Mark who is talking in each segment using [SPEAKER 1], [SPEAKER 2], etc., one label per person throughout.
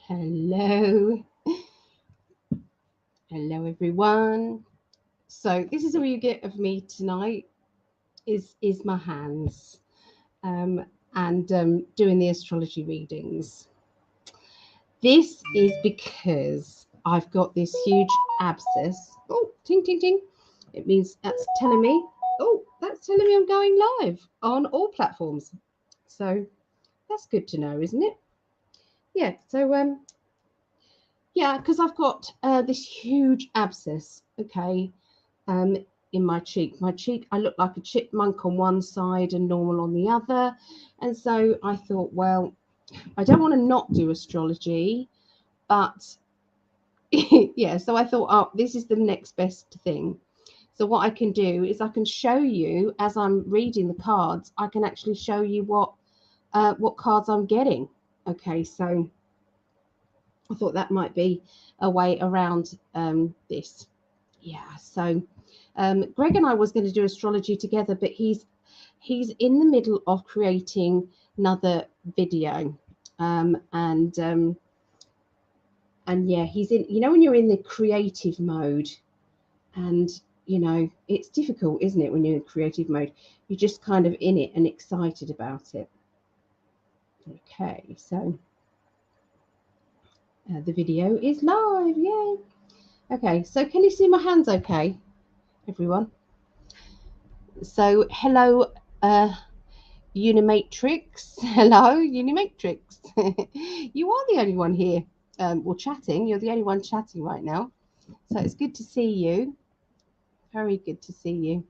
[SPEAKER 1] Hello. Hello, everyone. So this is all you get of me tonight is my hands and doing the astrology readings. This is because I've got this huge abscess. Oh, ting, ting, ting. It means that's telling me I'm going live on all platforms. So that's good to know, isn't it? Yeah. Yeah, because I've got this huge abscess, okay, um, in my cheek. My cheek, I look like a chipmunk on one side and normal on the other. And so I thought, well, I don't want to not do astrology, but yeah, so I thought, oh, this is the next best thing. So what I can do is I can show you as I'm reading the cards, I can actually show you what cards I'm getting. Okay, so I thought that might be a way around this. Yeah, so Greg and I was going to do astrology together, but he's in the middle of creating another video, um, and um, and yeah, he's in. You know, when you're in the creative mode, and it's difficult, isn't it, when you're in creative mode? You're just kind of in it and excited about it. Okay, so the video is live. Yay! Okay, so can you see my hands? Okay, everyone. So hello, Unimatrix. Hello, Unimatrix. You are the only one here, or chatting. You're the only one chatting right now. So it's good to see you. Very good to see you.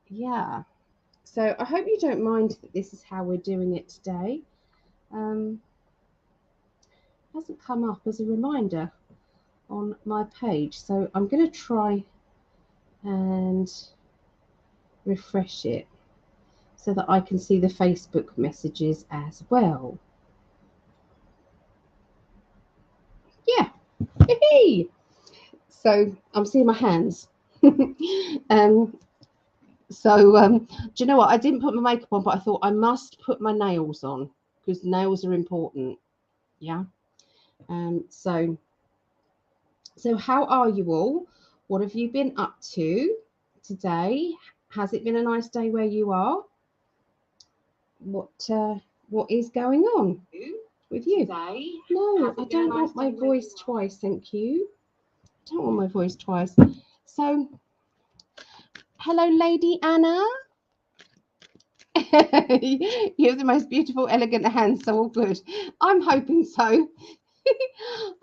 [SPEAKER 1] Yeah. So I hope you don't mind that this is how we're doing it today. Um, hasn't come up as a reminder on my page. So I'm going to try and refresh it so that I can see the Facebook messages as well. Yeah. Hey. So I'm seeing my hands. um, do you know what? I didn't put my makeup on, but I thought I must put my nails on because nails are important. Yeah. Um, so so how are you all? What have you been up to today? Has it been a nice day where you are? What is going on with you? No, I don't want my voice twice, thank you. I don't want my voice twice. So hello, Lady Anna. You have the most beautiful, elegant hands, so all good. I'm hoping so.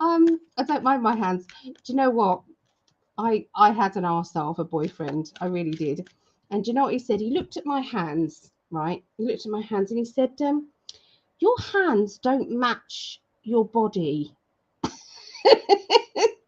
[SPEAKER 1] I don't mind my hands. Do you know what? I had an arsehole of a boyfriend. I really did. And do you know what he said? He looked at my hands, right? He looked at my hands and he said, your hands don't match your body.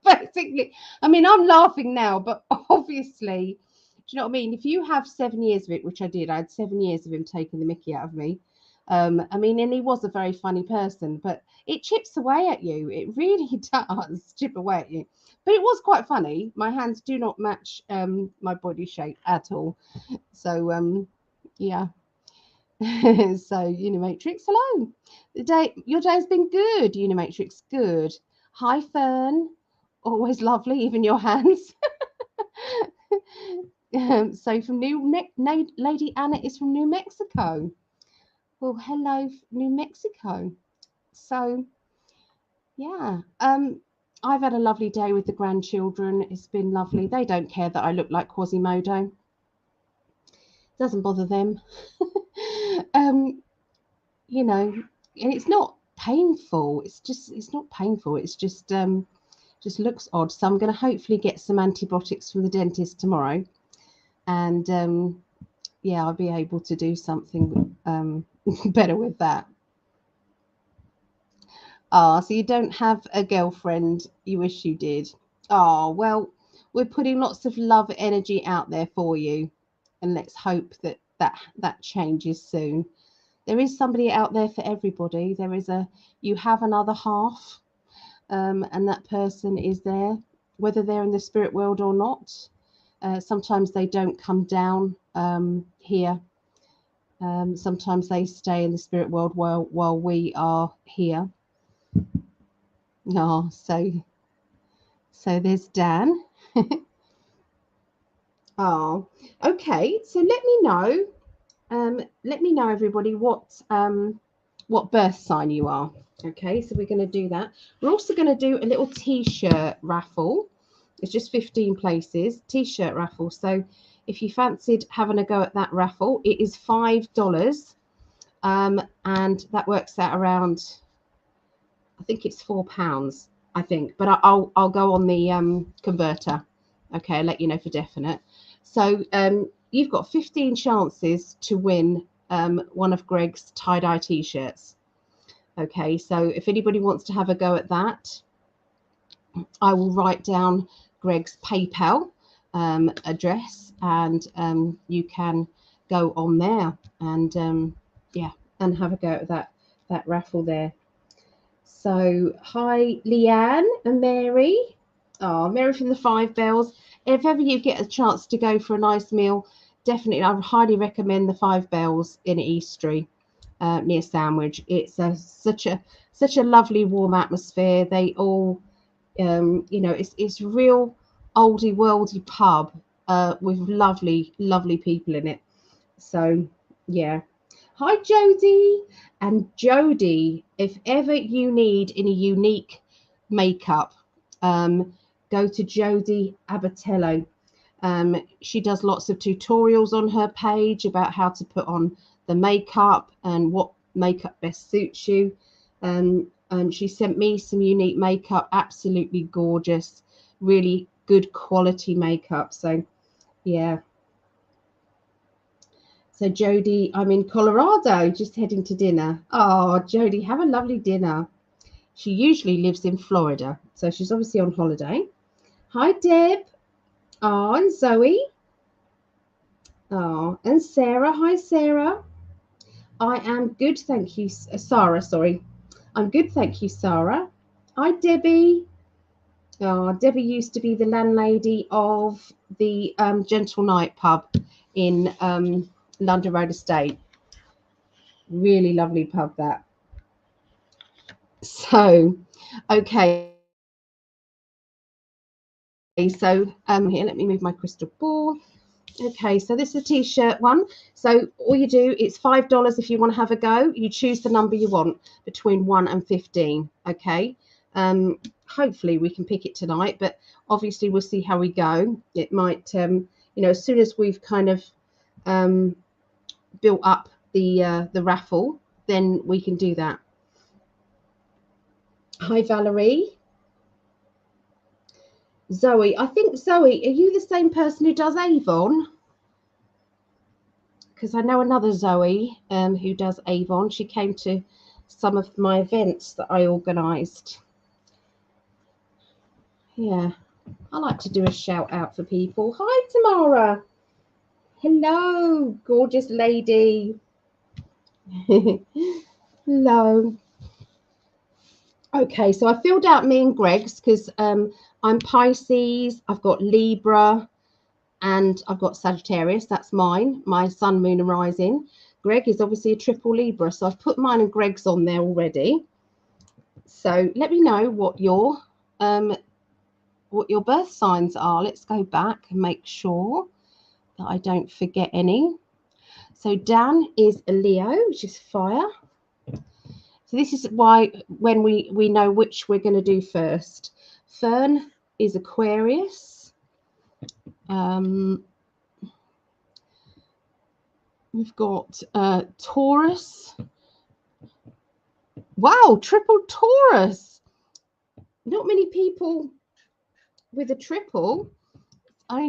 [SPEAKER 1] Basically, I mean, I'm laughing now, but obviously, do you know what I mean? If you have 7 years of it, which I did, I had 7 years of him taking the mickey out of me. I mean, and he was a very funny person, but it chips away at you. It really does chip away at you. But it was quite funny. My hands do not match my body shape at all. So, yeah. So, Unimatrix, hello. Your day's been good, Unimatrix. Good. Hi, Fern. Always lovely, even your hands. So from Lady Anna is from New Mexico. Well, hello, New Mexico. So yeah, I've had a lovely day with the grandchildren. It's been lovely. They don't care that I look like Quasimodo. Doesn't bother them. um, and it's not painful. It's not painful. It's just looks odd. So I'm going to hopefully get some antibiotics from the dentist tomorrow, and yeah, I'll be able to do something better with that. Ah, so you don't have a girlfriend. You wish you did. Oh, well, we're putting lots of love energy out there for you, and let's hope that changes soon. There is somebody out there for everybody. You have another half, and that person is there, whether they're in the spirit world or not. Sometimes they don't come down here. Sometimes they stay in the spirit world while we are here. Oh, so there's Dan. Oh, okay. So let me know. Let me know, everybody, what birth sign you are. Okay, so we're going to do that. We're also going to do a little t-shirt raffle. It's just 15 places, t-shirt raffle. So if you fancied having a go at that raffle, it is $5. And that works out around, I think it's £4, I think, but I'll go on the converter. Okay, I'll let you know for definite. So you've got 15 chances to win one of Greg's tie-dye t-shirts. Okay, so if anybody wants to have a go at that, I will write down Greg's PayPal address, and you can go on there and yeah, and have a go at that raffle there. So hi Leanne and Mary. Oh, Mary from the Five Bells. If ever you get a chance to go for a nice meal, definitely I highly recommend the Five Bells in Eastry, near Sandwich. It's such a lovely warm atmosphere. They all you know, it's real oldie worldy pub with lovely people in it. So yeah. Hi Jodie. And Jodie, if ever you need any unique makeup, go to Jodie Abatello. She does lots of tutorials on her page about how to put on the makeup and what makeup best suits you. She sent me some unique makeup, absolutely gorgeous, really good quality makeup. So yeah. So Jodie, I'm in Colorado, just heading to dinner. Oh, Jodie, have a lovely dinner. She usually lives in Florida, so she's obviously on holiday. Hi, Deb. Oh, and Zoe. Oh, and Sarah. Hi, Sarah. I am good, thank you. Sarah, sorry. I'm good, thank you, Sarah. Hi, Debbie. Oh, Debbie used to be the landlady of the Gentle Night pub in London Road Estate. Really lovely pub, that. So, okay. So here, let me move my crystal ball. Okay, so this is a t-shirt one. So all you do, it's $5 if you want to have a go. You choose the number you want between 1 and 15. Okay. Hopefully we can pick it tonight, but obviously we'll see how we go. It might, you know, as soon as we've kind of built up the raffle, then we can do that. Hi, Valerie. Zoe, I think, Zoe, are you the same person who does Avon? Because I know another Zoe who does Avon. She came to some of my events that I organised. Yeah, I like to do a shout out for people. Hi, Tamara. Hello, gorgeous lady. Hello. Okay, so I filled out me and Greg's because I'm Pisces, I've got Libra, and I've got Sagittarius. That's mine, my sun, moon, and rising. Greg is obviously a triple Libra, so I've put mine and Greg's on there already. So let me know what your birth signs are. Let's go back and make sure that I don't forget any. So Dan is a Leo, which is fire. So this is why when we know which we're going to do first. Fern is Aquarius. We've got Taurus. Wow, triple Taurus. Not many people with a triple.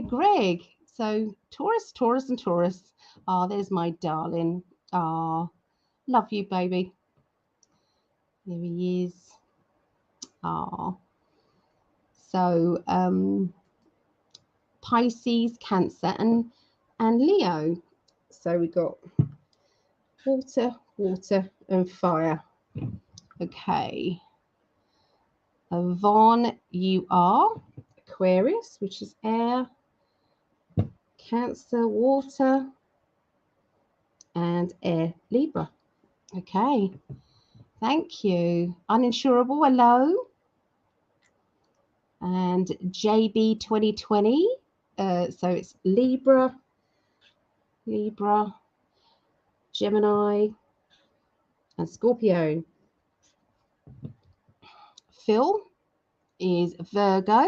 [SPEAKER 1] Greg. So Taurus, Taurus, and Taurus. Oh, there's my darling. Oh, love you, baby. There he is. Oh. So Pisces, Cancer, and Leo. So we got water, water, and fire. Okay. Yvonne, you are Aquarius, which is air, Cancer, water, and air, Libra. Okay. Thank you. Uninsurable, hello. and JB 2020. So it's Libra, Gemini, and Scorpio. Phil is Virgo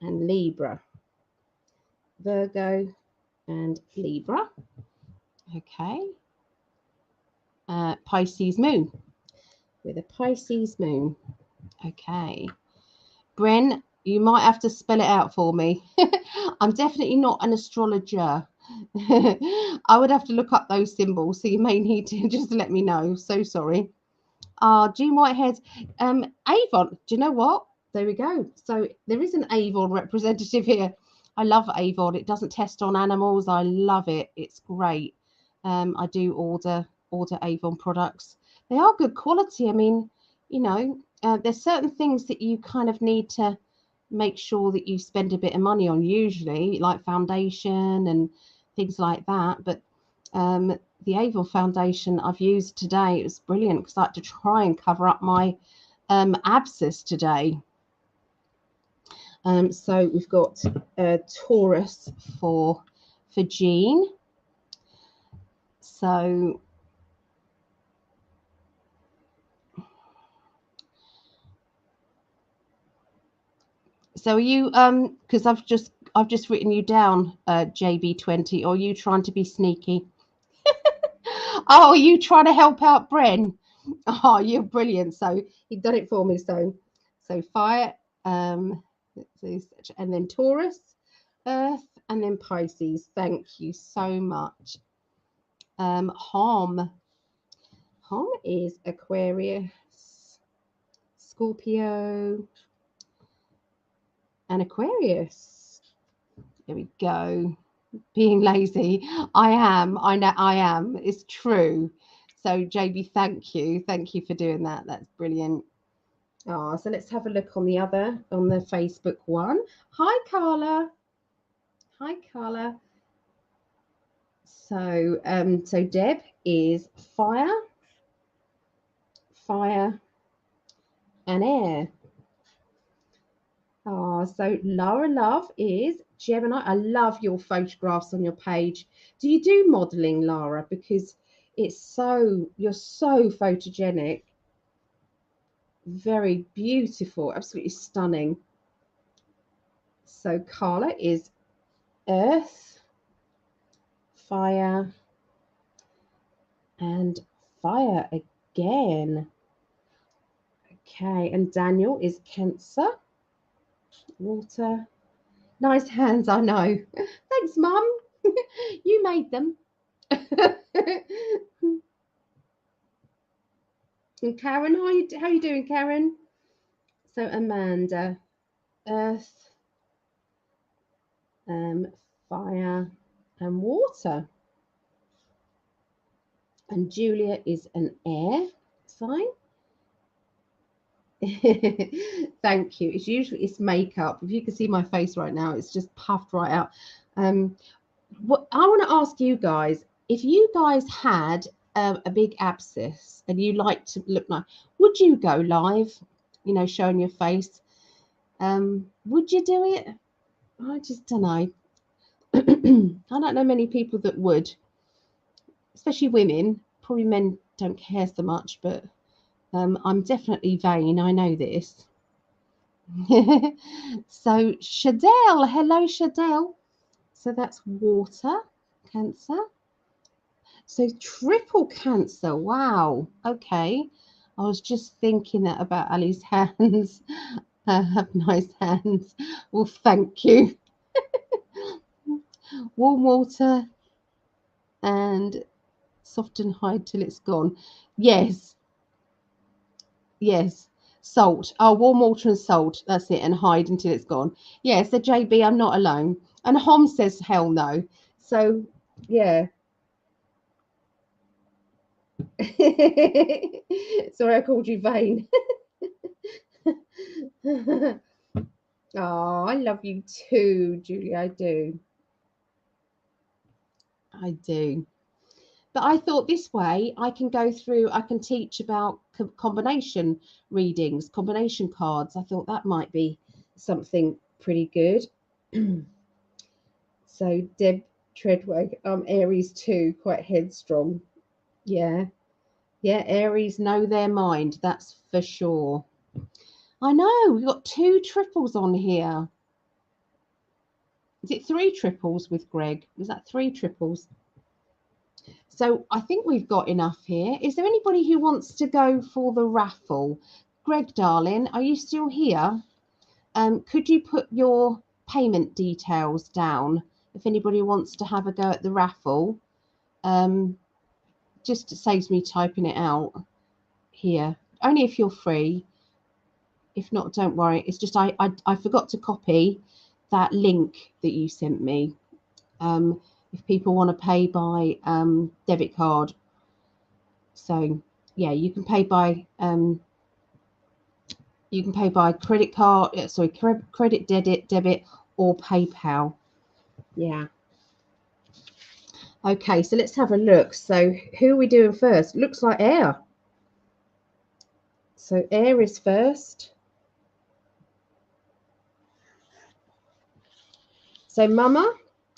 [SPEAKER 1] and Libra. Virgo and Libra. Okay. Pisces moon. With a Pisces moon. Okay. Bren, you might have to spell it out for me. I'm definitely not an astrologer. I would have to look up those symbols, so you may need to just let me know. So sorry. June Whitehead. Avon. Do you know what? There we go. So there is an Avon representative here. I love Avon. It doesn't test on animals. I love it. It's great. I do order Avon products. They are good quality. I mean, you know, there's certain things that you kind of need to make sure that you spend a bit of money on, usually, like foundation and things like that. But the Avon foundation I've used today, it was brilliant because I had to try and cover up my abscess today. So we've got Taurus for Jean. So are you because I've just written you down, JB20, or are you trying to be sneaky? Oh, are you trying to help out Bren? Oh, you're brilliant. So you've done it for me. So fire, and then Taurus, Earth, and then Pisces. Thank you so much. Hom is Aquarius, Scorpio, and Aquarius. There we go. Being lazy. I am. I know I am. It's true. So JB, thank you. Thank you for doing that. That's brilliant. So let's have a look on the Facebook one. Hi, Carla. Hi, Carla. So Deb is fire, and air. So Lara Love is Gemini. I love your photographs on your page. Do you do modeling, Lara? Because you're so photogenic. Very beautiful, absolutely stunning. So Carla is Earth, fire, and fire again. Okay, and Daniel is Cancer, water. Nice hands, I know. Thanks, Mum. You made them. And Karen, how are you doing, Karen? So Amanda, Earth, fire, and water. And Julia is an air sign. Thank you. It's makeup. If you can see my face right now, it's just puffed right out. What I want to ask you guys, if you guys had a big abscess and you like to look nice, would you go live, showing your face? Would you do it? I just don't know. I don't know many people that would, especially women. Probably men don't care so much, but I'm definitely vain. I know this. So Shadell, hello Shadell. So that's water, Cancer. So triple Cancer. Wow. Okay. I was just thinking that about Ali's hands. Have nice hands. Well, thank you. Warm water and soft and hide till it's gone. Yes. Yes. Salt. Oh, warm water and salt. That's it. And hide until it's gone. Yeah. So JB, I'm not alone. And Hom says hell no. So yeah. Sorry, I called you vain. Oh, I love you too, Julie. I do. I do. But I thought this way I can teach about combination readings, combination cards. I thought that might be something pretty good. So Deb Treadway, Aries too, quite headstrong. Yeah. Yeah, Aries know their mind, that's for sure. I know, we've got 2 triples on here. Is it 3 triples with Greg? Was that 3 triples? So I think we've got enough here. Is there anybody who wants to go for the raffle? Greg, darling, are you still here? Could you put your payment details down if anybody wants to have a go at the raffle? Just saves me typing it out here. Only if you're free. If not, don't worry. It's just I forgot to copy that link that you sent me. If people want to pay by debit card. So yeah, you can pay by credit card, sorry, credit, debit, or PayPal. Yeah. Okay, so let's have a look. So who are we doing first? Looks like air. So air is first. So Mama,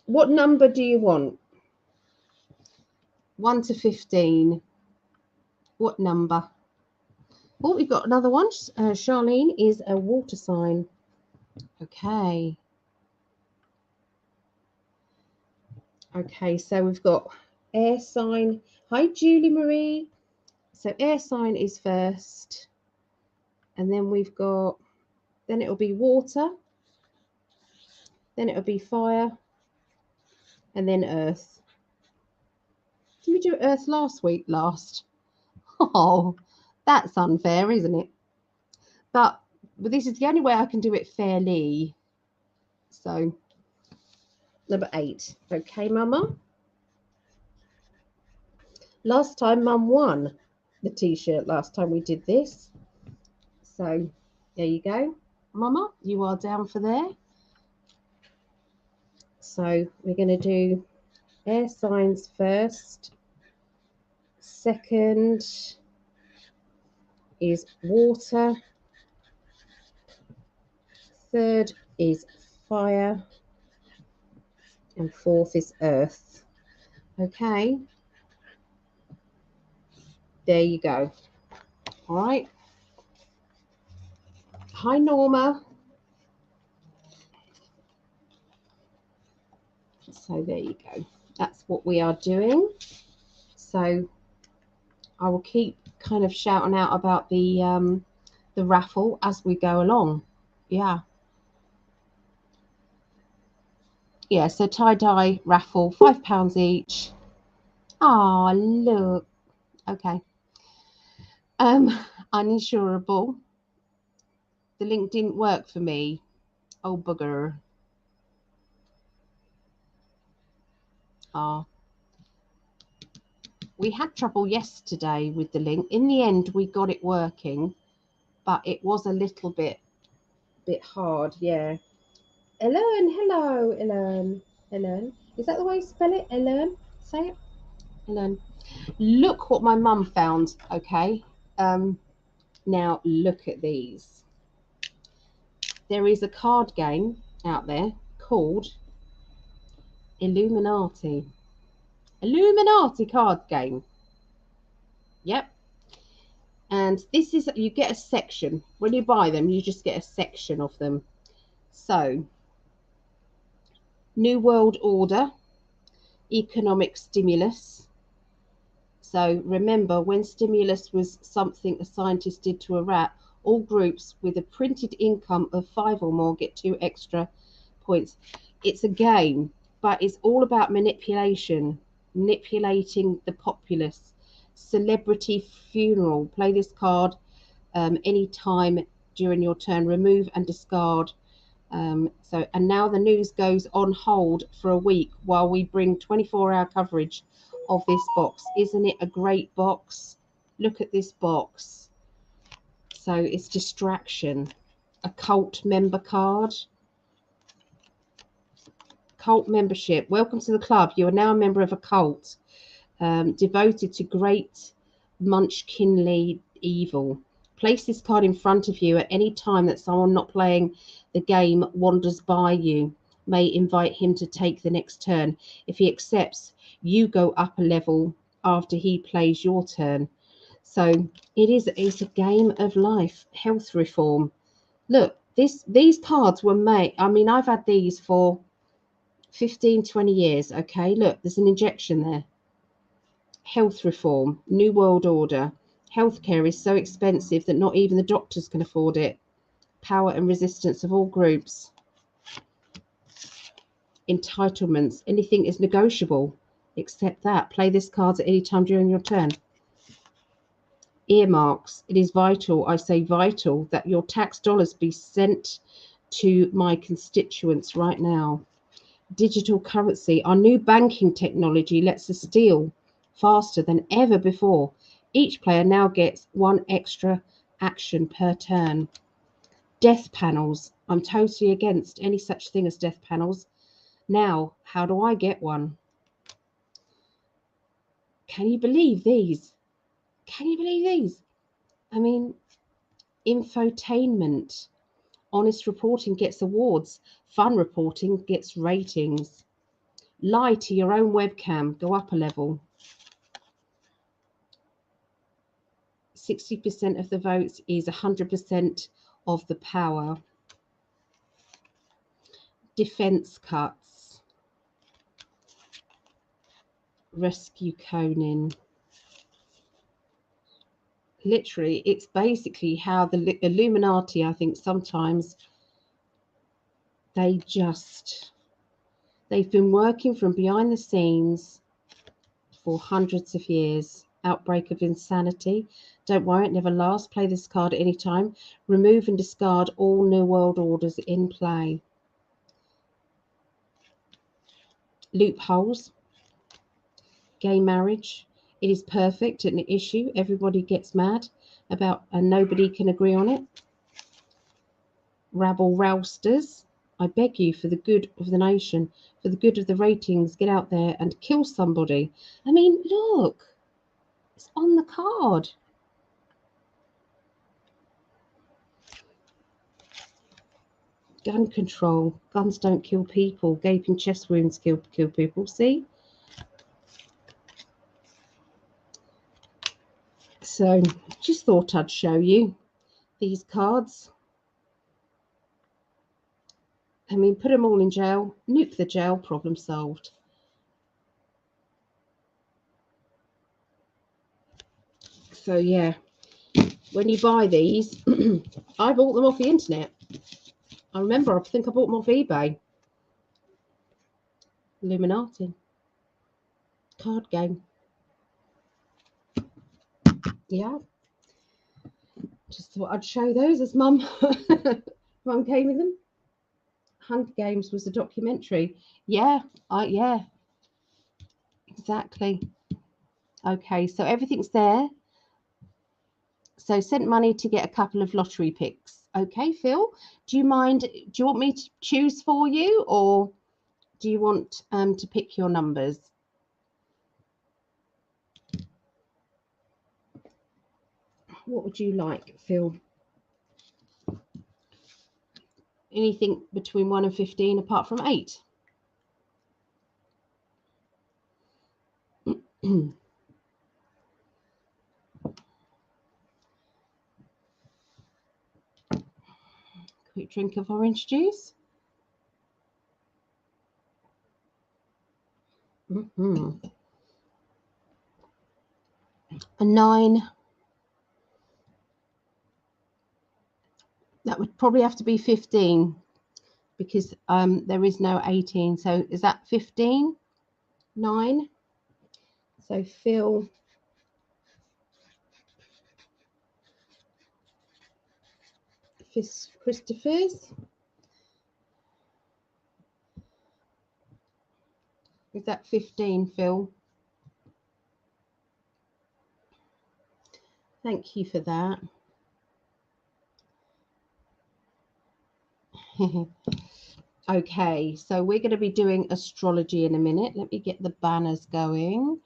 [SPEAKER 1] what number do you want? 1 to 15. What number? Oh, we've got another one. Charlene is a water sign. Okay. Okay, so we've got air sign. Hi, Julie Marie. So air sign is first. And then we've got, then it'll be water. Then it'll be fire. And then earth. Did we do earth last week? Oh, that's unfair, isn't it? But this is the only way I can do it fairly. So, number 8. Okay, Mama. Last time, Mum won the T-shirt last time we did this. So, there you go. Mama, you are down for there. So, we're going to do air signs first. Second is water. Third is fire. And fourth is earth. Okay. There you go. All right. Hi, Norma. So there you go. That's what we are doing. So I will keep kind of shouting out about the raffle as we go along. Yeah. Yeah, so tie-dye raffle, £5 each. Ah, look. Okay. Uninsurable. The link didn't work for me. Oh, bugger. Ah. We had trouble yesterday with the link. In the end, we got it working, but it was a little bit hard. Yeah. Ellen, hello, Ellen. Ellen. Is that the way you spell it? Ellen? Say it. Ellen. Look what my mum found, okay? Now look at these. There is a card game out there called Illuminati. Illuminati card game. Yep. And this is, you get a section. When you buy them, you just get a section of them. So, New World Order, economic stimulus. So remember, when stimulus was something a scientist did to a rat, all groups with a printed income of 5 or more get 2 extra points. It's a game, but it's all about manipulating the populace. Celebrity funeral. Play this card any time during your turn. Remove and discard. And now the news goes on hold for a week while we bring 24-hour coverage of this box. Isn't it a great box? Look at this box. So it's distraction. A cult member card. Cult membership. Welcome to the club. You are now a member of a cult devoted to great Munchkinley evil. Place this card in front of you at any time that someone not playing the game wanders by you. May invite him to take the next turn. If he accepts, you go up a level after he plays your turn. So it's a game of life. Health reform. Look, these cards were made. I mean, I've had these for 15, 20 years. Okay, look, there's an injection there. Health reform, new world order. Healthcare is so expensive that not even the doctors can afford it. Power and resistance of all groups. Entitlements, anything is negotiable except that. Play this card at any time during your turn. Earmarks, it is vital, I say vital, that your tax dollars be sent to my constituents right now. Digital currency, our new banking technology lets us steal faster than ever before. Each player now gets one extra action per turn. Death panels, I'm totally against any such thing as death panels. Now, how do I get one? Can you believe these? Can you believe these? I mean, infotainment. Honest reporting gets awards. Fun reporting gets ratings. Lie to your own webcam. Go up a level. 60% of the votes is 100% of the power. Defense cuts. Rescue Conan. Literally, it's basically how the Illuminati, I think sometimes they've been working from behind the scenes for hundreds of years. Outbreak of insanity. Don't worry, it never lasts. Play this card at any time. Remove and discard all New World Orders in play. Loopholes. Gay marriage. It is perfect, an issue everybody gets mad about and nobody can agree on it. Rabble rousters. I beg you, for the good of the nation, for the good of the ratings, get out there and kill somebody. I mean, look, it's on the card. Gun control. Guns don't kill people. Gaping chest wounds kill people. See? So, just thought I'd show you these cards. I mean, put them all in jail, nuke the jail, problem solved. So, yeah, when you buy these, I bought them off the internet. I remember, I think I bought them off eBay. Illuminati. Card game. Yeah. Just thought I'd show those as Mum came with them. Hunger Games was a documentary. Yeah, yeah. Exactly. Okay, so everything's there. So sent money to get a couple of lottery picks. Okay, Phil, do you want me to choose for you, or do you want to pick your numbers? What would you like, Phil? Anything between 1 and 15 apart from 8? Quick drink of orange juice. A 9. That would probably have to be 15 because there is no 18. So is that 15? 9. So Phil. Christopher's. Is that 15, Phil? Thank you for that. Okay, so we're going to be doing astrology in a minute. Let me get the banners going.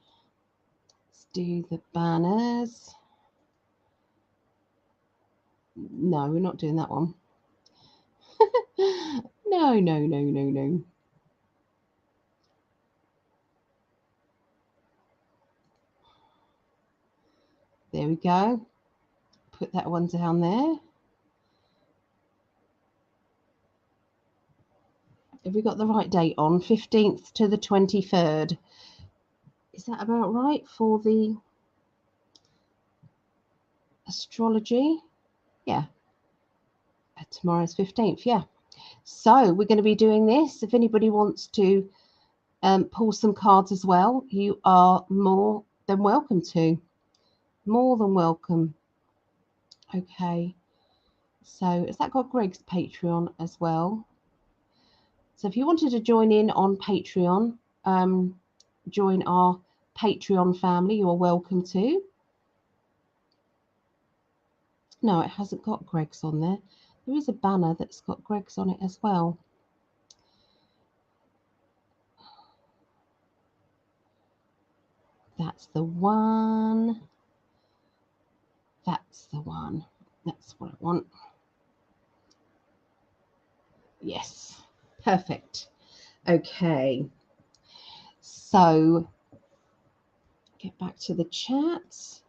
[SPEAKER 1] Let's do the banners. No, we're not doing that one. No, no, no, no, no. There we go. Put that one down there. Have we got the right date on? 15th to the 23rd. Is that about right for the astrology? Yeah. Tomorrow's 15th, yeah. So we're going to be doing this. If anybody wants to pull some cards as well, you are more than welcome to. More than welcome. Okay. So has that got Greg's Patreon as well? So if you wanted to join in on Patreon, join our Patreon family, you are welcome to. No, it hasn't got Greg's on there. There is a banner that's got Greg's on it as well. That's the one. That's the one. That's what I want. Yes, perfect. Okay. So get back to the chat.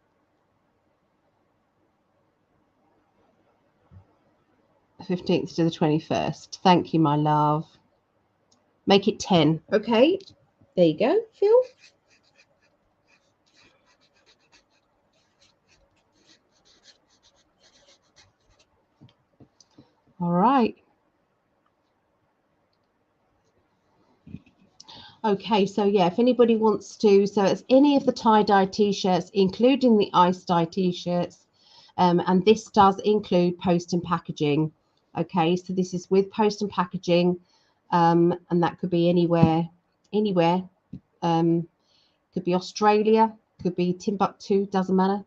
[SPEAKER 1] The 15th to the 21st. Thank you, my love. Make it 10. Okay. There you go, Phil. All right. Okay, so yeah, if anybody wants to, so it's any of the tie-dye t-shirts, including the ice dye t-shirts, and this does include post and packaging. Okay, so this is with post and packaging, and that could be anywhere. Could be Australia, could be Timbuktu, doesn't matter.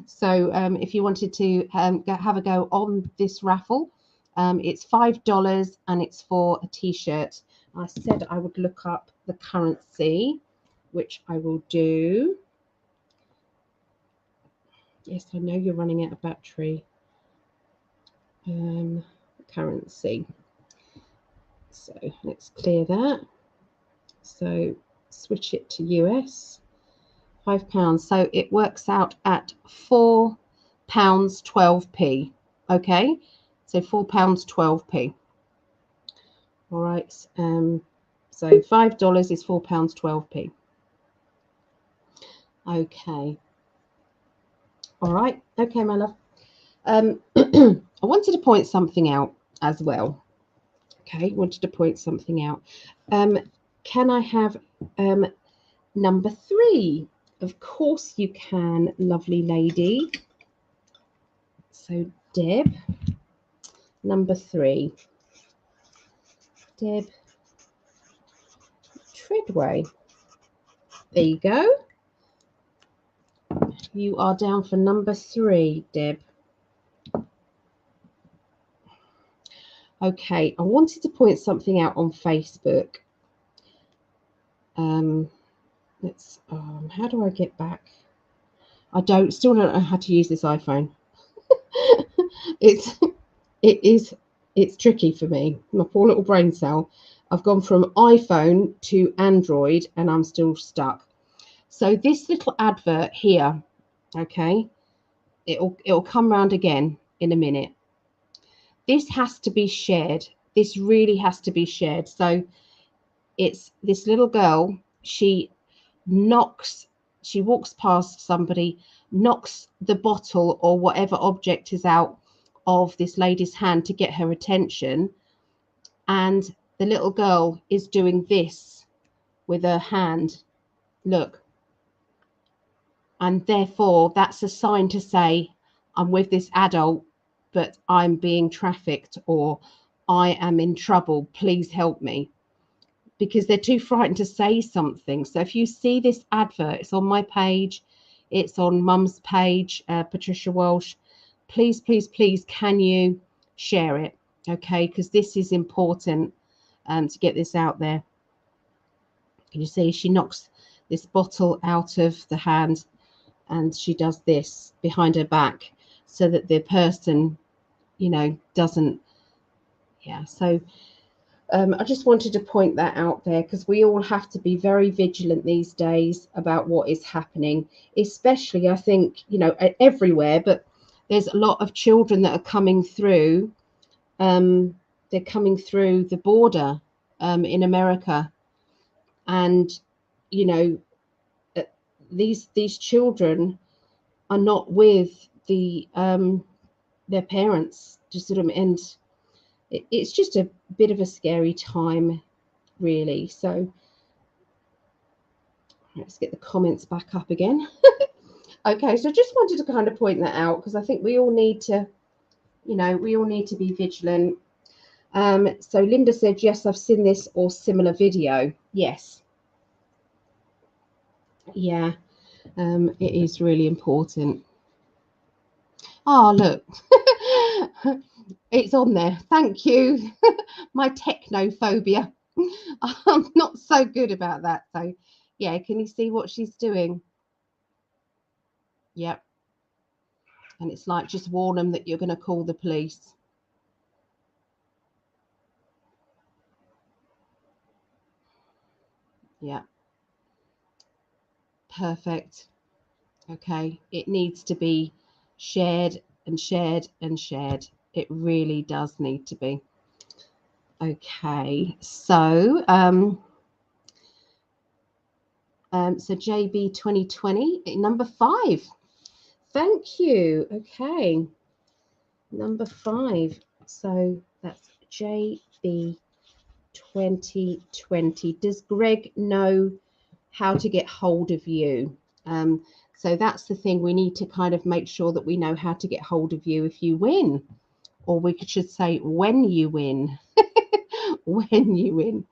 [SPEAKER 1] So if you wanted to have a go on this raffle, it's $5 and it's for a t-shirt. I said I would look up the currency, which I will do. Yes, I know you're running out of battery. Currency. So let's clear that. So switch it to US. £5. So it works out at £4.12p. Okay, so £4.12p. All right. So $5 is £4.12p. Okay. All right. Okay, my love. I wanted to point something out as well. Okay, wanted to point something out. Can I have number 3? Of course you can, lovely lady. So Deb, number 3. Deb Treadway. There you go. You are down for number 3, Deb. Okay, I wanted to point something out on Facebook. Let's. How do I get back? Still don't know how to use this iPhone. It's tricky for me. My poor little brain cell. I've gone from iPhone to Android, and I'm still stuck. So this little advert here, okay, it'll come round again in a minute. This has to be shared. This really has to be shared. So it's this little girl. She walks past somebody, knocks the bottle or whatever object is out of this lady's hand to get her attention. And the little girl is doing this with her hand. Look. And therefore, that's a sign to say, I'm with this adult, but I'm being trafficked, or I am in trouble. Please help me. Because they're too frightened to say something. So if you see this advert, it's on my page, it's on Mum's page, Patricia Walsh. Please, please, please, can you share it? Okay, because this is important to get this out there. Can you see she knocks this bottle out of the hand and she does this behind her back? so that the person, you know, doesn't. Yeah, so I just wanted to point that out there, because we all have to be very vigilant these days about what is happening, especially, I think, you know, everywhere, but there's a lot of children that are coming through. They're coming through the border in America, and, you know, these children are not with their parents, just sort of, and it's just a bit of a scary time, really. So let's get the comments back up again. Okay, so just wanted to kind of point that out, because I think we all need to, you know, we all need to be vigilant. So Linda said, yes, I've seen this or similar video. Yes. Yeah, it is really important. Oh, look. It's on there. Thank you. My technophobia. I'm not so good about that. So, yeah, can you see what she's doing? Yep. And it's like, just warn them that you're going to call the police. Yeah. Perfect. Okay. It needs to be shared and shared and shared. It really does need to be. Okay. So, so JB 2020, number 5. Thank you. Okay. Number 5. So that's JB 2020. Does Greg know how to get hold of you? So that's the thing. We need to kind of make sure that we know how to get hold of you if you win, or we should say when you win. When you win.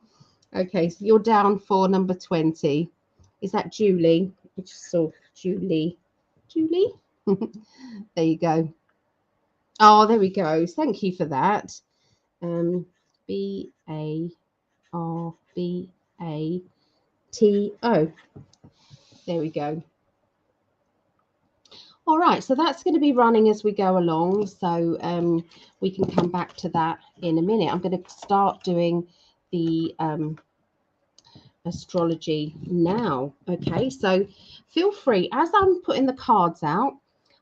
[SPEAKER 1] Okay, so you're down for number 20. Is that Julie? I just saw Julie. Julie? There you go. Oh, there we go. Thank you for that. BARBATO. There we go. All right, so that's going to be running as we go along. So we can come back to that in a minute. I'm going to start doing the astrology now. Okay, so feel free, as I'm putting the cards out,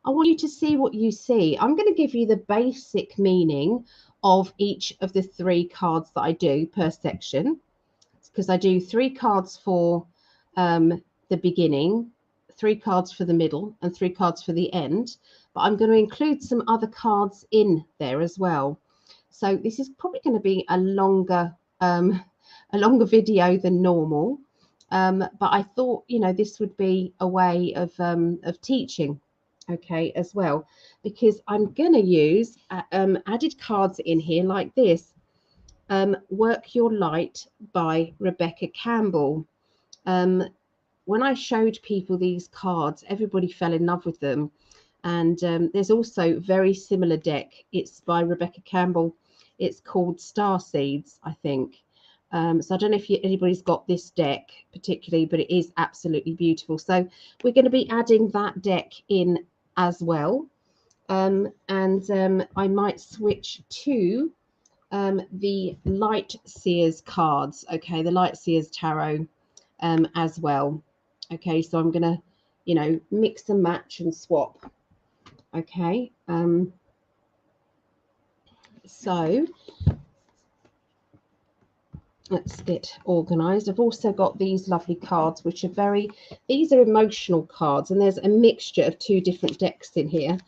[SPEAKER 1] I want you to see what you see. I'm going to give you the basic meaning of each of the 3 cards that I do per section, because I do 3 cards for the beginning, 3 cards for the middle, and 3 cards for the end. But I'm going to include some other cards in there as well. So this is probably going to be a longer video than normal, but I thought, you know, this would be a way of teaching, okay, as well, because I'm going to use added cards in here like this. Work Your Light by Rebecca Campbell. When I showed people these cards, everybody fell in love with them. And there's also very similar deck. It's by Rebecca Campbell. It's called Star Seeds, I think. So I don't know if anybody's got this deck particularly, but it is absolutely beautiful. So we're going to be adding that deck in as well. And I might switch to the Light Seers cards. Okay, the Light Seers Tarot as well. Okay, so I'm going to, you know, mix and match and swap. Okay, so let's get organized. I've also got these lovely cards, which are these are emotional cards, and there's a mixture of 2 different decks in here.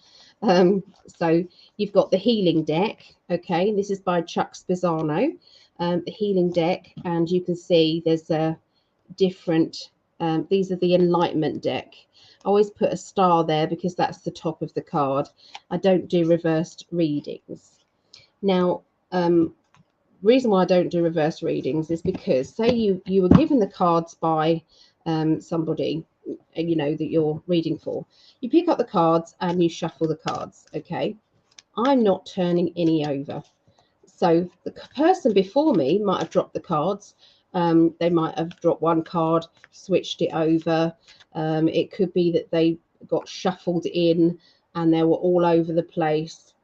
[SPEAKER 1] So you've got the healing deck. Okay, this is by Chuck Spezzano, the healing deck, and you can see there's a different, these are the enlightenment deck. I always put a star there because that's the top of the card. I don't do reversed readings. Now, reason why I don't do reverse readings is because, say you were given the cards by somebody, you know, that you're reading for. You pick up the cards and you shuffle the cards. Okay, I'm not turning any over. So the person before me might have dropped the cards. They might have dropped one card, switched it over. It could be that they got shuffled in. and they were all over the place.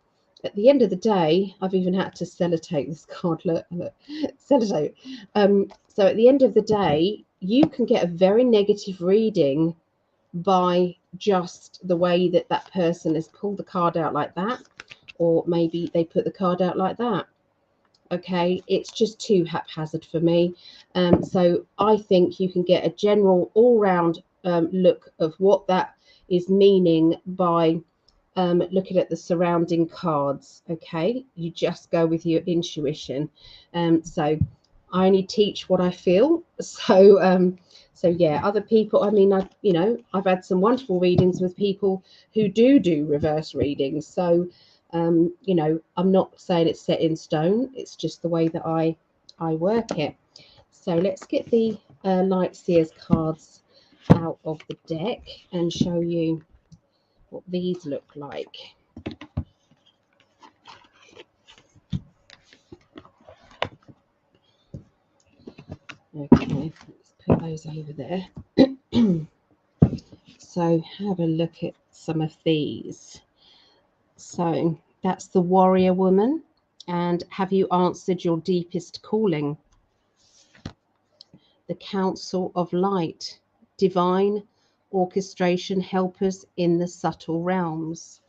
[SPEAKER 1] At the end of the day, I've even had to sellotape this card. Look, sellotape. So at the end of the day, you can get a very negative reading by just the way that that person has pulled the card out like that, or maybe they put the card out like that. Okay, it's just too haphazard for me. So I think you can get a general all-round look of what that is meaning by looking at the surrounding cards. Okay, you just go with your intuition. So I only teach what I feel. So yeah, other people, I mean, I've had some wonderful readings with people who do reverse readings. So I'm not saying it's set in stone. It's just the way that I work it. So let's get the Light Seers cards out of the deck and show you what these look like. Okay, let's put those over there. So have a look at some of these. So that's the Warrior Woman, and have you answered your deepest calling? The Council of Light, divine orchestration helpers in the subtle realms.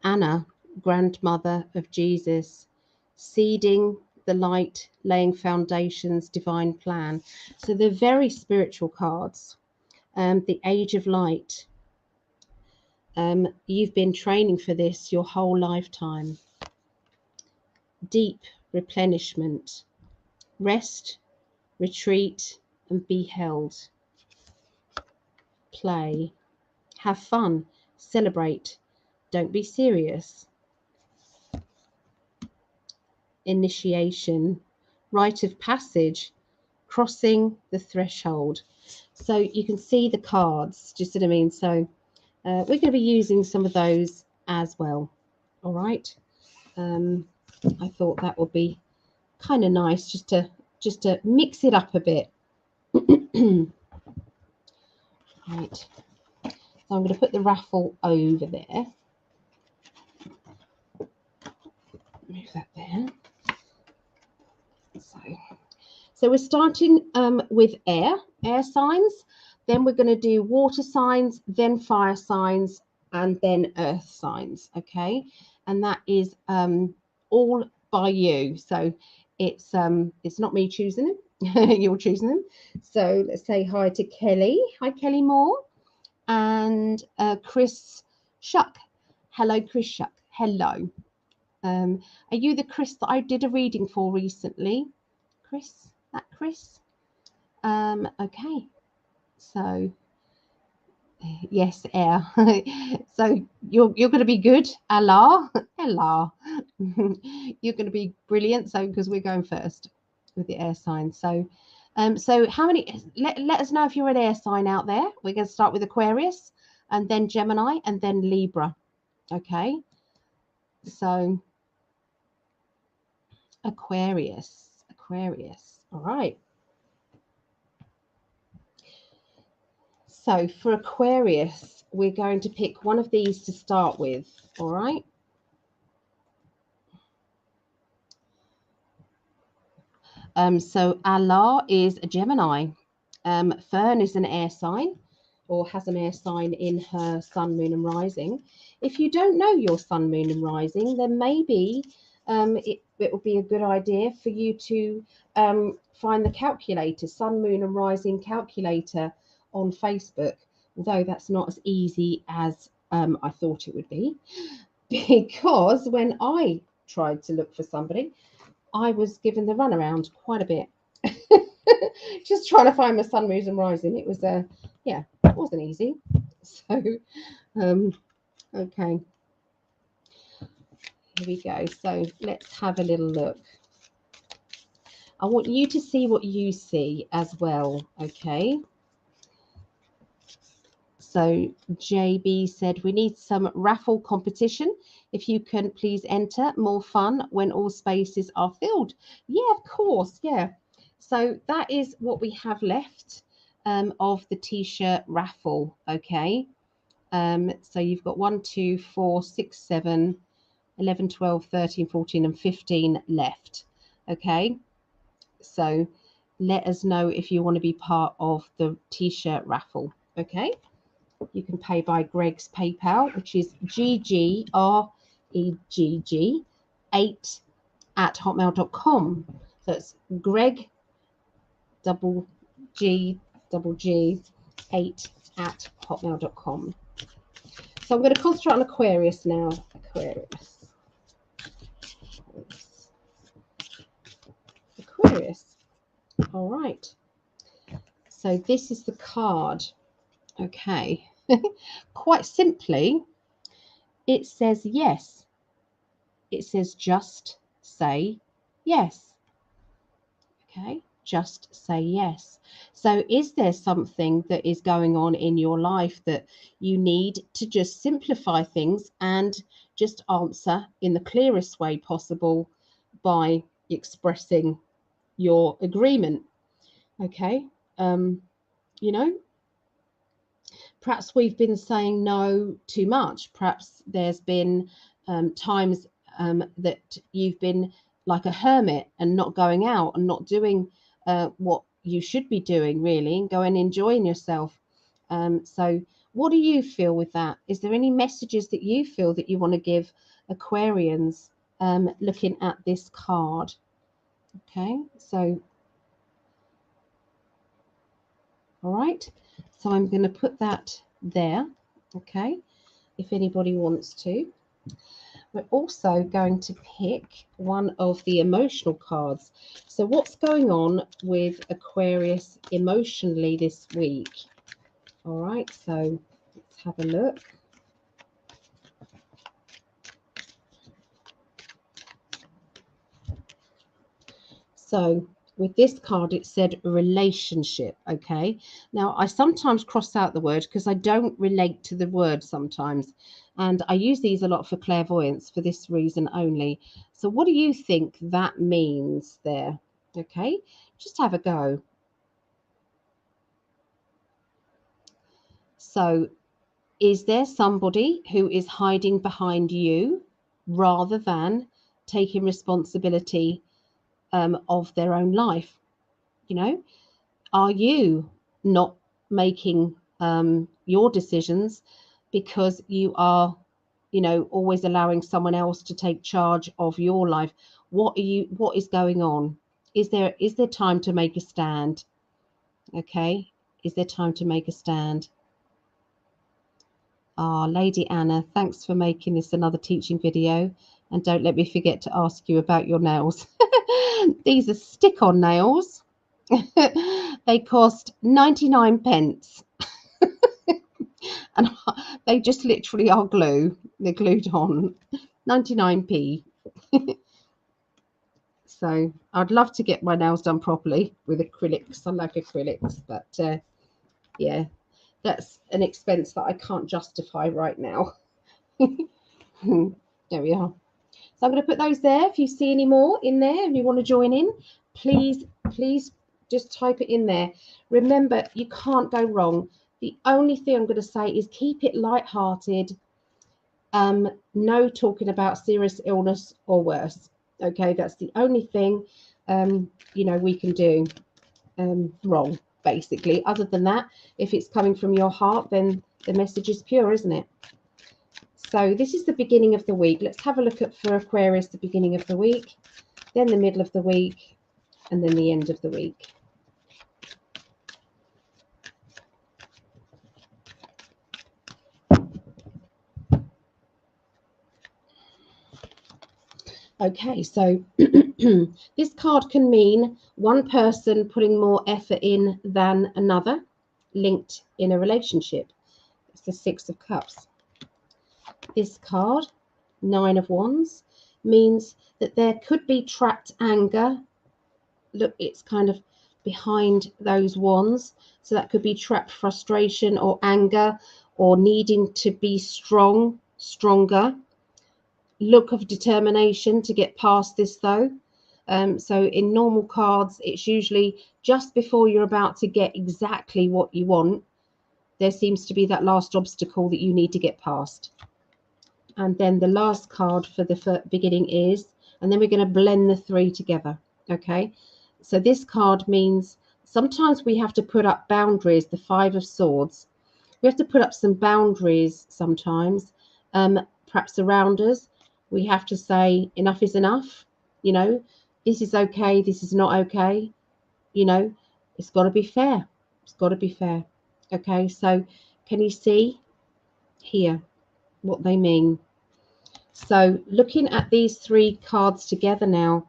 [SPEAKER 1] Anna, grandmother of Jesus, seeding the light, laying foundations, divine plan. So they're very spiritual cards. The Age of Light. You've been training for this your whole lifetime. Deep replenishment. Rest, retreat, and be held. Play. Have fun. Celebrate. Don't be serious. Initiation. Rite of passage. Crossing the threshold. So you can see the cards, do you see what I mean? So we're going to be using some of those as well. All right. I thought that would be kind of nice just to mix it up a bit. Right. So I'm going to put the raffle over there. Move that there. So we're starting with air signs. Then we're going to do water signs, then fire signs, and then earth signs. Okay, and that is all by you. So it's not me choosing them. You're choosing them. So let's say hi to Kelly. Hi, Kelly Moore, and Chris Shuck. Hello, Chris Shuck. Hello. Are you the Chris that I did a reading for recently? Chris? That Chris? Okay. So yes, air. So you're going to be good. Allah. Allah. You're going to be brilliant. So because we're going first with the air sign. So so how many let us know if you're an air sign out there. We're going to start with Aquarius and then Gemini and then Libra. Okay. So Aquarius. All right. So for Aquarius, we're going to pick one of these to start with. All right. So Allah is a Gemini. Fern is an air sign, or has an air sign in her sun, moon, and rising. If you don't know your sun, moon, and rising, then maybe it would be a good idea for you to find the calculator, sun, moon, and rising calculator on Facebook. Although that's not as easy as I thought it would be, because when I tried to look for somebody, I was given the runaround quite a bit. Just trying to find my sun, moon, and rising. It was yeah, it wasn't easy. So okay, here we go. So let's have a little look. I want you to see what you see as well. Okay. So JB said we need some raffle competition. If you can please enter, more fun when all spaces are filled. Yeah, of course. Yeah. So that is what we have left of the t-shirt raffle. Okay. So you've got 1, 2, 4, 6, 7, 11, 12, 13, 14 and 15 left. Okay, so let us know if you want to be part of the t-shirt raffle. Okay, you can pay by Greg's PayPal, which is GGREG8@hotmail.com. So it's Greg GG8@hotmail.com. So I'm going to concentrate on Aquarius now. Aquarius. All right. So this is the card. Okay. Quite simply, it says yes. It says just say yes. Okay. Just say yes. So is there something that is going on in your life that you need to just simplify things and just answer in the clearest way possible by expressing your agreement? Okay. You know, perhaps we've been saying no too much. Perhaps there's been times that you've been like a hermit and not going out and not doing what you should be doing, really, and go and enjoying yourself. So what do you feel with that? Is there any messages that you feel that you want to give Aquarians looking at this card? Okay, so all right, so I'm going to put that there. Okay, if anybody wants to. We're also going to pick one of the emotional cards. So what's going on with Aquarius emotionally this week? All right, so let's have a look. So with this card, it said relationship. Okay, now I sometimes cross out the word because I don't relate to the word sometimes, and I use these a lot for clairvoyance for this reason only. So what do you think that means there? Okay, just have a go. So is there somebody who is hiding behind you rather than taking responsibility of their own life? You know, are you not making your decisions because you are, you know, always allowing someone else to take charge of your life? What is going on? Is there time to make a stand? Okay, is there time to make a stand? Ah, Lady Anna, thanks for making this another teaching video, and don't let me forget to ask you about your nails. These are stick-on nails. They cost 99 pence. And they just literally are glue. They're glued on. 99p. So I'd love to get my nails done properly with acrylics. I like acrylics, but yeah, that's an expense that I can't justify right now. There we are. So I'm going to put those there. If you see any more in there and you want to join in, please just type it in there. Remember, you can't go wrong. The only thing I'm going to say is keep it light-hearted. No talking about serious illness or worse. Okay, that's the only thing you know, we can do wrong, basically. Other than that, if it's coming from your heart, then the message is pure, isn't it? So this is the beginning of the week. Let's have a look at for Aquarius the beginning of the week, then the middle of the week, and then the end of the week. Okay, so this card can mean one person putting more effort in than another, linked in a relationship. It's the Six of Cups. This card, Nine of Wands, means that there could be trapped anger. Look, it's kind of behind those wands. So that could be trapped frustration or anger or needing to be stronger. Look of determination to get past this, though. So in normal cards, it's usually just before you're about to get exactly what you want, there seems to be that last obstacle that you need to get past. And then the last card for the beginning is, and then we're going to blend the three together. Okay, so this card means sometimes we have to put up boundaries. The Five of Swords, we have to put up some boundaries sometimes, perhaps around us. We have to say enough is enough. You know, this is okay, this is not okay. You know, it's got to be fair. It's got to be fair. Okay, so can you see here what they mean? So looking at these three cards together now,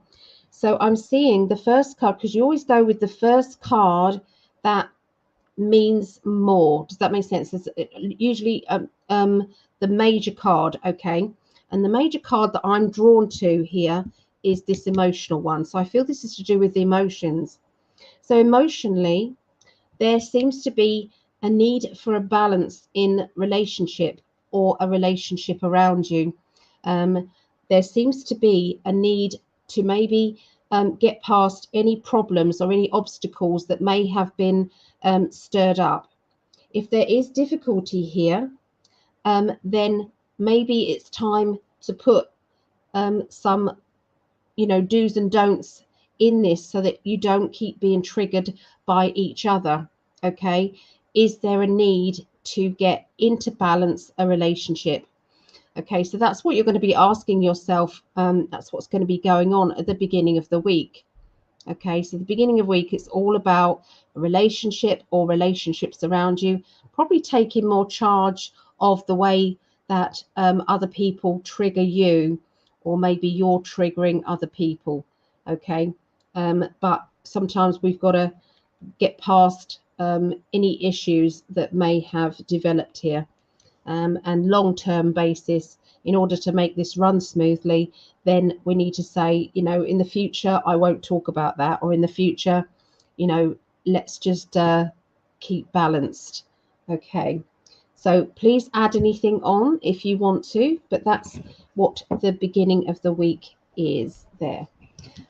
[SPEAKER 1] so I'm seeing the first card, because you always go with the first card that means more. Does that make sense? It's usually the major card, okay? And the major card that I'm drawn to here is this emotional one. So I feel this is to do with the emotions. So emotionally, there seems to be a need for a balance in relationship or a relationship around you. There seems to be a need to maybe get past any problems or any obstacles that may have been stirred up. If there is difficulty here, then maybe it's time to put some, do's and don'ts in this so that you don't keep being triggered by each other. Okay, is there a need to get into balance a relationship? Okay, so that's what you're going to be asking yourself. That's what's going to be going on at the beginning of the week. Okay, so the beginning of the week, it's all about a relationship or relationships around you, probably taking more charge of the way that other people trigger you, or maybe you're triggering other people. Okay, but sometimes we've got to get past any issues that may have developed here. And long-term basis, in order to make this run smoothly, then we need to say, in the future, I won't talk about that, or in the future, let's just keep balanced. Okay, so please add anything on if you want to, but that's what the beginning of the week is there.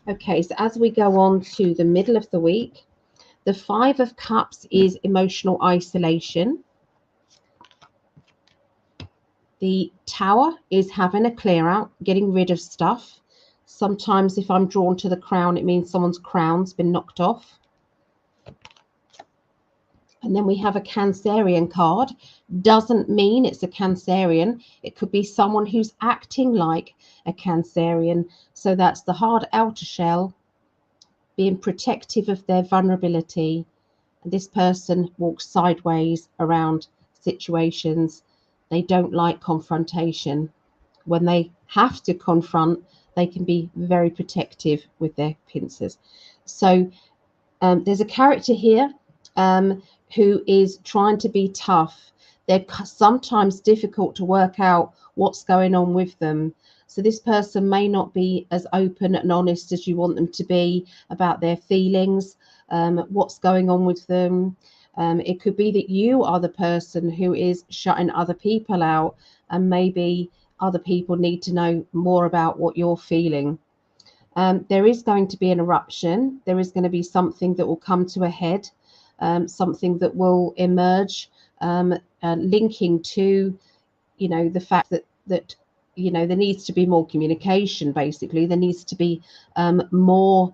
[SPEAKER 1] Okay, so as we go on to the middle of the week, the Five of Cups is emotional isolation. The Tower is having a clear out, getting rid of stuff. Sometimes if I'm drawn to the Crown, it means someone's crown's been knocked off. And then we have a Cancerian card. Doesn't mean it's a Cancerian. It could be someone who's acting like a Cancerian. So that's the hard outer shell, being protective of their vulnerability. And this person walks sideways around situations. They don't like confrontation. When they have to confront, they can be very protective with their pincers. So there's a character here who is trying to be tough. They're sometimes difficult to work out what's going on with them. So this person may not be as open and honest as you want them to be about their feelings, what's going on with them. It could be that you are the person who is shutting other people out, and maybe other people need to know more about what you're feeling. There is going to be an eruption. There is going to be something that will come to a head, something that will emerge, linking to, the fact that there needs to be more communication. Basically, there needs to be more,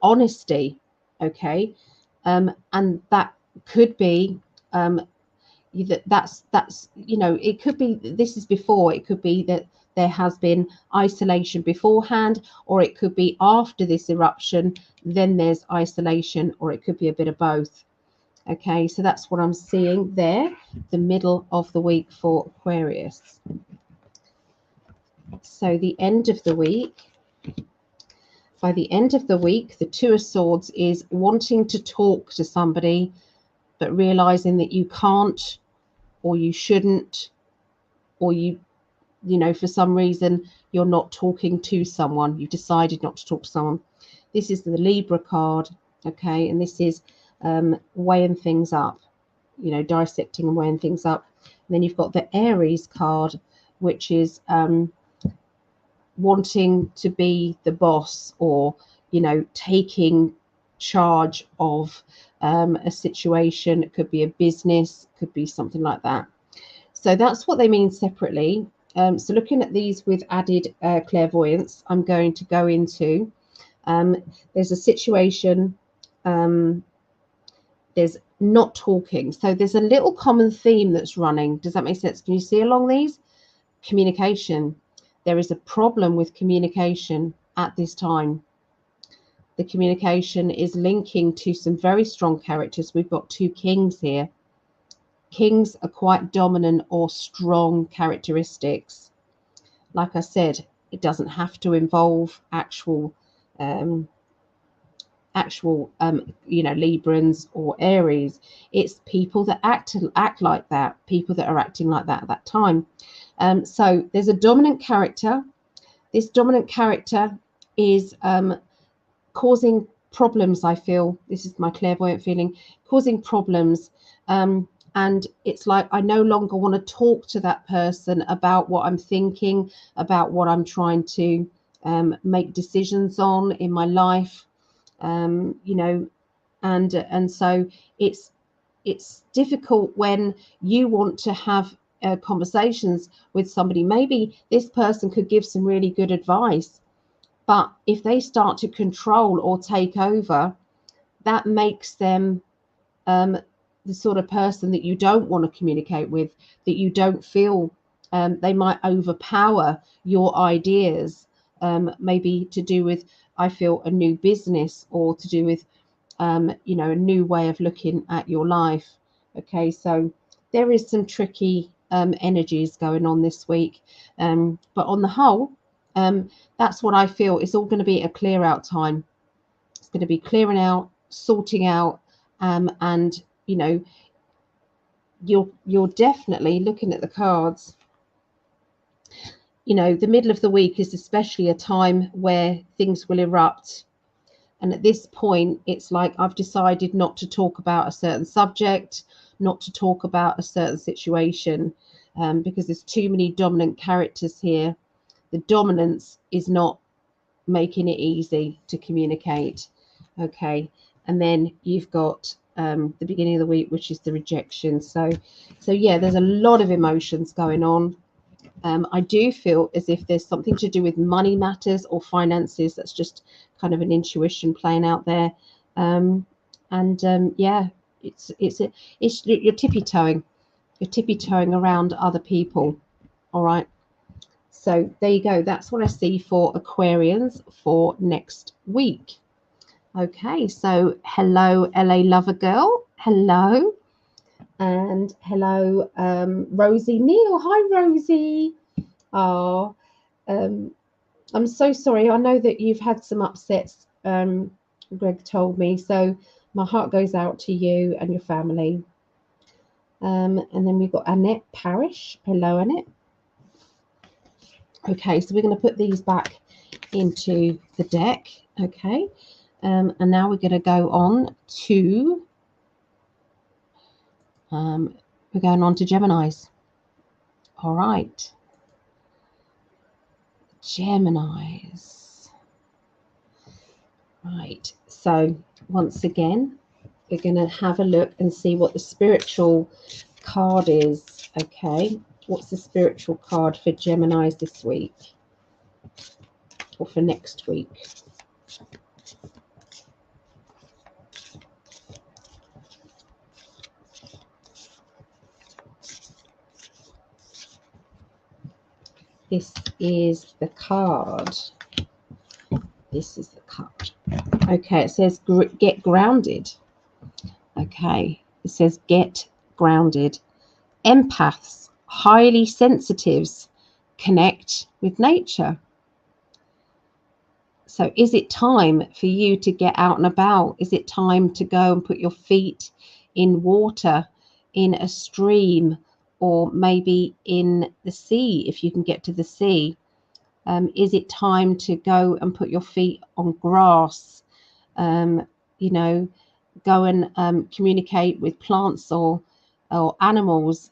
[SPEAKER 1] honesty. Okay. And that could be that's it could be, this is before, it could be that there has been isolation beforehand, or it could be after this eruption, then there's isolation, or it could be a bit of both. Okay, so that's what I'm seeing there, the middle of the week for Aquarius. So the end of the week, by the end of the week, the Two of Swords is wanting to talk to somebody, but realizing that you can't, or you shouldn't, or for some reason you're not talking to someone. You've decided not to talk to someone. This is the Libra card, okay, and this is weighing things up, dissecting and weighing things up. And then you've got the Aries card, which is wanting to be the boss, or taking charge of a situation. It could be a business, could be something like that. So that's what they mean separately. So looking at these with added clairvoyance, I'm going to go into, there's a situation, there's not talking. So there's a little common theme that's running. Does that make sense? Can you see along these? Communication. There is a problem with communication at this time. The communication is linking to some very strong characters. We've got two kings here. Kings are quite dominant or strong characteristics. Like I said, it doesn't have to involve actual Librans or Aries. It's people that act like that, people that are acting like that at that time. So there's a dominant character. This dominant character is causing problems. I feel, this is my clairvoyant feeling, causing problems. And it's like I no longer want to talk to that person about what I'm thinking, about what I'm trying to make decisions on in my life. And so it's difficult when you want to have conversations with somebody. Maybe this person could give some really good advice, but if they start to control or take over, that makes them the sort of person that you don't want to communicate with, that you don't feel they might overpower your ideas, maybe to do with, I feel, a new business, or to do with a new way of looking at your life. Okay, so there is some tricky energies going on this week, but on the whole, that's what I feel. It's all going to be a clear out time. It's going to be clearing out, sorting out, and you're definitely looking at the cards. The middle of the week is especially a time where things will erupt. And at this point, it's like I've decided not to talk about a certain subject, not to talk about a certain situation, because there's too many dominant characters here. The dominance is not making it easy to communicate. Okay. And then you've got the beginning of the week, which is the rejection. So yeah, there's a lot of emotions going on. I do feel as if there's something to do with money matters or finances. That's just kind of an intuition playing out there. Yeah, you're tippy-toeing. You're tippy-toeing around other people. All right. So there you go. That's what I see for Aquarians for next week. Okay, so hello, LA Lover Girl. Hello. And hello, Rosie Neal. Hi, Rosie. Oh, I'm so sorry. I know that you've had some upsets, Greg told me. So my heart goes out to you and your family. And then we've got Annette Parrish. Hello, Annette. Okay, so we're going to put these back into the deck. Okay. And now we're going to go on to we're going on to Geminis. All right. Geminis. Right. So once again, we're going to have a look and see what the spiritual card is. Okay. What's the spiritual card for Geminis this week? Or for next week? This is the card. This is the card. Okay, it says get grounded. Okay, it says get grounded. Empaths, highly sensitives, connect with nature. So is it time for you to get out and about? Is it time to go and put your feet in water, in a stream, or maybe in the sea, if you can get to the sea? Is it time to go and put your feet on grass? Go and communicate with plants or animals.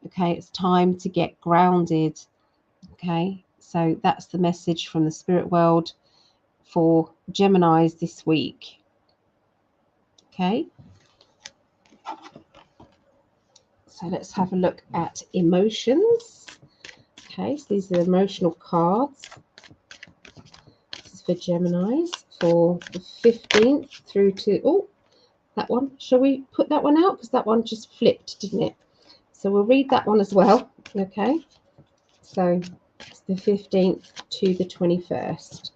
[SPEAKER 1] Okay, it's time to get grounded. Okay, so that's the message from the spirit world for Geminis this week. Okay. So let's have a look at emotions. Okay, so these are emotional cards. This is for Geminis for the 15th through to, oh, that one. Shall we put that one out? Because that one just flipped, didn't it? So we'll read that one as well. Okay. So it's the 15th to the 21st.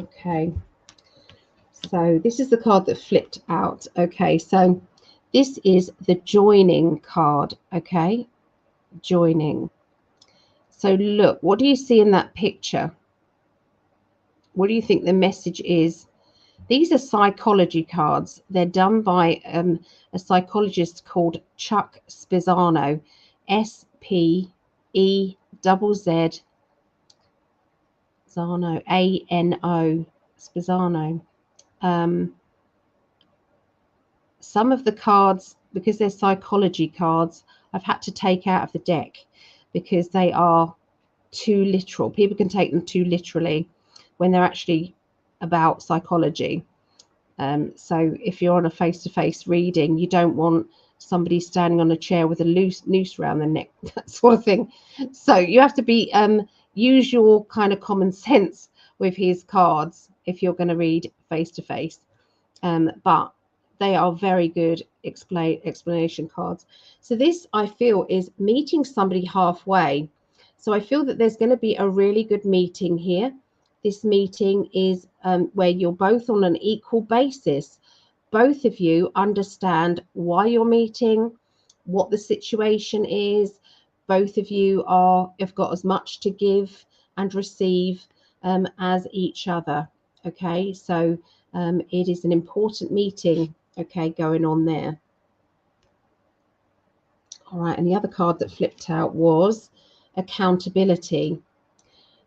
[SPEAKER 1] Okay. So this is the card that flipped out. Okay. So this is the joining card. Okay. Joining. So look, what do you see in that picture? What do you think the message is? These are psychology cards. They're done by a psychologist called Chuck Spezzano, S-P-E-Z-Z, Zano, A-N-O, Spezzano. Some of the cards, because they're psychology cards, I've had to take out of the deck because they are too literal. People can take them too literally when they're actually about psychology. So if you're on a face-to-face reading, you don't want somebody standing on a chair with a noose around their neck, that sort of thing. So you have to be use your kind of common sense with his cards if you're going to read face-to-face. But they are very good explanation cards. So this, I feel, is meeting somebody halfway. So I feel that there's going to be a really good meeting here. This meeting is where you're both on an equal basis. Both of you understand why you're meeting, what the situation is. Both of you have got as much to give and receive as each other. Okay, so it is an important meeting, okay, going on there. All right, and the other card that flipped out was accountability.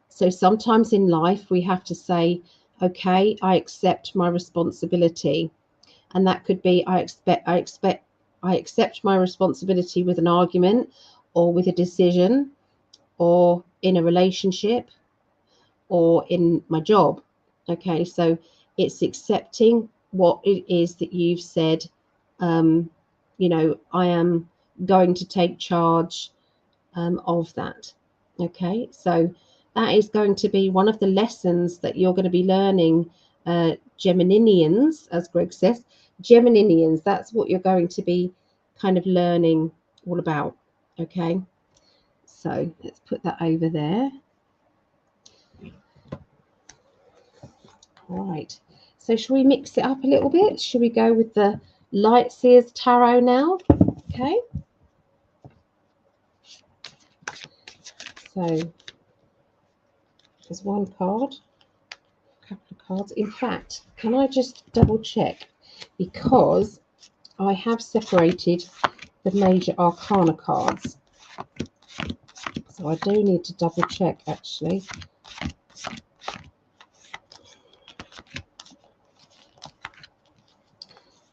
[SPEAKER 1] So sometimes in life we have to say, okay, I accept my responsibility. And that could be I accept my responsibility with an argument or with a decision or in a relationship or in my job. Okay, so it's accepting what it is that you've said. You know, I am going to take charge of that. Okay, so that is going to be one of the lessons that you're going to be learning, Geminians, as Greg says. Geminians, that's what you're going to be kind of learning all about. Okay, so let's put that over there. All right, so shall we mix it up a little bit? Shall we go with the Light Seers Tarot now? Okay, so there's one card, a couple of cards. In fact, can I just double check? Because I have separated the major arcana cards. So I do need to double check actually.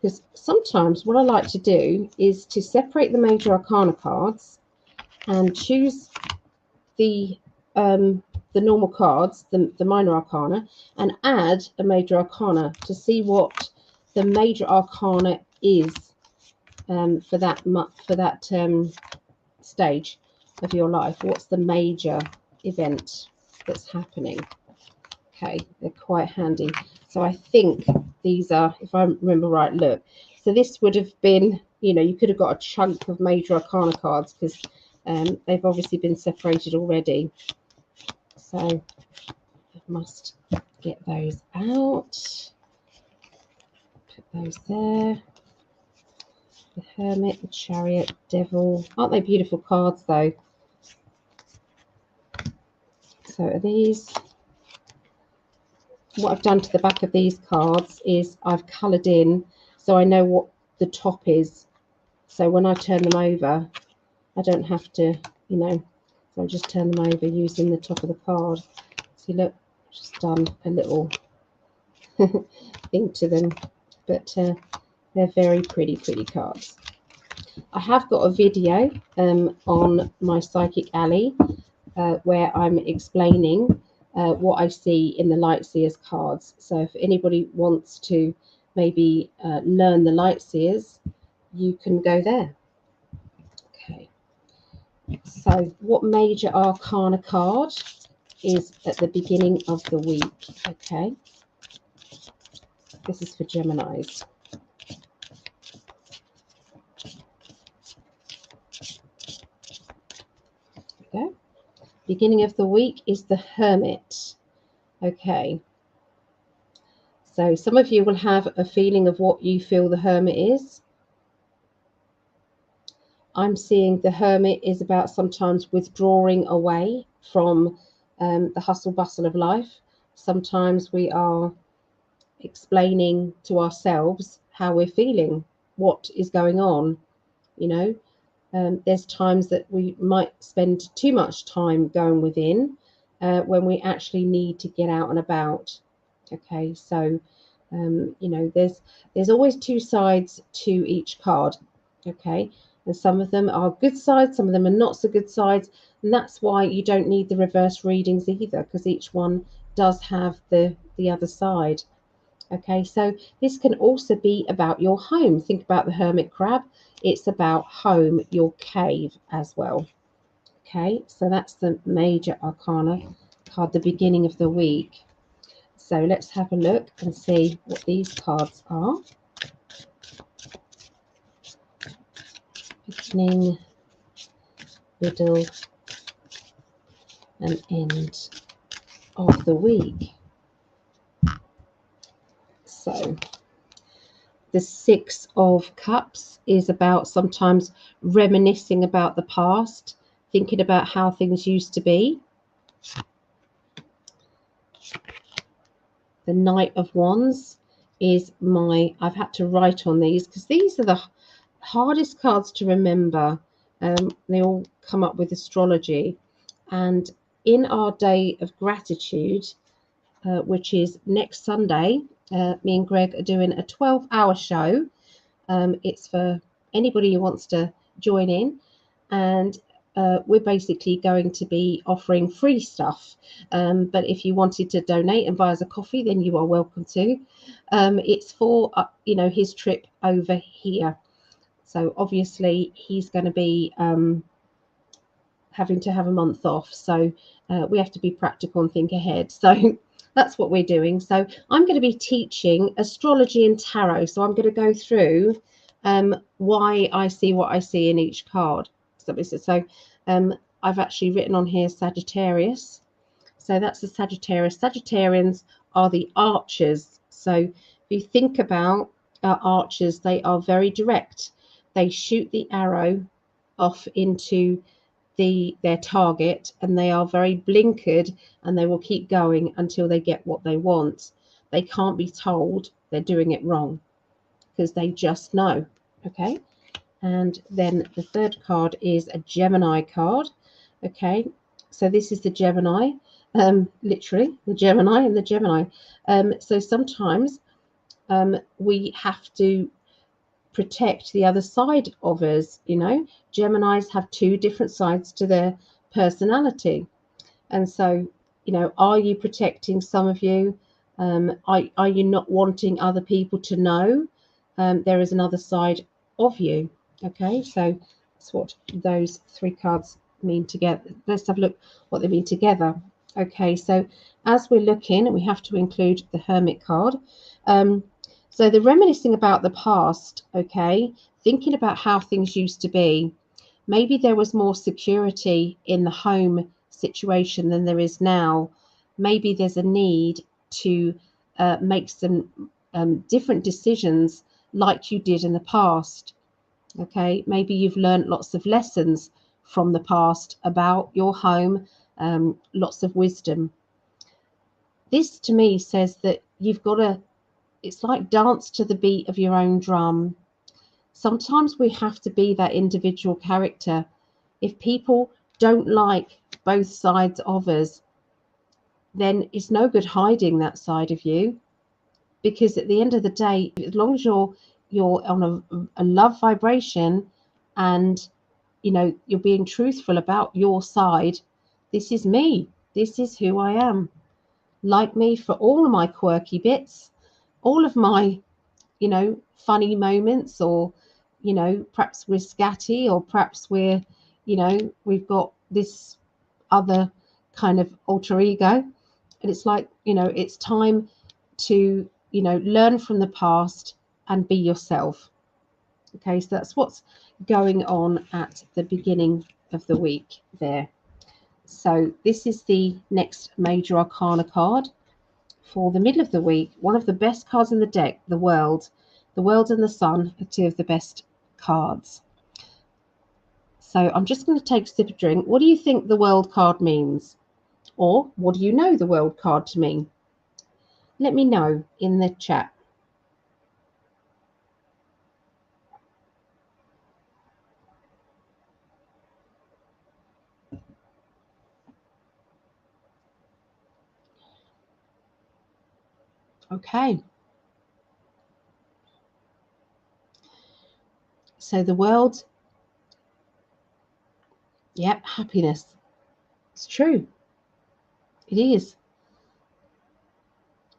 [SPEAKER 1] Because sometimes what I like to do is to separate the major arcana cards and choose the normal cards, the minor arcana, and add a major arcana to see what the major arcana is for that stage of your life. What's the major event that's happening? Okay, they're quite handy. So I think these are, if I remember right, look, so this would have been, you know, you could have got a chunk of major arcana cards because they've obviously been separated already. So I must get those out. Put those there. The Hermit, the Chariot, Devil. Aren't they beautiful cards though? So are these, what I've done to the back of these cards is I've coloured in so I know what the top is. So when I turn them over, I don't have to, you know, so I just turn them over using the top of the card. See, look, just done a little thing to them, but they're very pretty cards. I have got a video on my Psychic Alley where I'm explaining what I see in the Light Seers cards. So if anybody wants to maybe learn the Light Seers, you can go there. Okay. So what major arcana card is at the beginning of the week? Okay. This is for Geminis. Okay. Beginning of the week is the Hermit. Okay. So some of you will have a feeling of what you feel the Hermit is. I'm seeing the Hermit is about sometimes withdrawing away from the hustle bustle of life. Sometimes we are explaining to ourselves how we're feeling, what is going on. You know, there's times that we might spend too much time going within when we actually need to get out and about. Okay, so you know, there's always two sides to each card. Okay, and some of them are good sides, some of them are not so good sides, and that's why you don't need the reverse readings either, because each one does have the other side. Okay, so this can also be about your home. Think about the hermit crab. It's about home, your cave as well. Okay, so that's the major arcana card, the beginning of the week. So let's have a look and see what these cards are. Beginning, middle, and end of the week. So the Six of Cups is about sometimes reminiscing about the past, thinking about how things used to be. The Knight of Wands is I've had to write on these because these are the hardest cards to remember. They all come up with astrology. And in our day of gratitude, which is next Sunday, me and Greg are doing a 12-hour show. It's for anybody who wants to join in. And we're basically going to be offering free stuff. But if you wanted to donate and buy us a coffee, then you are welcome to. It's for, you know, his trip over here. So obviously he's going to be having to have a month off. So we have to be practical and think ahead. So that's what we're doing. So I'm going to be teaching astrology and tarot. So I'm going to go through why I see what I see in each card. So I've actually written on here Sagittarius. So that's the Sagittarius. Sagittarians are the archers. So if you think about archers, they are very direct. They shoot the arrow off into their target, and they are very blinkered, and they will keep going until they get what they want. They can't be told they're doing it wrong because they just know. Okay, and then the third card is a Gemini card. Okay, so this is the Gemini, literally the Gemini and the Gemini. So sometimes we have to protect the other side of us. You know, Geminis have two different sides to their personality, and so, you know, are you protecting some of you? Are you not wanting other people to know there is another side of you? Okay, so that's what those three cards mean together. Let's have a look what they mean together. Okay, so as we're looking, we have to include the Hermit card. So the reminiscing about the past, okay, thinking about how things used to be. Maybe there was more security in the home situation than there is now. Maybe there's a need to make some different decisions like you did in the past. Okay, maybe you've learned lots of lessons from the past about your home, lots of wisdom. This to me says that you've got to, it's like dance to the beat of your own drum. Sometimes we have to be that individual character. If people don't like both sides of us, then it's no good hiding that side of you, because at the end of the day, as long as you're on a love vibration, and you know you're being truthful about your side, this is me, this is who I am. like me for all of my quirky bits, all of my, funny moments, or, perhaps we're scatty, or perhaps we've got this other kind of alter ego. And it's like, it's time to, learn from the past and be yourself. Okay, so that's what's going on at the beginning of the week there. So this is the next major arcana card for the middle of the week. One of the best cards in the deck, the World. The World and the Sun are two of the best cards. So I'm just going to take a sip of drink. What do you think the World card means? Or what do you know the World card to mean? Let me know in the chat. Okay. So the World, yep, happiness. It's true. It is.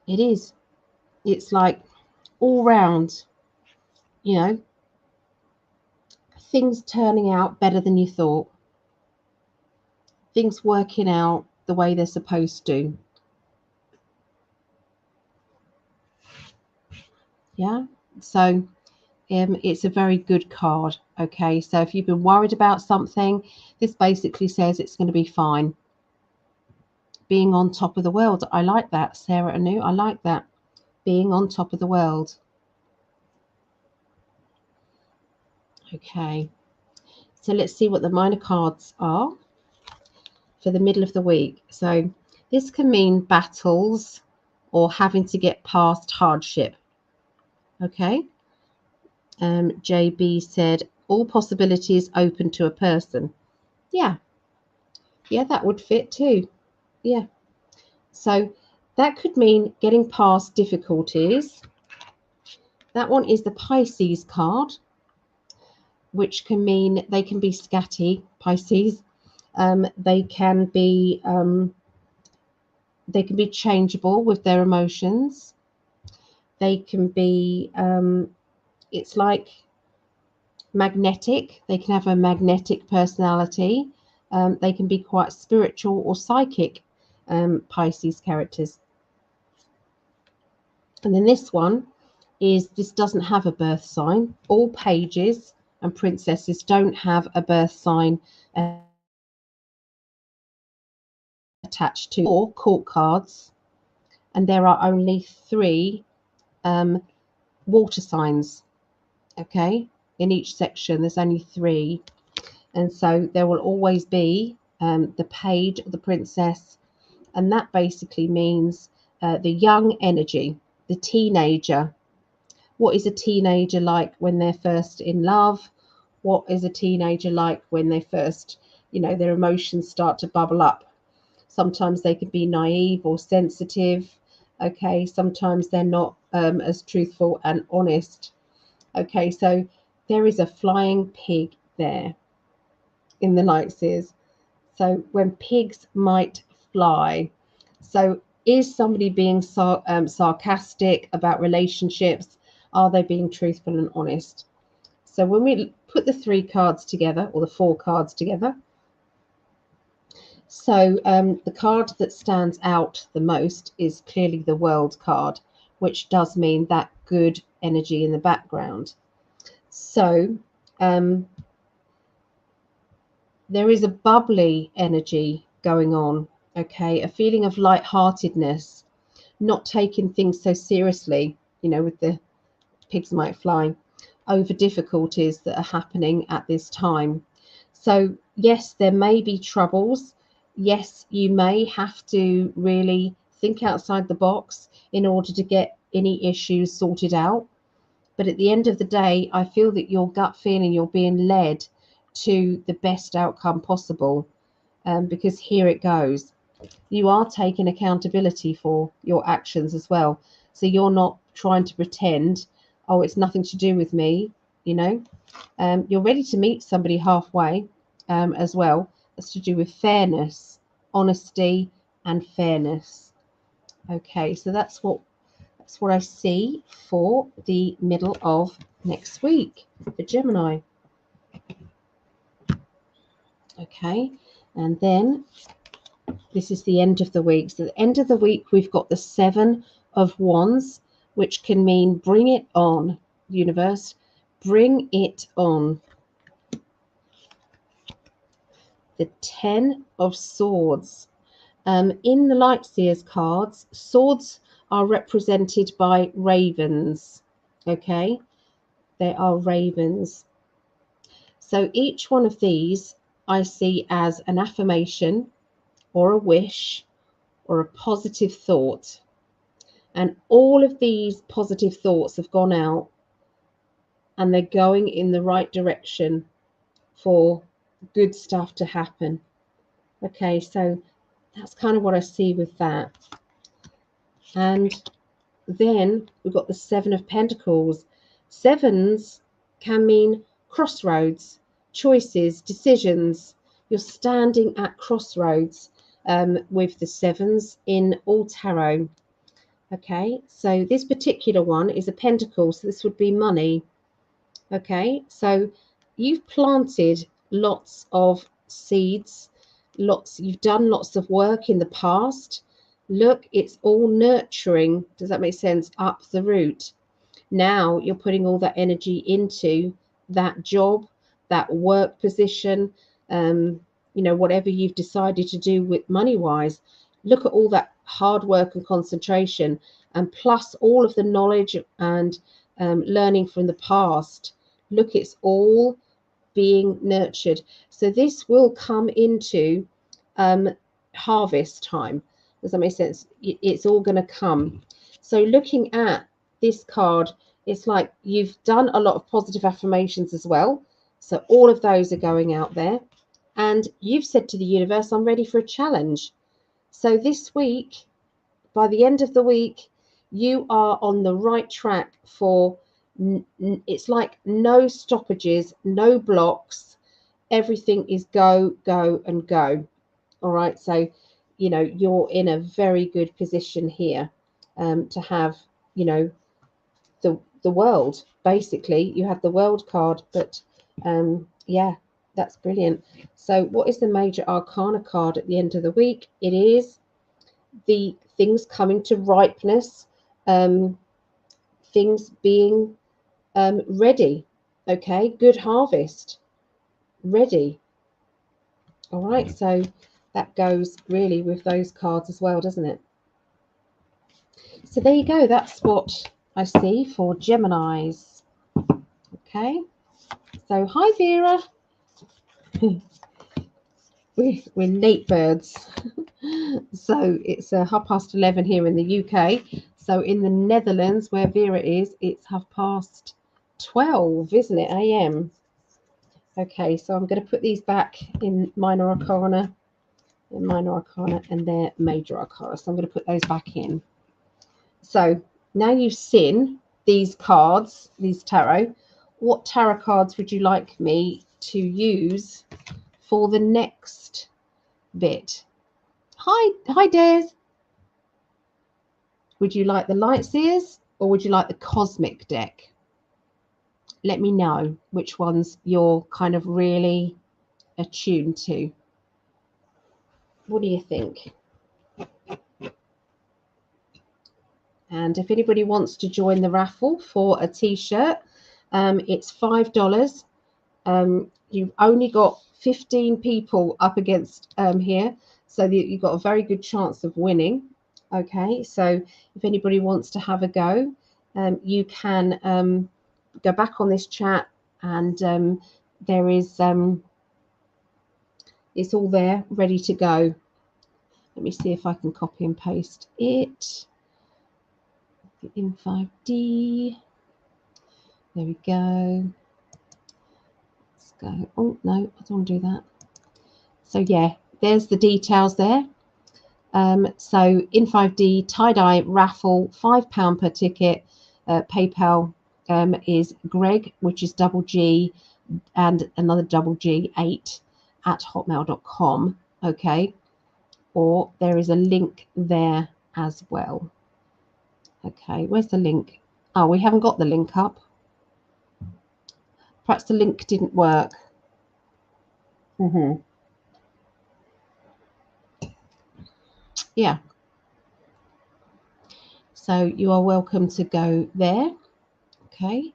[SPEAKER 1] It is. It's like all round, things turning out better than you thought. Things working out the way they're supposed to. Yeah. So it's a very good card. Okay. So if you've been worried about something, this basically says it's going to be fine. Being on top of the world. I like that, Sarah Anu. I like that. Being on top of the world. Okay. So let's see what the minor cards are for the middle of the week. So this can mean battles or having to get past hardship. Okay. JB said, all possibilities open to a person. Yeah. Yeah, that would fit too. Yeah. So that could mean getting past difficulties. That one is the Pisces card, which can mean they can be scatty, Pisces. They can be changeable with their emotions. They can be it's like magnetic. They can have a magnetic personality. They can be quite spiritual or psychic, Pisces characters. And then this one this doesn't have a birth sign. All pages and princesses don't have a birth sign attached to, or court cards. And there are only 3 water signs. Okay, in each section there's only 3, and so there will always be the page or the princess, and that basically means the young energy, the teenager. What is a teenager like when they're first in love? What is a teenager like when they first, their emotions start to bubble up? Sometimes they can be naive or sensitive. Okay, sometimes they're not as truthful and honest. Okay, so there is a flying pig there in the night seers. So when pigs might fly. So is somebody being sarcastic about relationships? Are they being truthful and honest? So when we put the 3 cards together, or the 4 cards together, so the card that stands out the most is clearly the World card, which does mean that good energy in the background. So there is a bubbly energy going on, okay, a feeling of lightheartedness, not taking things so seriously, with the pigs might fly, over difficulties that are happening at this time. So yes, there may be troubles. Yes, you may have to really think outside the box in order to get any issues sorted out. But at the end of the day, I feel that your gut feeling, you're being led to the best outcome possible, because here it goes. You are taking accountability for your actions as well. So you're not trying to pretend, oh, it's nothing to do with me, You're ready to meet somebody halfway as well. That's to do with fairness, honesty, and fairness. Okay, so that's what I see for the middle of next week for Gemini. Okay, and then this is the end of the week. So the end of the week, we've got the 7 of Wands, which can mean bring it on, universe, bring it on. The 10 of Swords. In the Light Seers cards, swords are represented by ravens. Okay, they are ravens. So each one of these I see as an affirmation or a wish or a positive thought. And all of these positive thoughts have gone out and they're going in the right direction for good stuff to happen. Okay, so that's kind of what I see with that. And then we've got the 7 of Pentacles. Sevens can mean crossroads, choices, decisions. You're standing at crossroads with the 7s in all tarot. Okay, so this particular one is a pentacle, so this would be money. Okay, so you've planted lots of seeds, you've done lots of work in the past. Look, it's all nurturing. Does that make sense? Up the root. Now you're putting all that energy into that job, that work position, you know, whatever you've decided to do with money wise. Look at all that hard work and concentration, and plus all of the knowledge and learning from the past. Look, it's all being nurtured. So this will come into harvest time. Does that make sense? It's all going to come. So looking at this card, it's like you've done a lot of positive affirmations as well. So all of those are going out there. And you've said to the universe, I'm ready for a challenge. So this week, by the end of the week, you are on the right track for, it's like no stoppages, no blocks. Everything is go, go, and go. All right. So, you know, you're in a very good position here to have, you know, the world. Basically, you have the world card, but yeah, that's brilliant. So what is the major arcana card at the end of the week? It is the things coming to ripeness, things being ready. Okay, good harvest, ready. All right, so that goes really with those cards as well, doesn't it? So there you go. That's what I see for Geminis. Okay, so hi Vera. We're late birds. So it's 11:30 here in the UK. So in the Netherlands, where Vera is, it's 12:30, isn't it, AM? Okay, so I'm going to put these back in minor arcana, and their major arcana. So I'm going to put those back in. So now you've seen these cards, these tarot. What tarot cards would you like me to use for the next bit? Hi, Des. Would you like the Light Seers or would you like the Cosmic deck? Let me know which ones you're kind of really attuned to. What do you think? And if anybody wants to join the raffle for a t-shirt, it's $5. You've only got 15 people up against here, so you've got a very good chance of winning. Okay, so if anybody wants to have a go, you can go back on this chat, and there is it's all there ready to go. Let me see if I can copy and paste it in 5D. There we go. Let's go. Oh no, I don't want to do that. So yeah, there's the details there. So in 5D tie-dye raffle, £5 per ticket. PayPal is Greg, which is double G and another double G 8 at hotmail.com. Okay, or there is a link there as well. Okay, where's the link? Oh, we haven't got the link up. Perhaps the link didn't work. Yeah. So you are welcome to go there. Okay.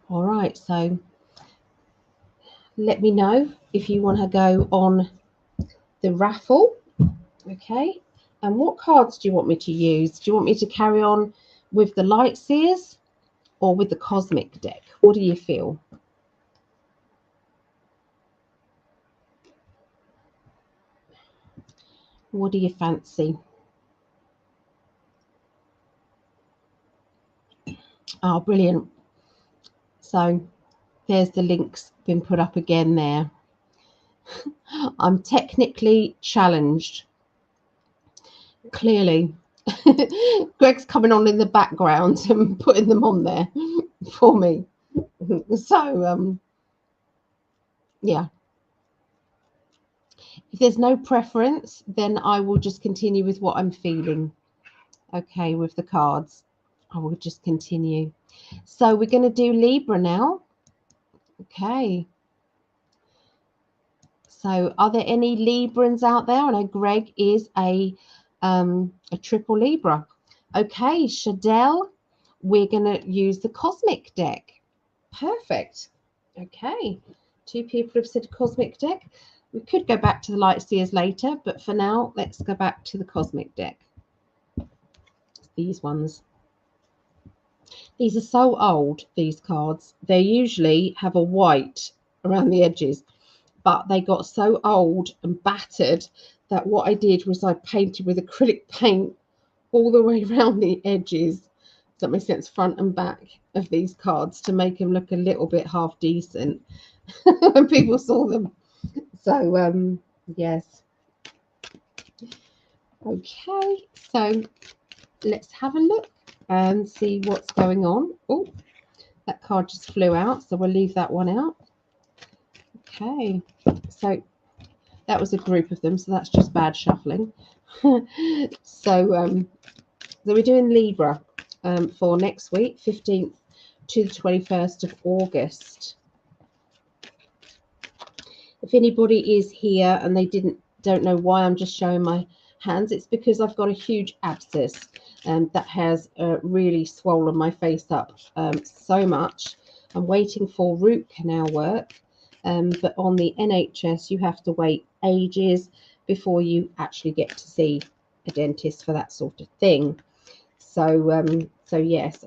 [SPEAKER 1] All right. So let me know if you want to go on the raffle. Okay. And what cards do you want me to use? Do you want me to carry on with the light seers or with the cosmic deck? What do you feel? What do you fancy? Oh, brilliant. So there's the links been put up again there. I'm technically challenged. Clearly. Greg's coming on in the background and putting them on there for me. So, yeah. If there's no preference, then I will just continue with what I'm feeling. Okay, with the cards. I will just continue. So we're going to do Libra now. Okay. So are there any Librans out there? I know Greg is a triple Libra. Okay, Shadell, we're going to use the cosmic deck. Perfect. Okay, 2 people have said cosmic deck. We could go back to the light seers later, but for now, let's go back to the cosmic deck. These ones. These are so old, these cards. They usually have a white around the edges, but they got so old and battered that what I did was I painted with acrylic paint all the way around the edges. Does that make sense? Front and back of these cards to make them look a little bit half decent when people saw them. So, yes. Okay, so let's have a look and see what's going on. Oh, that card just flew out, so we'll leave that one out. Okay, so that was a group of them, so that's just bad shuffling. So we're doing Libra for next week, 15th to the 21st of August. If anybody is here and they don't know why I'm just showing my hands, it's because I've got a huge abscess that has really swollen my face up so much. I'm waiting for root canal work, but on the NHS you have to wait ages before you actually get to see a dentist for that sort of thing. So yes,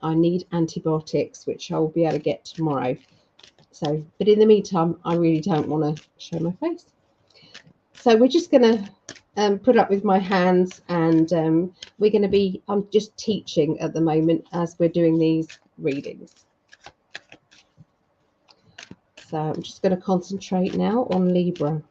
[SPEAKER 1] I need antibiotics, which I'll be able to get tomorrow. So, but in the meantime, I really don't want to show my face. So we're just going to put up with my hands, and we're going to be, I'm just teaching at the moment as we're doing these readings. So I'm just going to concentrate now on Libra.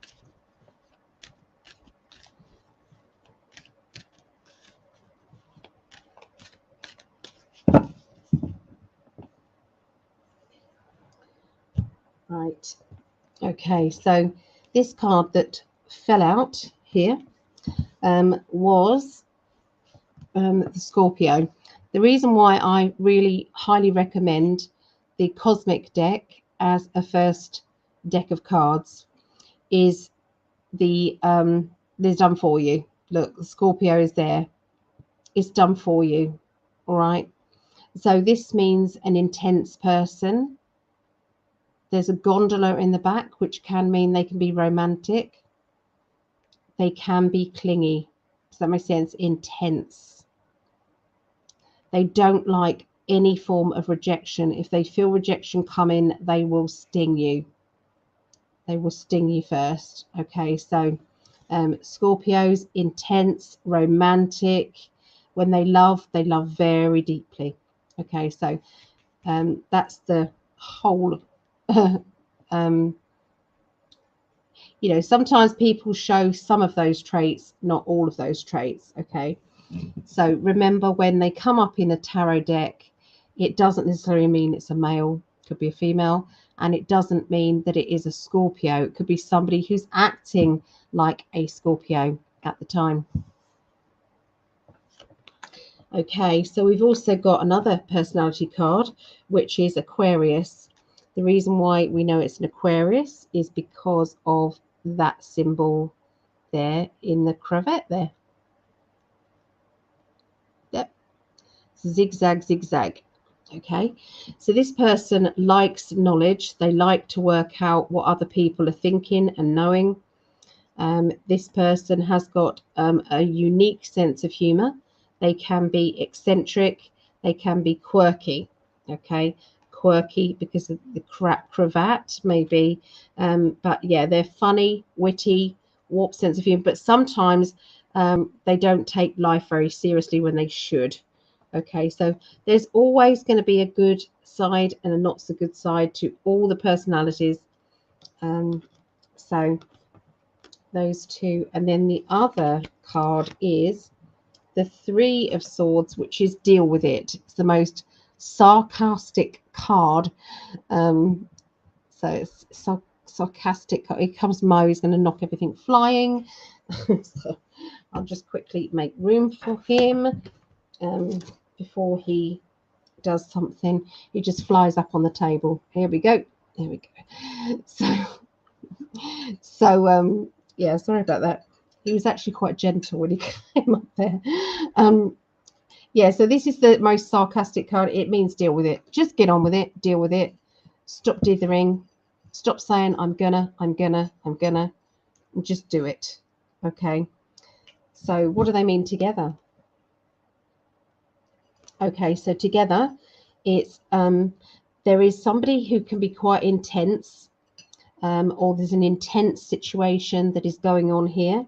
[SPEAKER 1] Right. Okay, so this card that fell out here was the Scorpio. The reason why I really highly recommend the cosmic deck as a first deck of cards is the there's done for you. Look, the Scorpio is there. It's done for you. All right. So this means an intense person. There's a gondola in the back, which can mean they can be romantic. They can be clingy. Does that make sense? Intense. They don't like any form of rejection. If they feel rejection coming, they will sting you. They will sting you first. Okay, so Scorpios, intense, romantic. When they love very deeply. Okay, so that's the whole you know, sometimes people show some of those traits, not all of those traits. Okay, so remember, when they come up in a tarot deck, it doesn't necessarily mean it's a male, could be a female, and it doesn't mean that it is a Scorpio. It could be somebody who's acting like a Scorpio at the time. Okay, so we've also got another personality card, which is Aquarius. The reason why we know it's an Aquarius is because of that symbol there in the cravat there. Yep, zigzag, zigzag. Okay, so this person likes knowledge. They like to work out what other people are thinking and knowing. This person has got a unique sense of humor. They can be eccentric. They can be quirky. Okay, quirky because of the cravat, maybe. But yeah, they're funny, witty, warped sense of humor. But sometimes they don't take life very seriously when they should. Okay, so there's always going to be a good side and a not so good side to all the personalities. So those two, and then the other card is the Three of Swords, which is deal with it. It's the most sarcastic card. So it's sarcastic. Here comes Mo. He's going to knock everything flying. So I'll just quickly make room for him before he does something. He just flies up on the table. Here we go. There we go. So yeah, sorry about that. He was actually quite gentle when he came up there. Yeah, so this is the most sarcastic card. It means deal with it. Just get on with it. Deal with it. Stop dithering. Stop saying I'm gonna. And just do it. Okay. So what do they mean together? Okay, so together it's there is somebody who can be quite intense, or there's an intense situation that is going on here.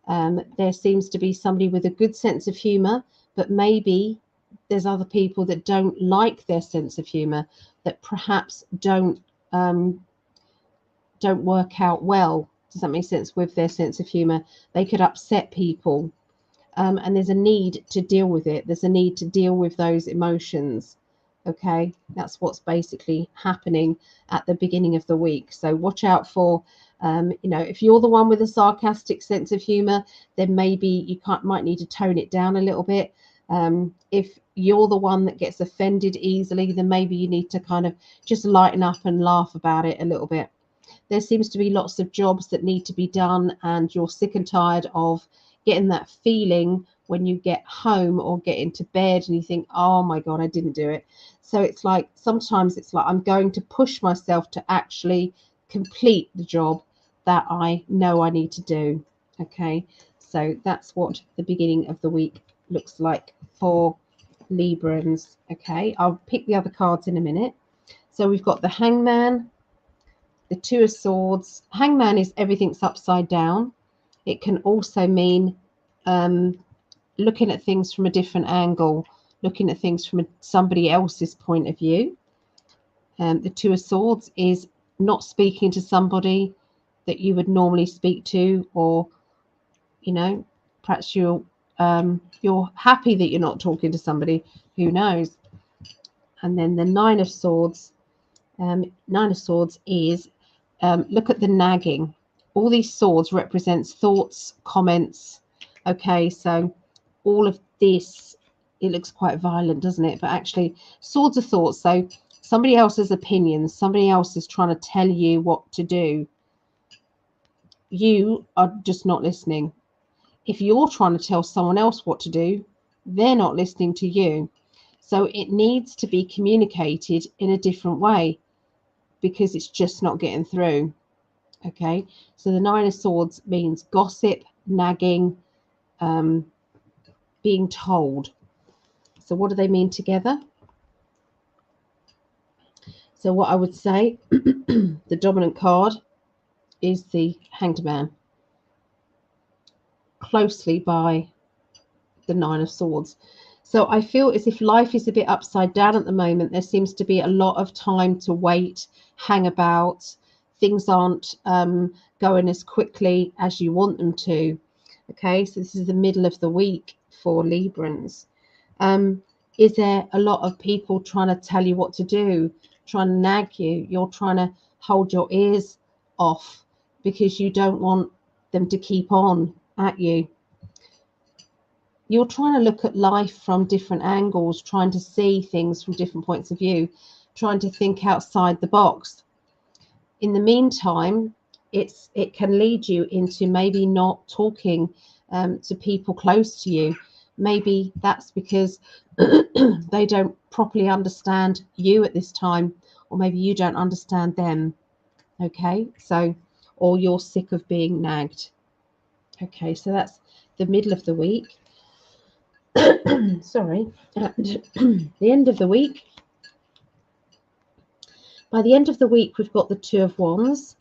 [SPEAKER 1] There seems to be somebody with a good sense of humor, but maybe there's other people that don't like their sense of humor, that perhaps don't work out well. Does that make sense? With their sense of humor, they could upset people, and there's a need to deal with it. There's a need to deal with those emotions. Okay, that's what's basically happening at the beginning of the week. So watch out for if you're the one with a sarcastic sense of humor, then maybe you might need to tone it down a little bit. If you're the one that gets offended easily, then maybe you need to kind of just lighten up and laugh about it a little bit. There seems to be lots of jobs that need to be done, and you're sick and tired of getting that feeling when you get home or get into bed and you think, oh my God, I didn't do it. So it's like, sometimes it's like I'm going to push myself to actually complete the job that I know I need to do. Okay, so that's what the beginning of the week looks like for Librans. Okay, I'll pick the other cards in a minute. So we've got the Hangman, the Two of Swords. Hangman is everything's upside down. It can also mean looking at things from a different angle, looking at things from somebody else's point of view. The Two of Swords is not speaking to somebody that you would normally speak to, or perhaps you're happy that you're not talking to somebody, who knows. And then the Nine of Swords. Nine of Swords is look at the nagging. All these swords represents thoughts, comments. Okay, so all of this, it looks quite violent, doesn't it? But actually, swords are thoughts. So somebody else's opinions, somebody else is trying to tell you what to do. You are just not listening. If you're trying to tell someone else what to do, they're not listening to you. So it needs to be communicated in a different way, because it's just not getting through. Okay, so the Nine of Swords means gossip, nagging, being told. So what do they mean together? So what I would say, the dominant card is the Hanged Man, closely by the Nine of Swords. So I feel as if life is a bit upside down at the moment. There seems to be a lot of time to wait, hang about. Things aren't going as quickly as you want them to. Okay, so this is the middle of the week for Librans. Is there a lot of people trying to tell you what to do? trying to nag you. You're trying to hold your ears off because you don't want them to keep on at you. You're trying to look at life from different angles, trying to see things from different points of view, trying to think outside the box. In the meantime, it can lead you into maybe not talking to people close to you. Maybe that's because they don't properly understand you at this time, or maybe you don't understand them. Okay, so, or you're sick of being nagged. Okay, so that's the middle of the week. Sorry, the end of the week. By the end of the week, we've got the Two of Wands.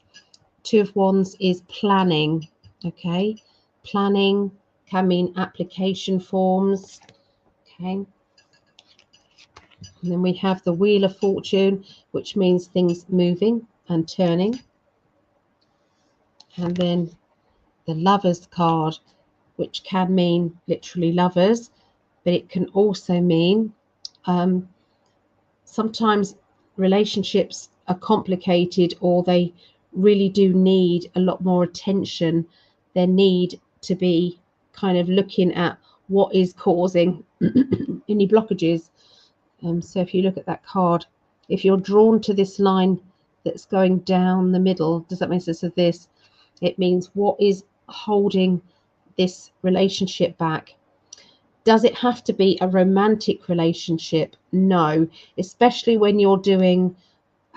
[SPEAKER 1] Two of Wands is planning. Okay, planning can mean application forms. Okay, and then we have the Wheel of Fortune, which means things moving and turning. And then the Lovers card, which can mean literally lovers, but it can also mean sometimes relationships are complicated, or they really do need a lot more attention. They need to be kind of looking at what is causing any blockages. So if you look at that card, if you're drawn to this line that's going down the middle, does that make sense of this? It means what is holding this relationship back. Does it have to be a romantic relationship? No, especially when you're doing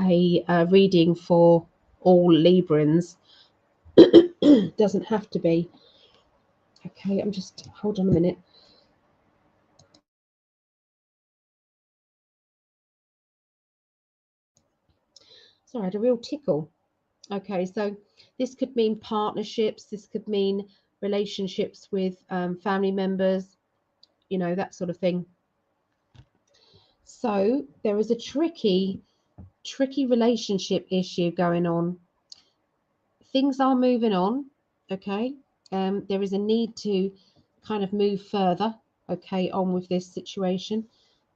[SPEAKER 1] a reading for all Librans. Doesn't have to be. Okay, I'm just, hold on a minute. Sorry, I had a real tickle. Okay, so this could mean partnerships. This could mean relationships with family members, you know, that sort of thing. So there is a tricky relationship issue going on. Things are moving on. Okay, there is a need to kind of move further, okay, on with this situation,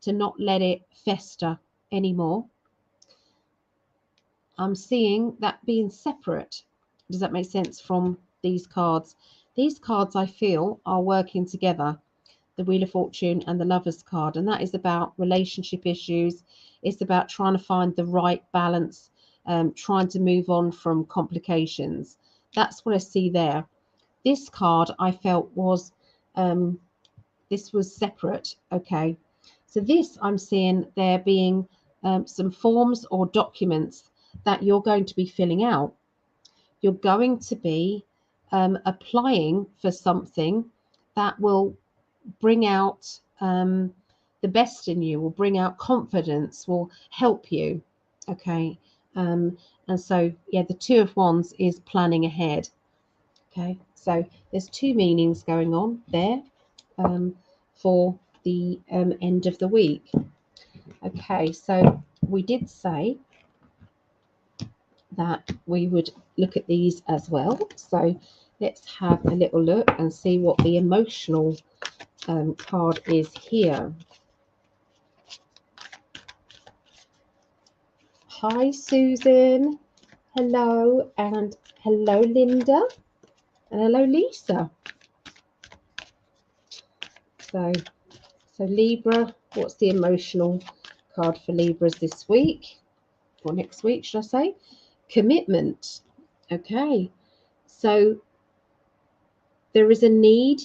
[SPEAKER 1] to not let it fester anymore. I'm seeing that being separate. Does that make sense from these cards? These cards, I feel, are working together, the Wheel of Fortune and the Lovers card, and that is about relationship issues. It's about trying to find the right balance, trying to move on from complications. That's what I see there. This card I felt was this was separate. Okay, so this, I'm seeing there being some forms or documents that you're going to be filling out. You're going to be applying for something that will bring out the best in you, will bring out confidence, will help you. Okay, and so yeah, the Two of Wands is planning ahead. Okay, so there's two meanings going on there for the end of the week. Okay, so we did say that we would look at these as well. So let's have a little look and see what the emotional card is here. Hi, Susan. Hello, and hello, Linda, and hello, Lisa. So Libra, what's the emotional card for Libras this week, or next week, should I say? Commitment. Okay, so there is a need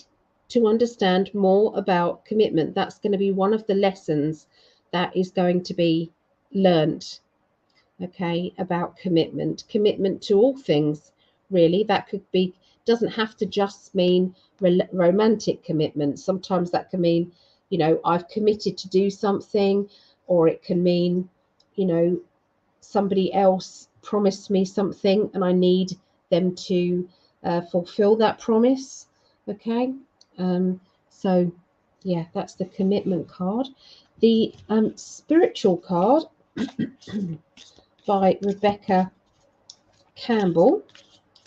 [SPEAKER 1] to understand more about commitment. That's going to be one of the lessons that is going to be learnt. Okay, about commitment to all things, really. That could be, doesn't have to just mean romantic commitment. Sometimes that can mean, you know, I've committed to do something, or it can mean, you know, somebody else promised me something and I need them to fulfill that promise. Okay, so yeah, that's the commitment card. The spiritual card by Rebecca Campbell,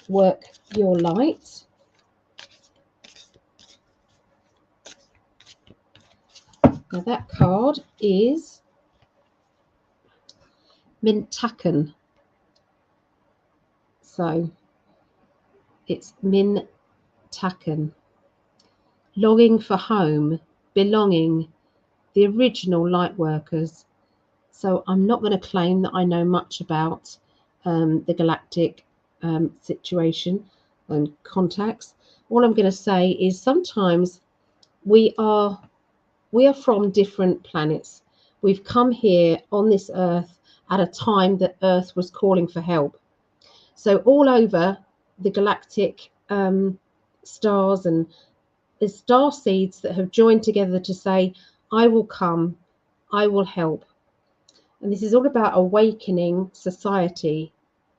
[SPEAKER 1] Work Your Light. Now that card is Mintaken. So it's Mintaken. Longing for home, belonging, the original light workers. So I'm not going to claim that I know much about the galactic situation and contacts. All I'm going to say is sometimes we are from different planets. We've come here on this earth at a time that Earth was calling for help. So all over the galactic stars and the star seeds that have joined together to say, I will come, I will help. And this is all about awakening society,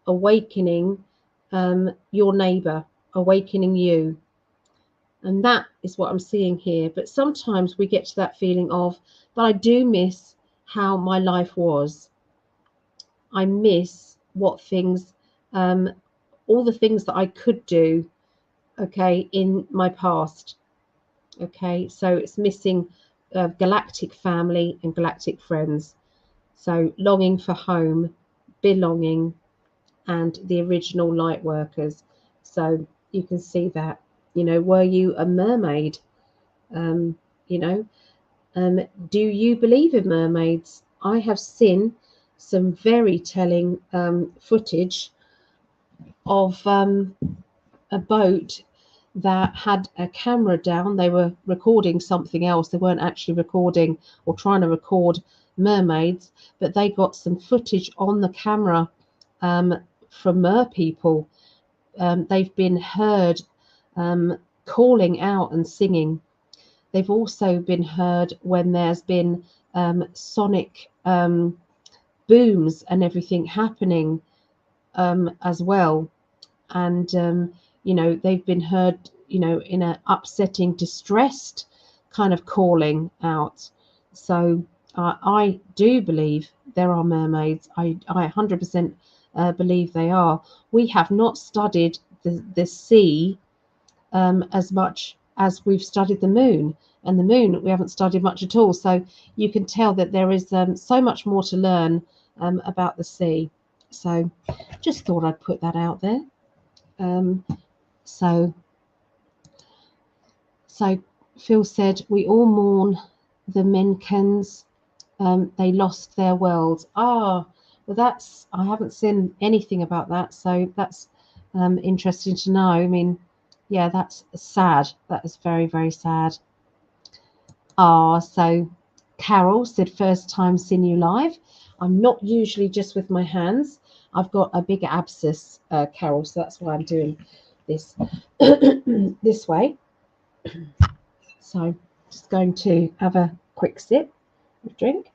[SPEAKER 1] awakening your neighbor, awakening you. And that is what I'm seeing here. But sometimes we get to that feeling of, but I do miss how my life was. I miss what things, all the things that I could do, okay, in my past. Okay, so it's missing galactic family and galactic friends. So longing for home, belonging, and the original light workers. So you can see that, you know, were you a mermaid? You know, do you believe in mermaids? I have seen some very telling footage of a boat that had a camera down. They were recording something else. They weren't actually recording or trying to record mermaids, but they got some footage on the camera from mer people. They've been heard calling out and singing. They've also been heard when there's been sonic booms and everything happening as well. And, you know, they've been heard, you know, in an upsetting, distressed kind of calling out. So I do believe there are mermaids. I 100% believe they are. We have not studied the sea as much as we've studied the moon. And the moon, we haven't studied much at all. So you can tell that there is so much more to learn about the sea. So just thought I'd put that out there. So Phil said, we all mourn the Menkens. They lost their world. Ah, well, I haven't seen anything about that. So that's interesting to know. I mean, yeah, that's sad. That is very, very sad. Ah, so Carol said, first time seeing you live. I'm not usually just with my hands. I've got a bigger abscess, Carol, so that's why I'm doing this this way. So just going to have a quick sip of drink.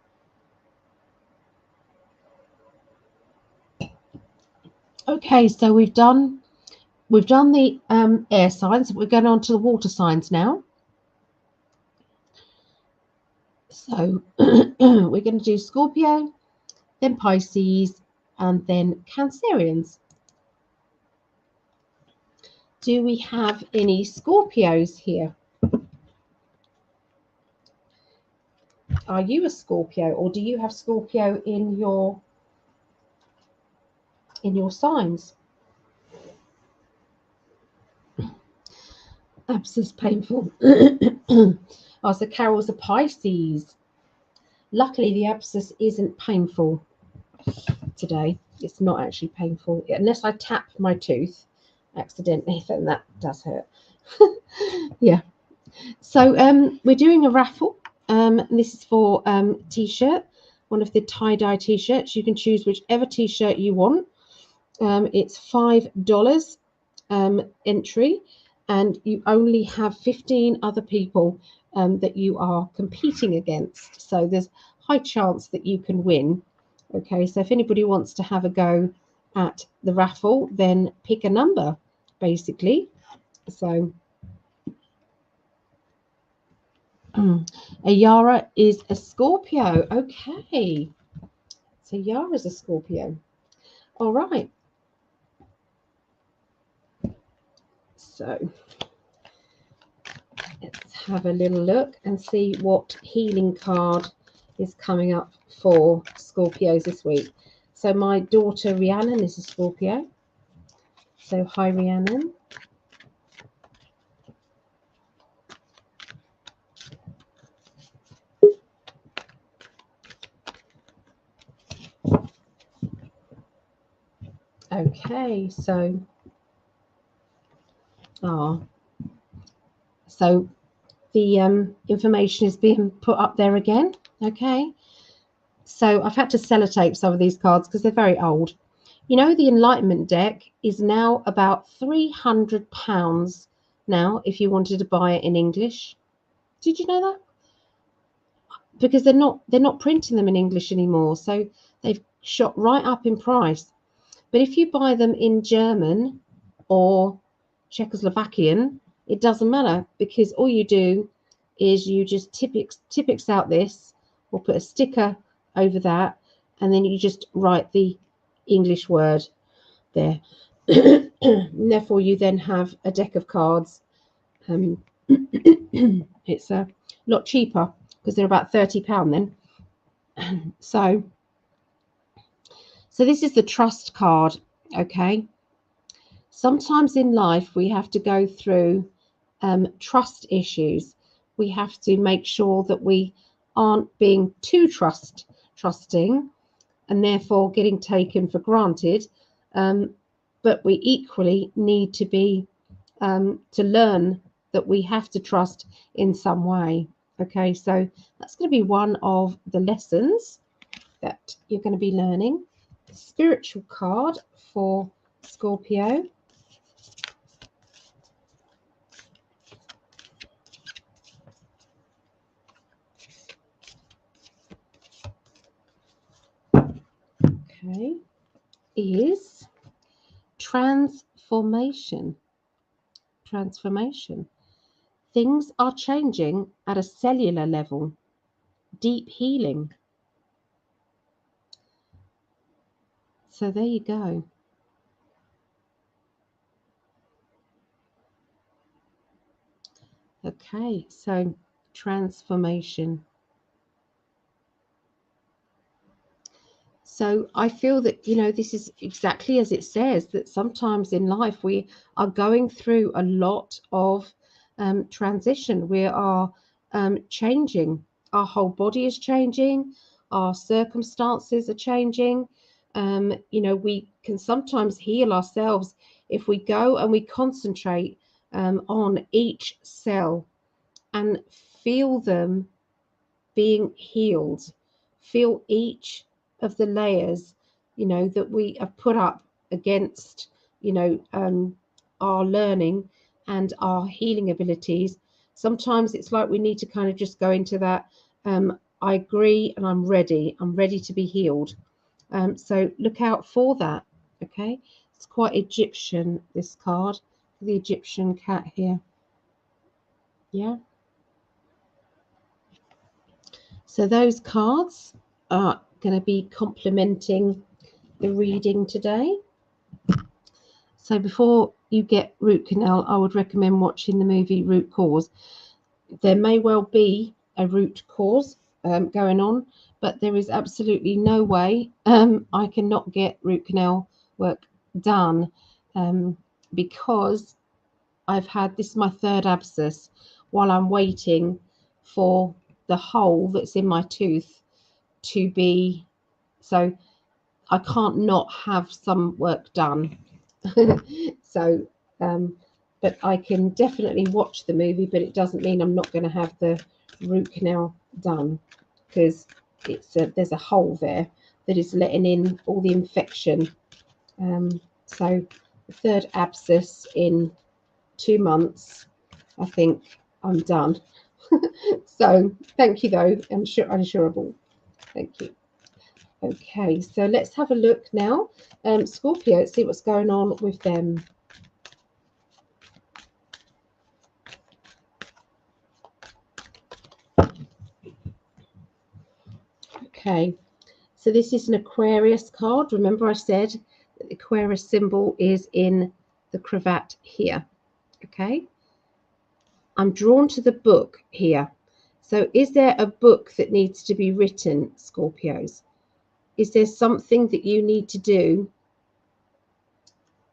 [SPEAKER 1] Okay, so we've done the air signs. We're going on to the water signs now. So we're going to do Scorpio, then Pisces, and then Cancerians. Do we have any Scorpios here? Are you a Scorpio, or do you have Scorpio in your signs? Abscess painful. Oh, so Carol's a Pisces. Luckily, the abscess isn't painful today. It's not actually painful unless I tap my tooth accidentally, then that does hurt. Yeah. So we're doing a raffle. This is for t-shirt, one of the tie-dye t-shirts. You can choose whichever t-shirt you want. It's $5 entry, and you only have 15 other people that you are competing against. So there's high chance that you can win. Okay, so if anybody wants to have a go at the raffle, then pick a number, basically. So Ayara is a Scorpio. Okay, so Yara's a Scorpio. All right. So let's have a little look and see what healing card is coming up for Scorpios this week. So my daughter Rhiannon is a Scorpio. So hi Rhiannon. Okay, so so the information is being put up there again. Okay, so I've had to sellotape some of these cards because they're very old. You know, the Enlightenment deck is now about £300 now if you wanted to buy it in English. Did you know that? Because they're not printing them in English anymore, so they've shot right up in price. But if you buy them in German or Czechoslovakian, it doesn't matter, because all you do is you just typex out this, or put a sticker over that, and then you just write the English word there. Therefore, you then have a deck of cards. It's a lot cheaper because they're about £30 then. So this is the trust card. Okay. Sometimes in life we have to go through trust issues. We have to make sure that we aren't being too trusting and therefore getting taken for granted. But we equally need to be to learn that we have to trust in some way. Okay, so that's going to be one of the lessons that you're going to be learning. The spiritual card for Scorpio. Okay, is transformation. Transformation. Things are changing at a cellular level. Deep healing. So there you go. Okay, so transformation. So I feel that, you know, this is exactly as it says, that sometimes in life we are going through a lot of transition. We are changing. Our whole body is changing. Our circumstances are changing. You know, we can sometimes heal ourselves if we go and we concentrate on each cell and feel them being healed. Feel each of the layers, you know, that we have put up against, you know, our learning and our healing abilities. Sometimes it's like we need to kind of just go into that. I agree, and I'm ready to be healed. So look out for that. Okay, it's quite Egyptian, this card, the Egyptian cat here. Yeah. So those cards are going to be complementing the reading today. So before you get root canal, I would recommend watching the movie Root Cause. There may well be a root cause going on, but there is absolutely no way I cannot get root canal work done because I've had, this is my third abscess, while I'm waiting for the hole that's in my tooth to be, so I can't not have some work done. So but I can definitely watch the movie, but it doesn't mean I'm not going to have the root canal done, because it's there's a hole there that is letting in all the infection. So the third abscess in 2 months, I think I'm done. So thank you though, uninsurable. Thank you. Okay, so let's have a look now. Scorpio, let's see what's going on with them. Okay, so this is an Aquarius card. Remember I said that the Aquarius symbol is in the cravat here. Okay, I'm drawn to the book here. So is there a book that needs to be written, Scorpios? Is there something that you need to do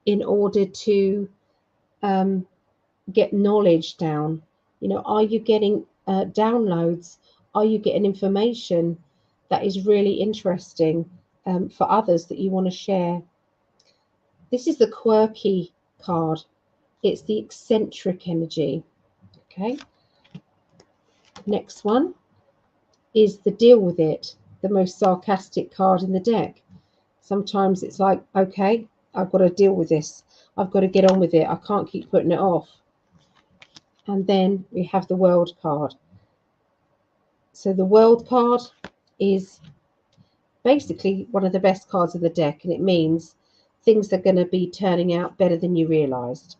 [SPEAKER 1] in order to get knowledge down? You know, are you getting downloads? Are you getting information that is really interesting for others that you want to share? This is the quirky card. It's the eccentric energy. Okay. Next one is the deal with it, the most sarcastic card in the deck. Sometimes it's like, okay, I've got to deal with this. I've got to get on with it. I can't keep putting it off. And then we have the World card. So the World card is basically one of the best cards of the deck, and it means things are going to be turning out better than you realized.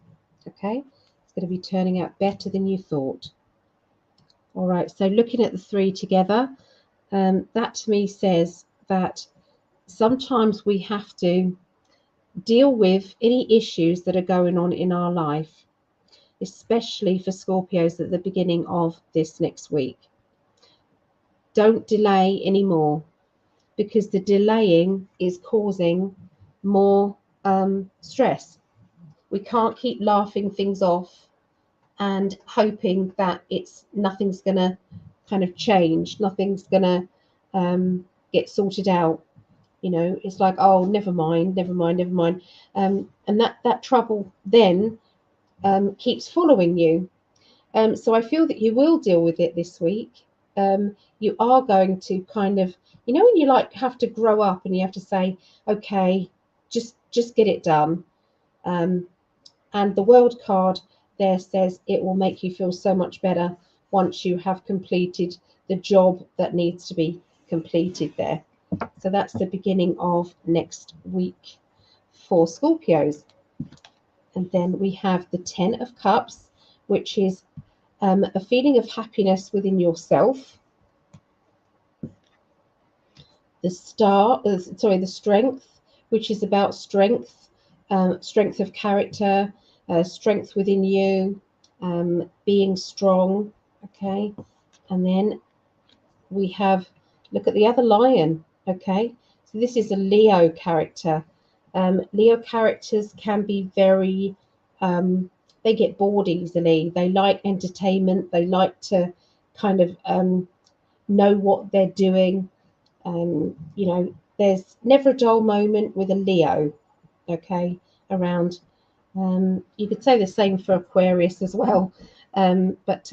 [SPEAKER 1] Okay, it's going to be turning out better than you thought. All right, so looking at the three together, that to me says that sometimes we have to deal with any issues that are going on in our life, especially for Scorpios at the beginning of this next week. Don't delay anymore, because the delaying is causing more stress. We can't keep laughing things off and hoping that nothing's going to kind of change, nothing's going to get sorted out. You know, it's like, oh, never mind, never mind, never mind. And that trouble then keeps following you. So I feel that you will deal with it this week. You are going to kind of, you know, when you like have to grow up and you have to say, okay, just get it done. And the World card there says it will make you feel so much better once you have completed the job that needs to be completed there. So that's the beginning of next week for Scorpios. And then we have the 10 of Cups, which is a feeling of happiness within yourself. The the Strength, which is about strength, strength of character, strength within you, being strong. Okay, and then we have, look at the other Lion. Okay, so this is a Leo character. Leo characters can be very, they get bored easily. They like entertainment. They like to kind of know what they're doing. You know, there's never a dull moment with a Leo, okay, around. You could say the same for Aquarius as well, but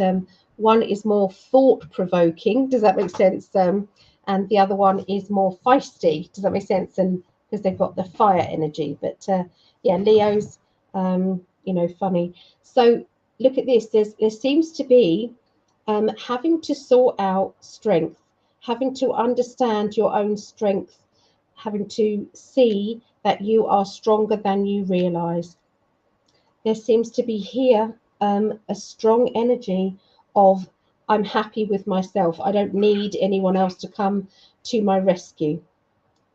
[SPEAKER 1] one is more thought-provoking. Does that make sense? And the other one is more feisty. Does that make sense? And because they've got the fire energy. But yeah, Leo's, you know, funny. So look at this. There seems to be having to sort out strength, having to understand your own strength, having to see that you are stronger than you realize. There seems to be here a strong energy of, I'm happy with myself. I don't need anyone else to come to my rescue.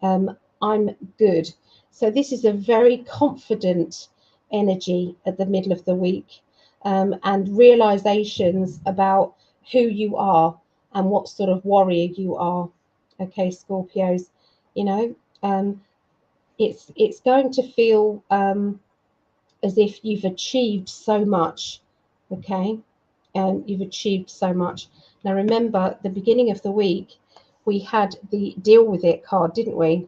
[SPEAKER 1] I'm good. So this is a very confident energy at the middle of the week, and realizations about who you are and what sort of warrior you are. Okay, Scorpios, you know, it's going to feel as if you've achieved so much. Okay, and you've achieved so much. Now remember, at the beginning of the week we had the deal with it card, didn't we?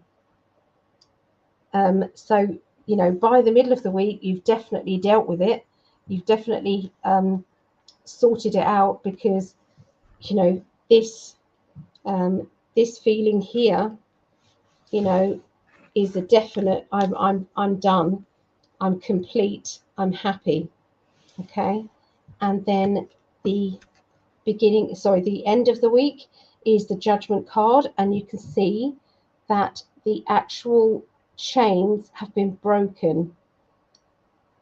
[SPEAKER 1] So you know, by the middle of the week you've definitely dealt with it. You've definitely sorted it out, because you know this this feeling here, you know, is a definite, I'm done, I'm complete, I'm happy. Okay, and then the the end of the week is the Judgment card, and you can see that the actual chains have been broken.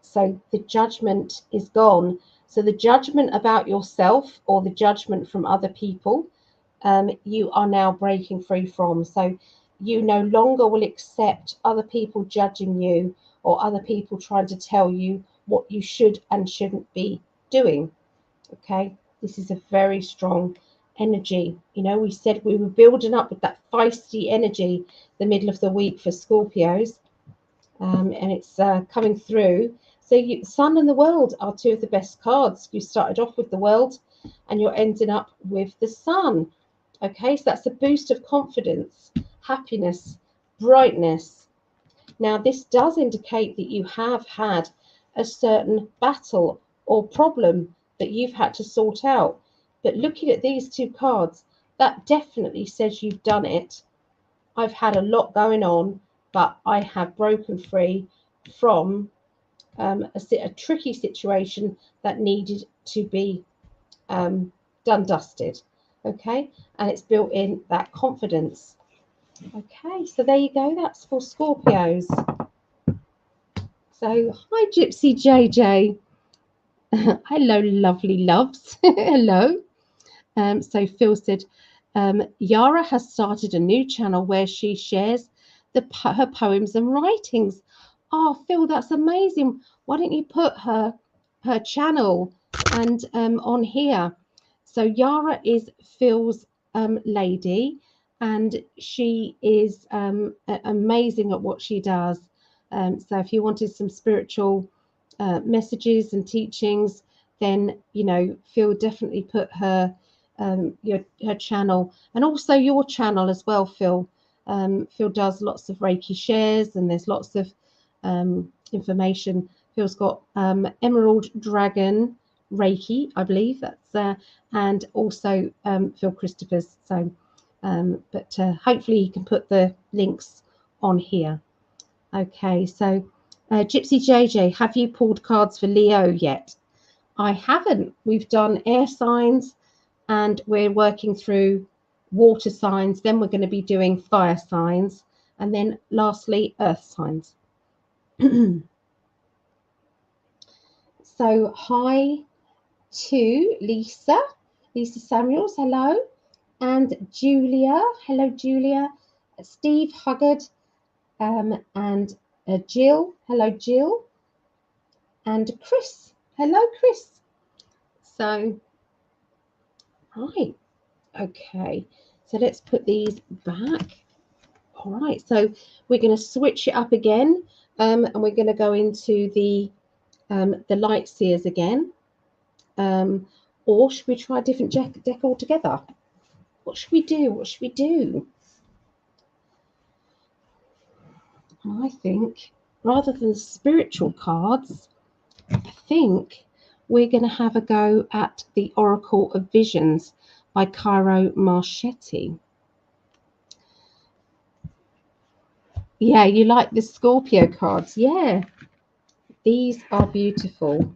[SPEAKER 1] So the judgment is gone. So the judgment about yourself or the judgment from other people, you are now breaking free from. So you no longer will accept other people judging you or other people trying to tell you what you should and shouldn't be doing. Okay, this is a very strong energy. You know, we said we were building up with that feisty energy the middle of the week for Scorpios, and it's coming through. So Sun and the World are two of the best cards. You started off with the World and you're ending up with the Sun. Okay, so that's a boost of confidence, happiness, brightness. Now, this does indicate that you have had a certain battle or problem that you've had to sort out. But looking at these two cards, that definitely says you've done it. I've had a lot going on, but I have broken free from a tricky situation that needed to be done dusted. Okay, and it's built in that confidence. Okay, so there you go. That's for Scorpios. So, hi, Gypsy JJ. Hello, lovely loves. Hello. So Phil said, Yara has started a new channel where she shares her poems and writings. Oh, Phil, that's amazing. Why don't you put her channel and on here? So Yara is Phil's lady, and she is amazing at what she does. So if you wanted some spiritual messages and teachings, then you know Phil definitely put her her channel, and also your channel as well, Phil. Phil does lots of Reiki shares, and there's lots of information. Phil's got Emerald Dragon Reiki, I believe that's and also Phil Christopher's. So, but hopefully you can put the links on here. Okay, so Gypsy JJ, have you pulled cards for Leo yet? I haven't. We've done air signs, and we're working through water signs. Then we're going to be doing fire signs, and then lastly, earth signs. So hi to Lisa Samuels, hello, and Julia, hello Julia, Steve Huggard, and Jill, hello Jill, and Chris, hello Chris. So right, okay, so let's put these back. All right, so we're going to switch it up again, and we're going to go into the light seers again. Or should we try a different deck altogether? What should we do? What should we do? I think rather than spiritual cards, I think we're going to have a go at the Oracle of Visions by Cairo Marchetti. Yeah, you like the Scorpio cards? Yeah, these are beautiful.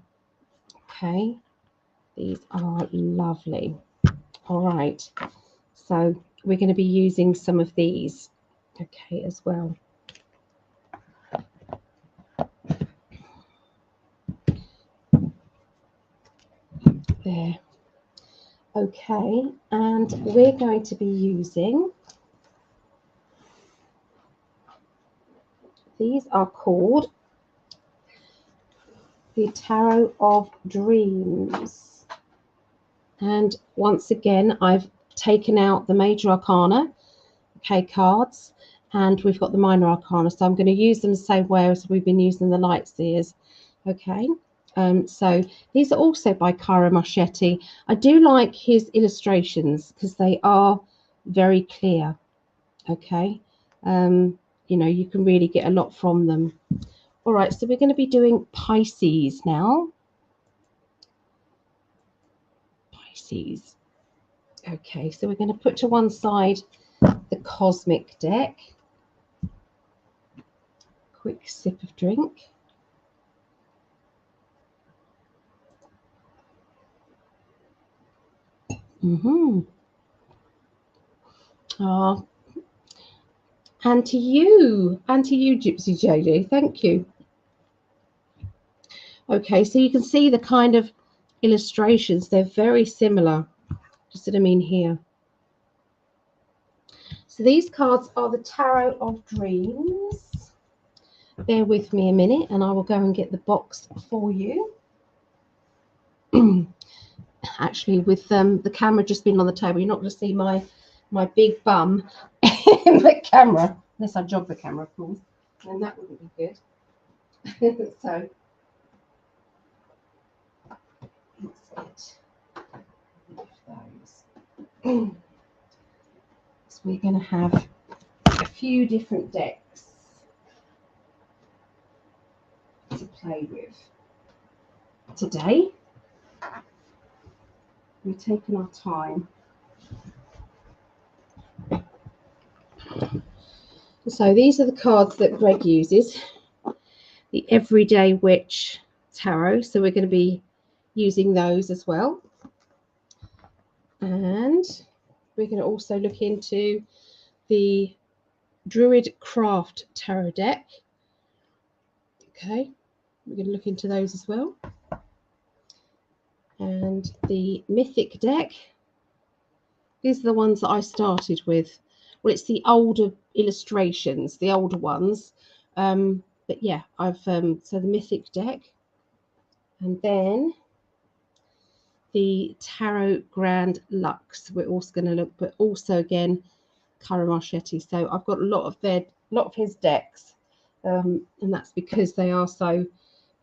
[SPEAKER 1] Okay, these are lovely. All right, so we're going to be using some of these, okay, as well. There. Okay, and we're going to be using, these are called the Tarot of Dreams. And once again, I've taken out the Major Arcana, okay, cards, and we've got the Minor Arcana. So I'm going to use them the same way as we've been using the Light Seers, okay. So these are also by Cairo Marchetti. I do like his illustrations because they are very clear, okay. You know, you can really get a lot from them. All right, so we're going to be doing Pisces now. Pisces. Okay, so we're going to put to one side the cosmic deck. Quick sip of drink. And to you, Gypsy JJ, thank you. Okay, so you can see the kind of illustrations, they're very similar. Just what I mean here. So these cards are the Tarot of Dreams. Bear with me a minute and I will go and get the box for you. actually, with the camera just being on the table. You're not going to see my big bum in the camera, unless I jog the camera, of course, and that wouldn't be good. So let's get those. So we're going to have a few different decks to play with today. We've taken our time. So these are the cards that Greg uses, the Everyday Witch Tarot. So we're going to be using those as well. And we're going to also look into the Druid Craft Tarot deck. Okay, we're going to look into those as well. And the Mythic deck. These are the ones that I started with. Well, it's the older illustrations, the older ones. But yeah, I've so the Mythic deck, and then the Tarot Grand Lux. We're also going to look, but also again, Cara Marchetti. So I've got a lot of his decks, and that's because they are so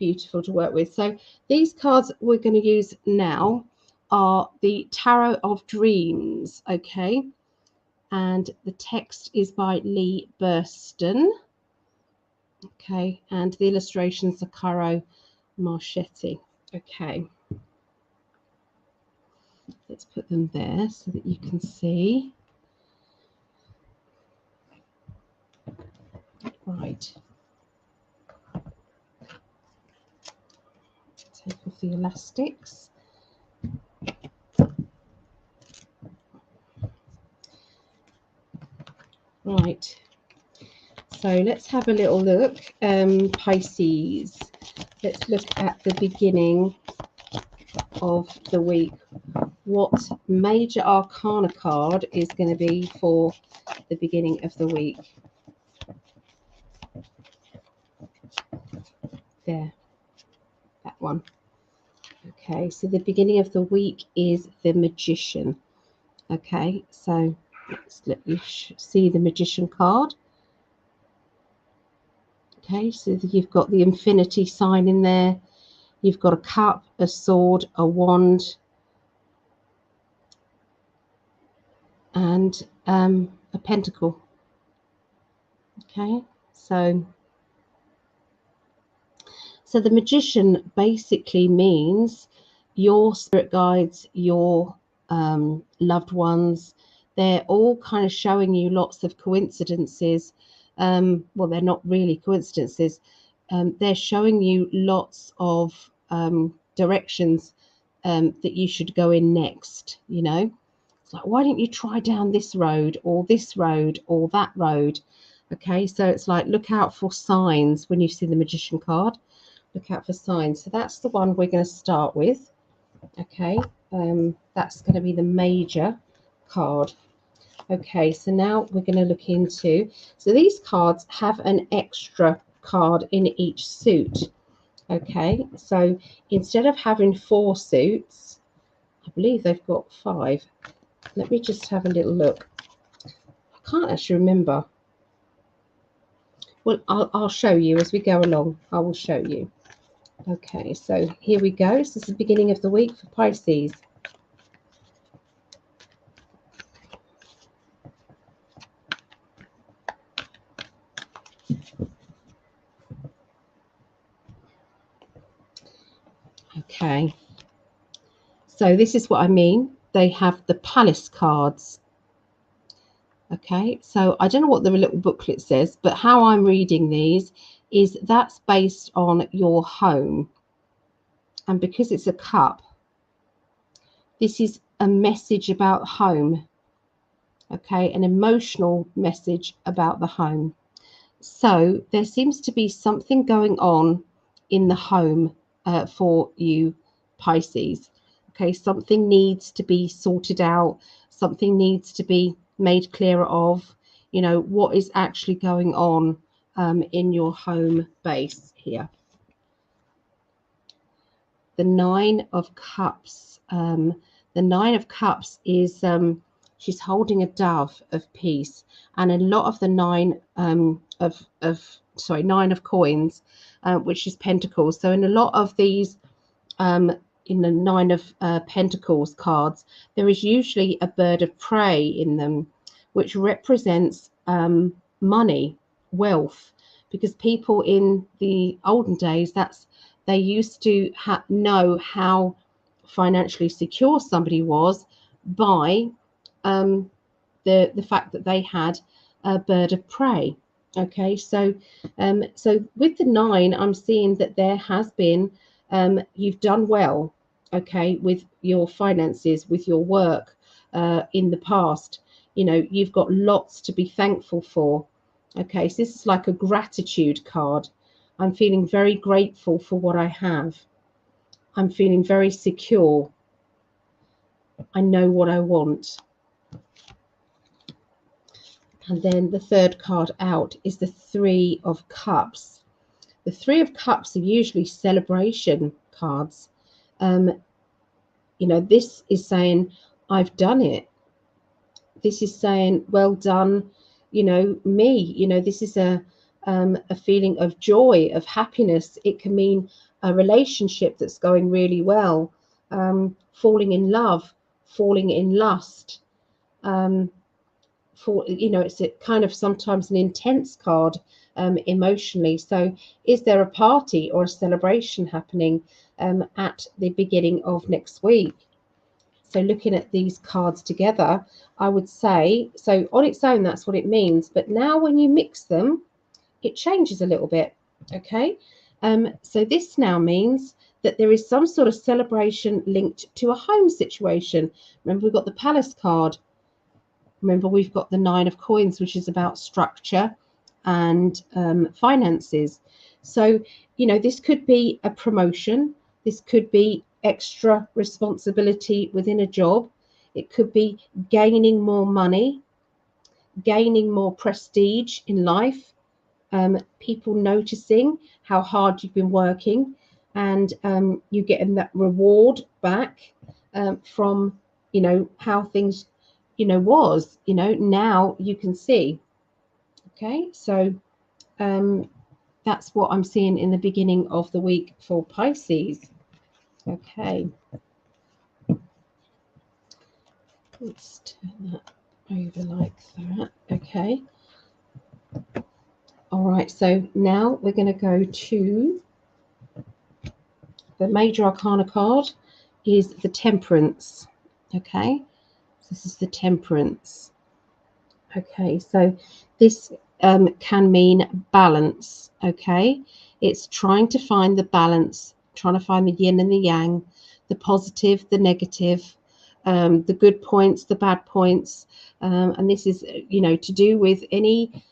[SPEAKER 1] beautiful to work with. So these cards we're going to use now are the Tarot of Dreams. Okay. And the text is by Lee Burston. Okay, and the illustrations are Cara Marchetti. Okay, let's put them there so that you can see. Right. Take off the elastics. Right, so let's have a little look. Pisces, let's look at the beginning of the week. What major arcana card is going to be for the beginning of the week? There, that one. Okay, so the beginning of the week is the Magician. Okay, so let's let you see the Magician card. Okay, so you've got the infinity sign in there. You've got a cup, a sword, a wand, and a pentacle. Okay, so the Magician basically means your spirit guides, your loved ones, they're all kind of showing you lots of coincidences. Well, they're not really coincidences. They're showing you lots of directions that you should go in next. You know, it's like, why don't you try down this road or that road? Okay, so it's like, look out for signs when you see the Magician card. Look out for signs. So that's the one we're going to start with. Okay, that's going to be the major card. Okay, so now we're going to look into, so these cards have an extra card in each suit. Okay, so instead of having 4 suits, I believe they've got 5. Let me just have a little look. I can't actually remember. Well, I'll show you as we go along. I will show you. Okay, so here we go. This is the beginning of the week for Pisces. Okay, so this is what I mean. They have the Palace cards. Okay, so I don't know what the little booklet says, but how I'm reading these is that's based on your home. And because it's a cup, this is a message about home. Okay, an emotional message about the home. So there seems to be something going on in the home for you, Pisces. Okay, something needs to be sorted out. Something needs to be made clearer of, you know, what is actually going on in your home base here. The 9 of Cups. the Nine of Cups is she's holding a dove of peace, and a lot of the Nine of Coins, which is Pentacles. So in a lot of these, in the Nine of Pentacles cards, there is usually a bird of prey in them, which represents money, wealth, because people in the olden days, they used to know how financially secure somebody was by the fact that they had a bird of prey. Okay, so with the 9, I'm seeing that there has been you've done well, okay, with your finances, with your work in the past. You know, you've got lots to be thankful for. Okay, so this is like a gratitude card. I'm feeling very grateful for what I have. I'm feeling very secure. I know what I want. And then the third card out is the Three of Cups. The Three of Cups are usually celebration cards. You know, this is saying, I've done it. This is saying, well done, you know, me. You know, this is a feeling of joy, of happiness. It can mean a relationship that's going really well, falling in love, falling in lust. You know, it's a kind of sometimes an intense card emotionally. So is there a party or a celebration happening at the beginning of next week? So looking at these cards together, I would say, so on its own, that's what it means. But now when you mix them, it changes a little bit. Okay. So this now means that there is some sort of celebration linked to a home situation. Remember, we've got the Palace card. Remember, we've got the Nine of Coins, which is about structure and finances. So, you know, this could be a promotion. This could be extra responsibility within a job. It could be gaining more money, gaining more prestige in life, people noticing how hard you've been working, and you getting that reward back from, you know, how things, you know, was, you know, now you can see. Okay, so that's what I'm seeing in the beginning of the week for Pisces. Okay, let's turn that over like that. Okay, all right, so now we're going to go to the major arcana card, is the Temperance. Okay, this is the Temperance. Okay, so this can mean balance. Okay, it's trying to find the balance, trying to find the yin and the yang, the positive, the negative, the good points, the bad points, and this is, you know, to do with anything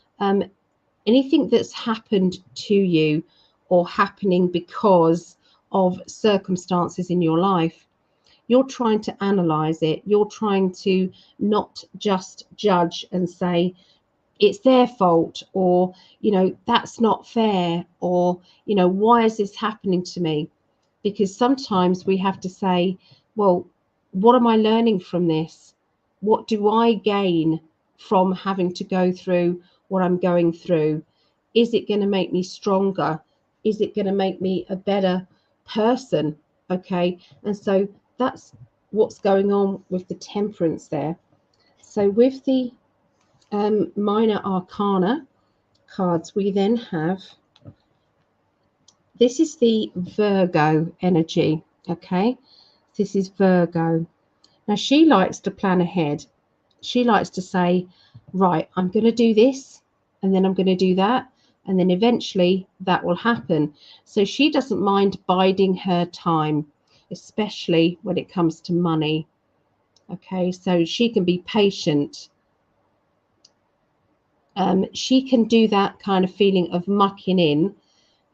[SPEAKER 1] that's happened to you or happening because of circumstances in your life. You're trying to analyze it. You're trying to not just judge and say it's their fault, or, you know, that's not fair, or, you know, why is this happening to me? Because sometimes we have to say, well, what am I learning from this? What do I gain from having to go through what I'm going through? Is it going to make me stronger? Is it going to make me a better person? Okay, and so that's what's going on with the Temperance there. So with the minor arcana cards, we then have, this is the Virgo energy. Okay, this is Virgo. Now she likes to plan ahead. She likes to say, right, I'm going to do this, and then I'm going to do that, and then eventually that will happen. So she doesn't mind biding her time, especially when it comes to money. Okay, so she can be patient. She can do that kind of feeling of mucking in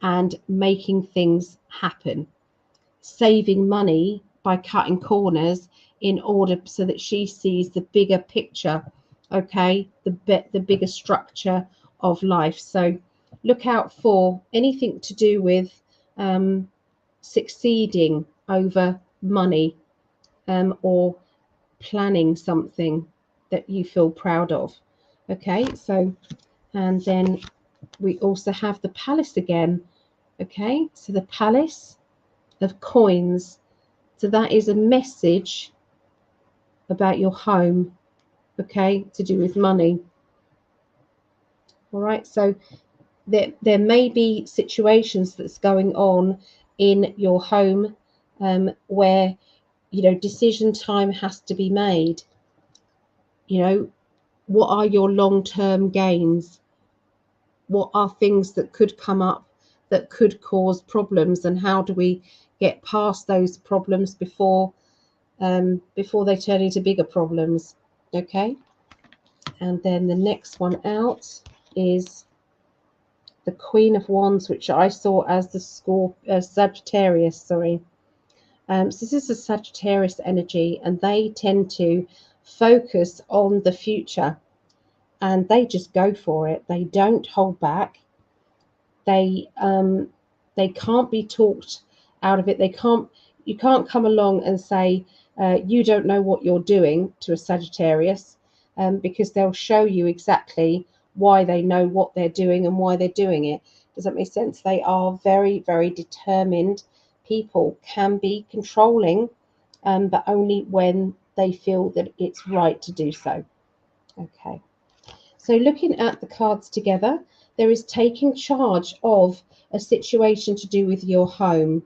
[SPEAKER 1] and making things happen, saving money by cutting corners in order so that she sees the bigger picture. Okay, the bigger structure of life. So look out for anything to do with succeeding over money. or planning something that you feel proud of. Okay, so, and then we also have the palace again. Okay, so the palace of coins. So that is a message about your home, okay, to do with money. All right, so there may be situations that's going on in your home where, you know, decision time has to be made. You know, what are your long-term gains? What are things that could come up that could cause problems, and how do we get past those problems before they turn into bigger problems? Okay, and then the next one out is the Queen of Wands, which I saw as the Sagittarius. Sorry, so this is a Sagittarius energy, and they tend to focus on the future, and they just go for it. They don't hold back. They can't be talked out of it. You can't come along and say you don't know what you're doing to a Sagittarius, because they'll show you exactly why they know what they're doing and why they're doing it. Does that make sense? They are very, very determined people, can be controlling, but only when they feel that it's right to do so. Okay. So looking at the cards together, there is taking charge of a situation to do with your home,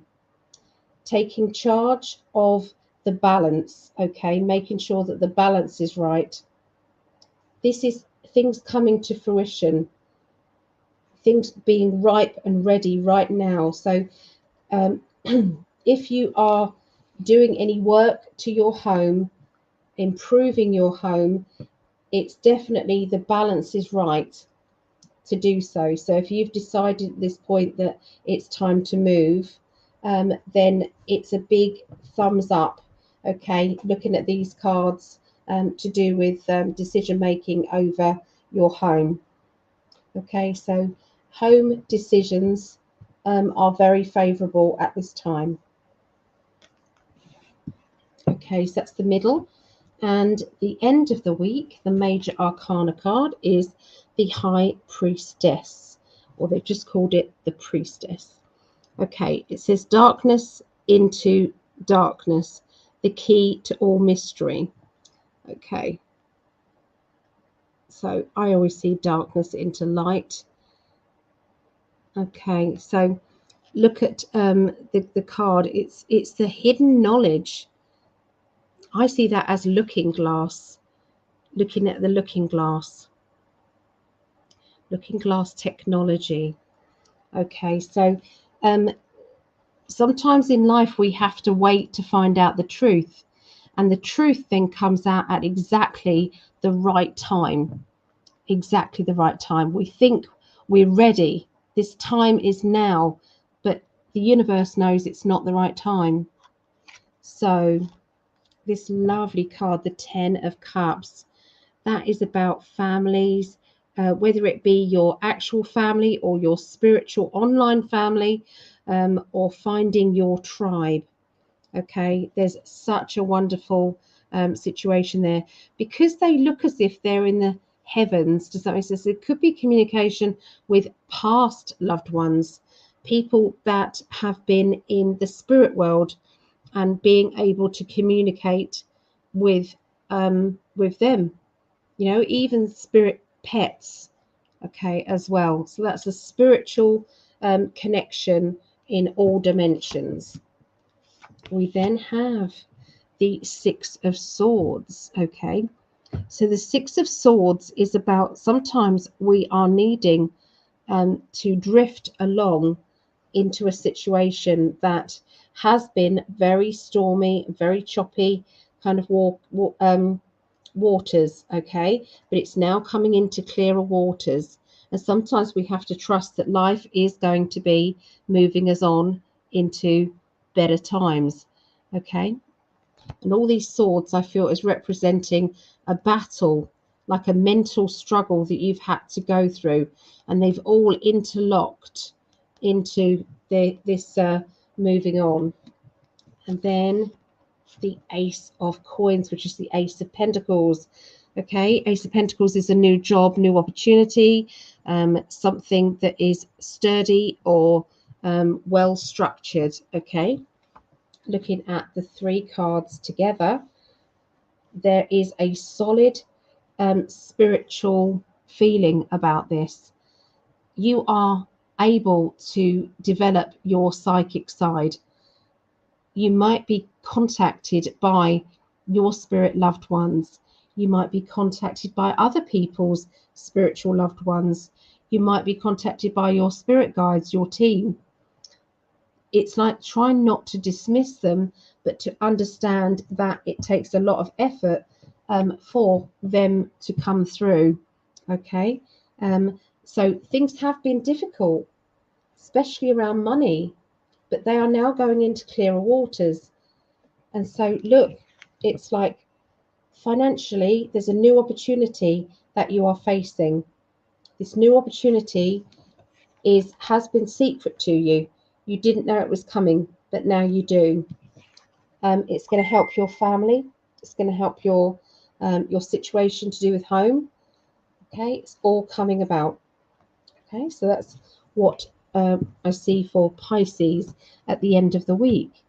[SPEAKER 1] taking charge of the balance, okay, making sure that the balance is right. This is things coming to fruition, things being ripe and ready right now. So if you are doing any work to your home, improving your home, it's definitely the balance is right to do so. So if you've decided at this point that it's time to move, then it's a big thumbs up. Okay, looking at these cards to do with decision making over your home. Okay, so home decisions are very favorable at this time. Okay, so that's the middle. And the end of the week, the major arcana card is the High Priestess, or they've just called it the Priestess. Okay, it says darkness into darkness, the key to all mystery. Okay, so I always see darkness into light. Okay, so look at the card. It's the hidden knowledge. I see that as looking glass, looking at the looking glass technology. Okay, so sometimes in life we have to wait to find out the truth, and the truth then comes out at exactly the right time. Exactly the right time. We think we're ready. This time is now, but the universe knows it's not the right time. So this lovely card, the Ten of Cups, that is about families, whether it be your actual family or your spiritual online family, or finding your tribe. Okay, there's such a wonderful situation there, because they look as if they're in the heavens. Does that make sense? It could be communication with past loved ones, people that have been in the spirit world, and being able to communicate with them. You know, even spirit pets, okay, as well. So that's a spiritual connection in all dimensions. We then have the Six of Swords, okay. So the Six of Swords is about sometimes we are needing to drift along into a situation that has been very stormy, very choppy, kind of waters, okay, but it's now coming into clearer waters, and sometimes we have to trust that life is going to be moving us on into better times. Okay, and all these swords I feel is representing a battle, like a mental struggle that you've had to go through, and they've all interlocked into this moving on. And then the Ace of Coins, which is the Ace of Pentacles. Okay, Ace of Pentacles is a new job, new opportunity, something that is sturdy or well structured. Okay, looking at the three cards together, there is a solid spiritual feeling about this. You are able to develop your psychic side. You might be contacted by your spirit loved ones. You might be contacted by other people's spiritual loved ones. You might be contacted by your spirit guides, your team. It's like trying not to dismiss them, but to understand that it takes a lot of effort for them to come through. Okay, so things have been difficult, especially around money, but they are now going into clearer waters. And so, look, it's like financially, there's a new opportunity that you are facing. This new opportunity has been secret to you. You didn't know it was coming, but now you do. It's going to help your family. It's going to help your situation to do with home. Okay, it's all coming about. Okay, so that's what I see for Pisces at the end of the week.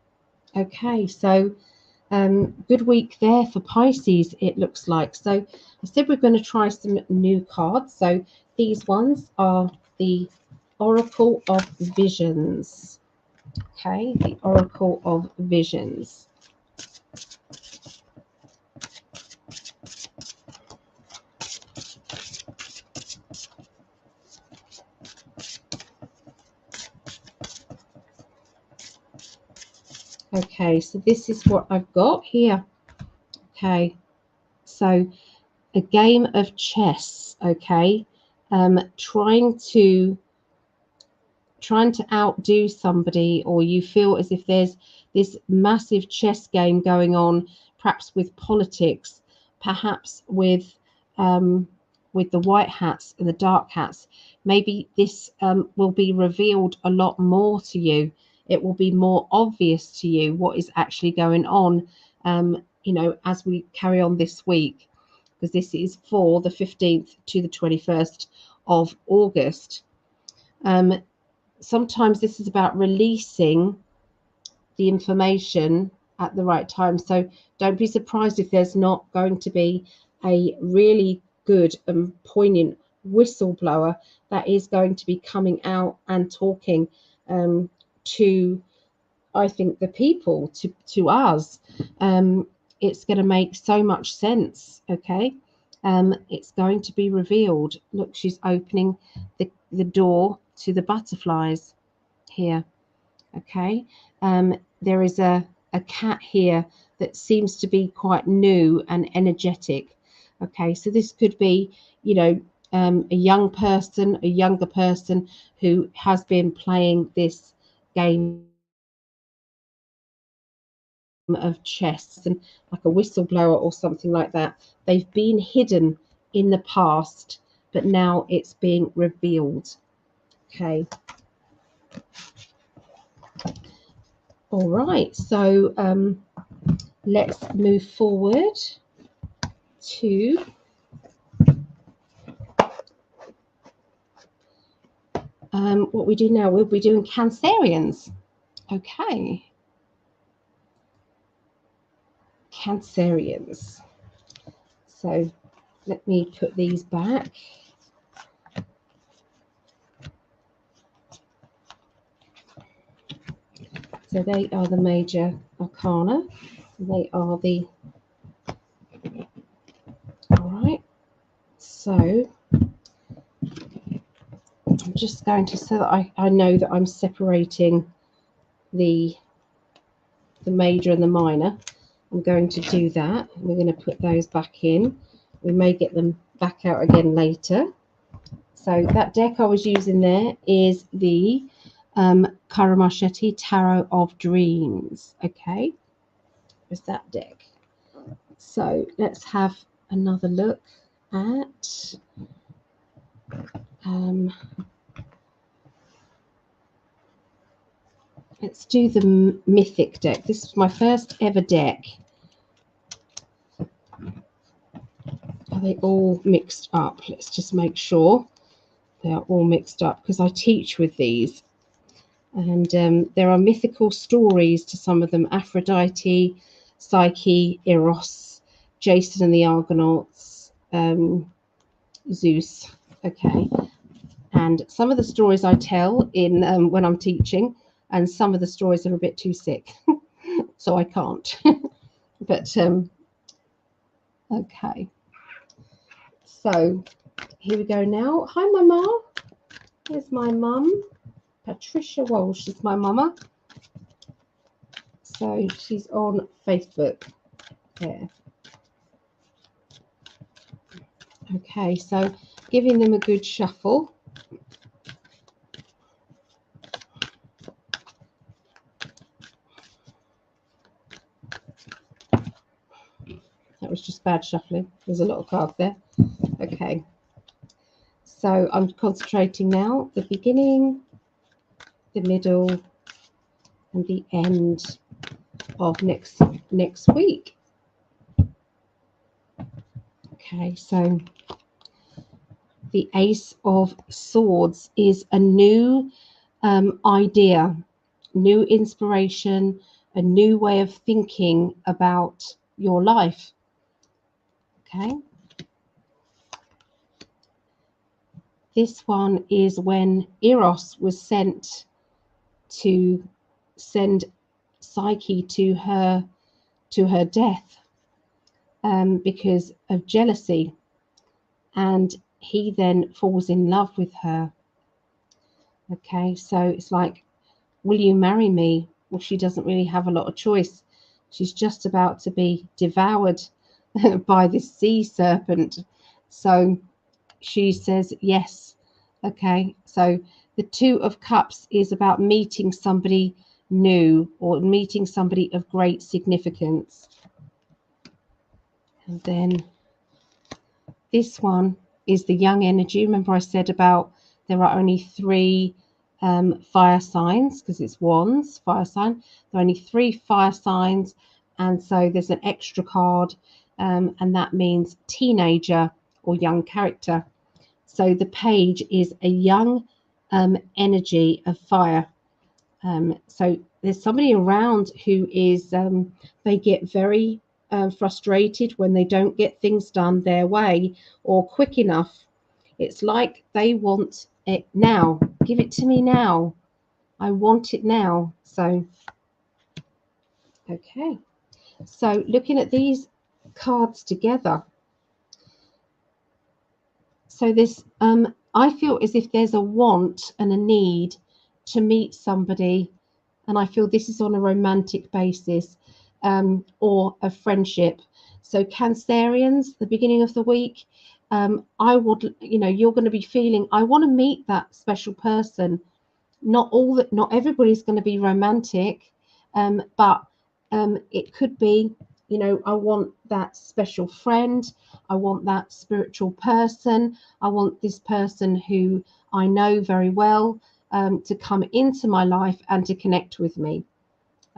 [SPEAKER 1] Okay, so good week there for Pisces, it looks like. So I said we're going to try some new cards. So these ones are the Oracle of Visions. Okay, the Oracle of Visions. Okay, so this is what I've got here. Okay, so a game of chess. Okay, trying to outdo somebody, or you feel as if there's this massive chess game going on, perhaps with politics, perhaps with the white hats and the dark hats. Maybe this will be revealed a lot more to you. It will be more obvious to you what is actually going on, as we carry on this week, because this is for the 15th to the 21st of August. Sometimes this is about releasing the information at the right time. So don't be surprised if there's not going to be a really good and poignant whistleblower that is going to be coming out and talking to, I think, the people, to us. It's going to make so much sense. Okay, it's going to be revealed. Look, she's opening the door to the butterflies here. Okay, there is a cat here that seems to be quite new and energetic. Okay, so this could be, a young person, a younger person who has been playing this game of chess, and like a whistleblower or something like that. They've been hidden in the past, but now it's being revealed. Okay. All right, so let's move forward to what we do now. We'll be doing Cancerians. Okay. Cancerians. So let me put these back. So they are the major arcana. They are the... All right. So I'm just going to, so that I know that I'm separating the major and the minor. I'm going to do that. We're going to put those back in. We may get them back out again later. So that deck I was using there is the Karamarchetti Tarot of Dreams. Okay, there's that deck. So let's have another look at Let's do the mythic deck. This is my first ever deck. Are they all mixed up? Let's just make sure they are all mixed up, because I teach with these. And there are mythical stories to some of them. Aphrodite, Psyche, Eros, Jason and the Argonauts, Zeus. Okay. And some of the stories I tell in when I'm teaching, and some of the stories are a bit too sick, so I can't. But okay. So here we go now. Hi, Mama. Here's my mum. Patricia Walsh is my mama. So she's on Facebook there. Okay, so giving them a good shuffle. That was just bad shuffling. There's a lot of cards there. Okay. So I'm concentrating now, the beginning, the middle, and the end of next week. Okay, so the Ace of Swords is a new idea, new inspiration, a new way of thinking about your life. Okay. This one is when Eros was sent to send Psyche to her death because of jealousy, and he then falls in love with her. Okay, so it's like, will you marry me? Well, she doesn't really have a lot of choice. She's just about to be devoured by this sea serpent. So she says yes. Okay, so the Two of Cups is about meeting somebody new or meeting somebody of great significance. And then this one is the young energy. Remember I said about there are only 3 fire signs, because it's wands, fire sign. There are only 3 fire signs, and so there's an extra card, and that means teenager or young character. So the page is a young energy of fire. So there's somebody around who is, they get very frustrated when they don't get things done their way or quick enough. It's like they want it now. Give it to me now. I want it now. So, okay. So looking at these cards together. So this, I feel as if there's a want and a need to meet somebody, and I feel this is on a romantic basis or a friendship. So Cancerians, the beginning of the week, I would, you're going to be feeling, I want to meet that special person. Not everybody's going to be romantic, but it could be, I want that special friend. I want that spiritual person. I want this person who I know very well to come into my life and to connect with me.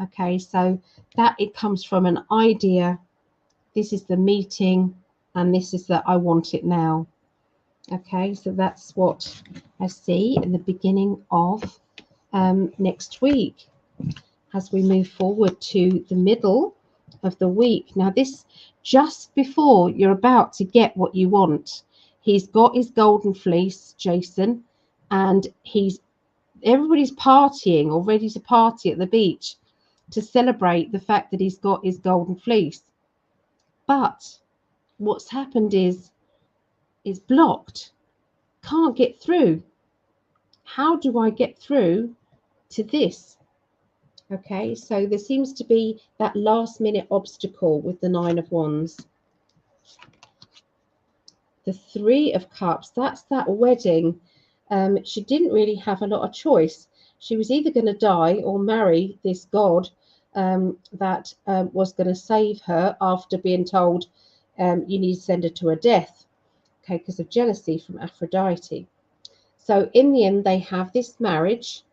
[SPEAKER 1] Okay, so that it comes from an idea. This is the meeting, and this is that I want it now. Okay, so that's what I see in the beginning of next week as we move forward to the middle of the week. Now, this just before you're about to get what you want. He's got his golden fleece, Jason, and everybody's partying or ready to party at the beach to celebrate the fact that he's got his golden fleece. But what's happened is it's blocked. Can't get through. How do I get through to this? Okay, so there seems to be that last minute obstacle with the 9 of Wands. The 3 of Cups, that's that wedding. She didn't really have a lot of choice. She was either going to die or marry this god that was going to save her after being told you need to send her to her death, okay, because of jealousy from Aphrodite. So in the end, they have this marriage,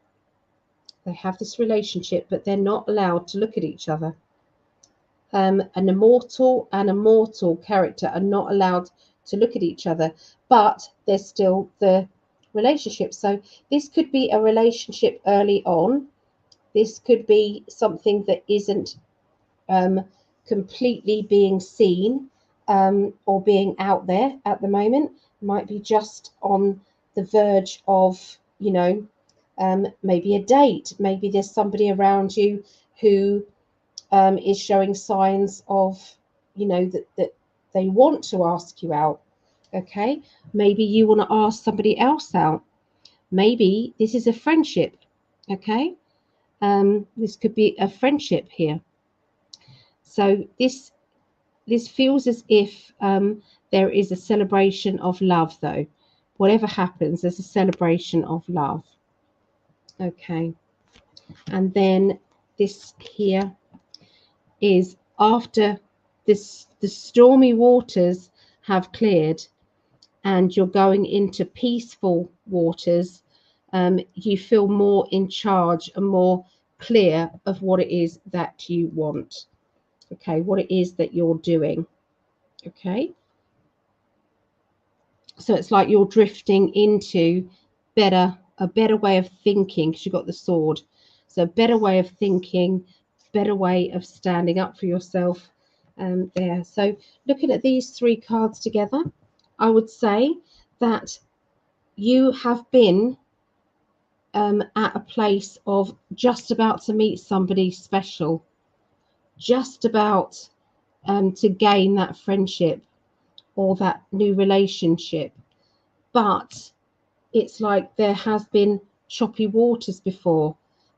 [SPEAKER 1] They have this relationship, but they're not allowed to look at each other. An immortal and a mortal character are not allowed to look at each other, but there's still the relationship. So this could be a relationship early on. This could be something that isn't completely being seen or being out there at the moment. It might be just on the verge of, maybe a date. Maybe there's somebody around you who is showing signs of, that they want to ask you out. Okay, maybe you want to ask somebody else out. Maybe this is a friendship. Okay, this could be a friendship here. So this feels as if there is a celebration of love, though. Whatever happens, there's a celebration of love. Okay, and then this here is after this, the stormy waters have cleared and you're going into peaceful waters. You feel more in charge and more clear of what it is that you want. Okay, what it is that you're doing. Okay, so it's like you're drifting into a better way of thinking, because you've got the sword. So a better way of thinking, better way of standing up for yourself there. So looking at these three cards together, I would say that you have been at a place of just about to meet somebody special, just about to gain that friendship or that new relationship. But it's like there has been choppy waters before.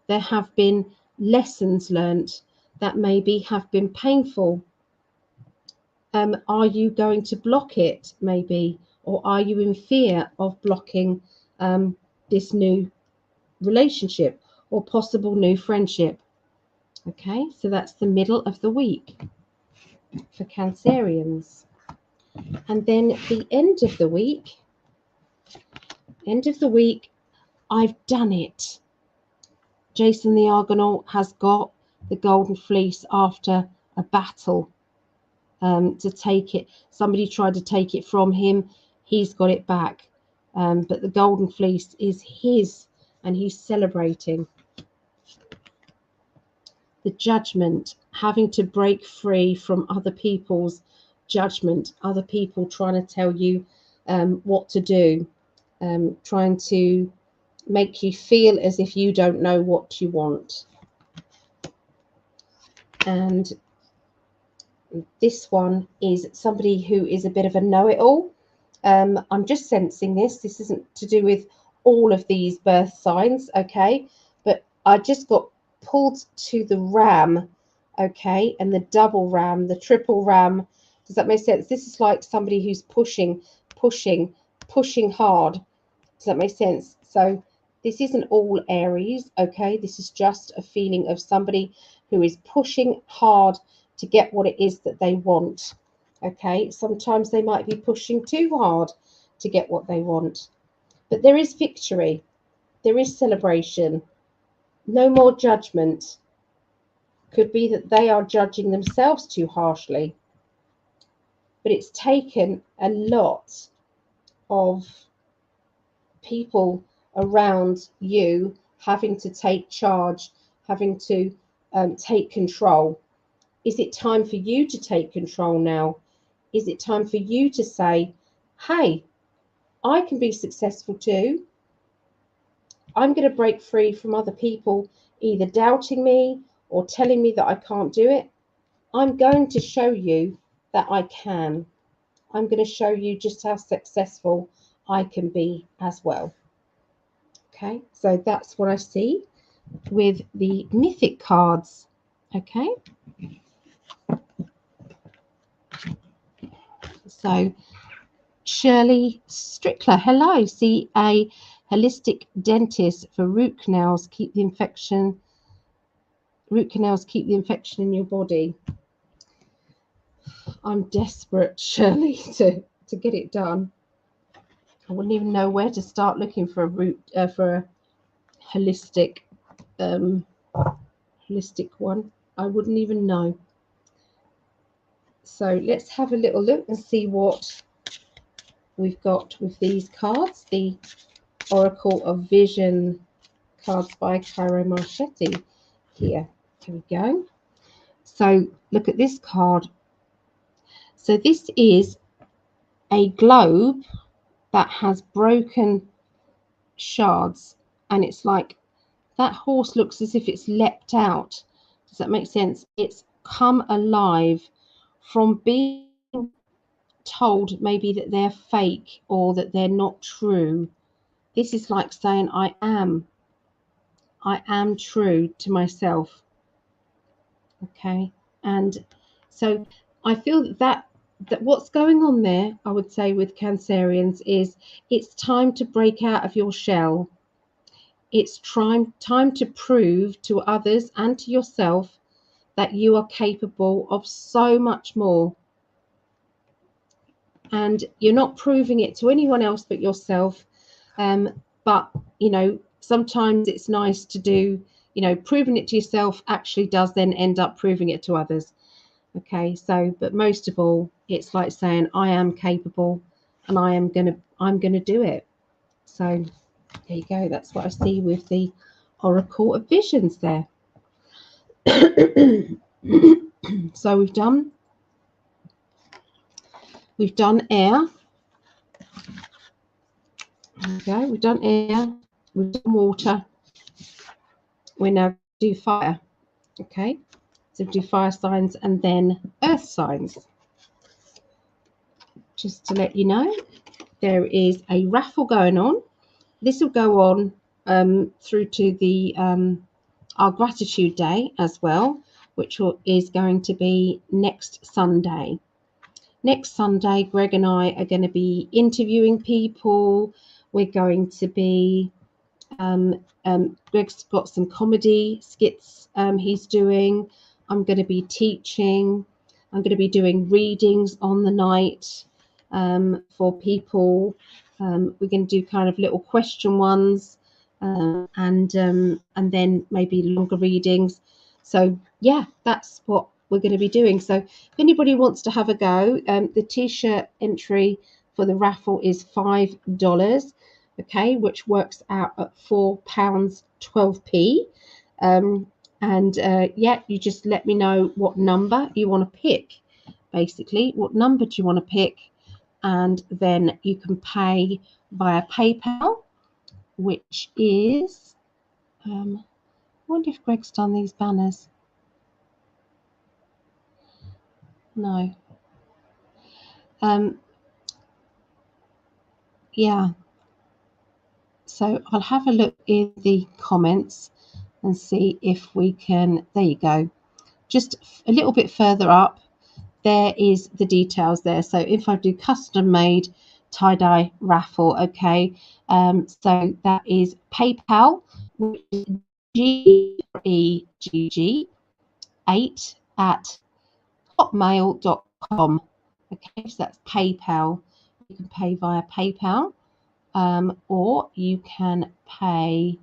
[SPEAKER 1] There have been lessons learnt that maybe have been painful. Are you going to block it, maybe? Or are you in fear of blocking this new relationship or possible new friendship? Okay, so that's the middle of the week for Cancerians. And then the end of the week, I've done it. Jason the Argonaut has got the golden fleece after a battle to take it. Somebody tried to take it from him. He's got it back. But the golden fleece is his and he's celebrating. The Judgment, having to break free from other people's judgment, other people trying to tell you what to do, trying to make you feel as if you don't know what you want. And this one is somebody who is a bit of a know-it-all. I'm just sensing this. This isn't to do with all of these birth signs, okay? But I just got pulled to the ram, okay? And the double ram, the triple ram. Does that make sense? This is like somebody who's pushing hard. Does that make sense? So this isn't all Aries, okay? This is just a feeling of somebody who is pushing hard to get what it is that they want, okay? Sometimes they might be pushing too hard to get what they want. But there is victory. There is celebration. No more judgment. Could be that they are judging themselves too harshly. But it's taken a lot of people around you having to take charge, having to take control. Is it time for you to take control now? Is it time for you to say, hey, I can be successful too. I'm going to break free from other people either doubting me or telling me that I can't do it. I'm going to show you that I can. I'm going to show you just how successful I can be as well. Okay, so that's what I see with the mythic cards. Okay, so Shirley Strickler, hello. See a holistic dentist for root canals. Keep the infection. Root canals keep the infection in your body. I'm desperate, Shirley, to get it done. I wouldn't even know where to start looking for a holistic holistic one. I wouldn't even know. So let's have a little look and see what we've got with these cards. The Oracle of Vision cards by Cairo Marchetti here. Here we go. So look at this card. So this is a globe that has broken shards, and it's like that horse looks as if it's leapt out. Does that make sense? It's come alive from being told maybe that they're fake or that they're not true. This is like saying I am true to myself. Okay, and so I feel that what's going on there, I would say, with Cancerians is it's time to break out of your shell. It's time to prove to others and to yourself that you are capable of so much more. And you're not proving it to anyone else but yourself. But, you know, sometimes it's nice to do, you know, proving it to yourself actually does then end up proving it to others. Okay, so, but most of all, it's like saying, I am capable and I'm gonna do it. So there you go. That's what I see with the Oracle of Visions there. So we've done air. Okay, we've done air, we've done water. We now do fire. Okay, so do fire signs and then earth signs. Just to let you know, there is a raffle going on. This will go on through to the our gratitude day as well, which is going to be next Sunday. Next Sunday, Greg and I are going to be interviewing people. We're going to be Greg's got some comedy skits he's doing. I'm going to be teaching. I'm going to be doing readings on the night for people. We're going to do kind of little question ones and then maybe longer readings. So yeah, that's what we're going to be doing. So if anybody wants to have a go, the t-shirt entry for the raffle is $5. Okay, which works out at £4.12. Yeah, you just let me know what number you want to pick. Basically, what number do you want to pick, and then you can pay via PayPal, which is I wonder if Greg's done these banners. No. Yeah. So I'll have a look in the comments and see if we can. There you go. Just a little bit further up, there is the details there. So if I do custom made tie-dye raffle, okay, so that is PayPal, which is GEG8@hotmail.com. Okay, so that's PayPal. You can pay via PayPal, or you can pay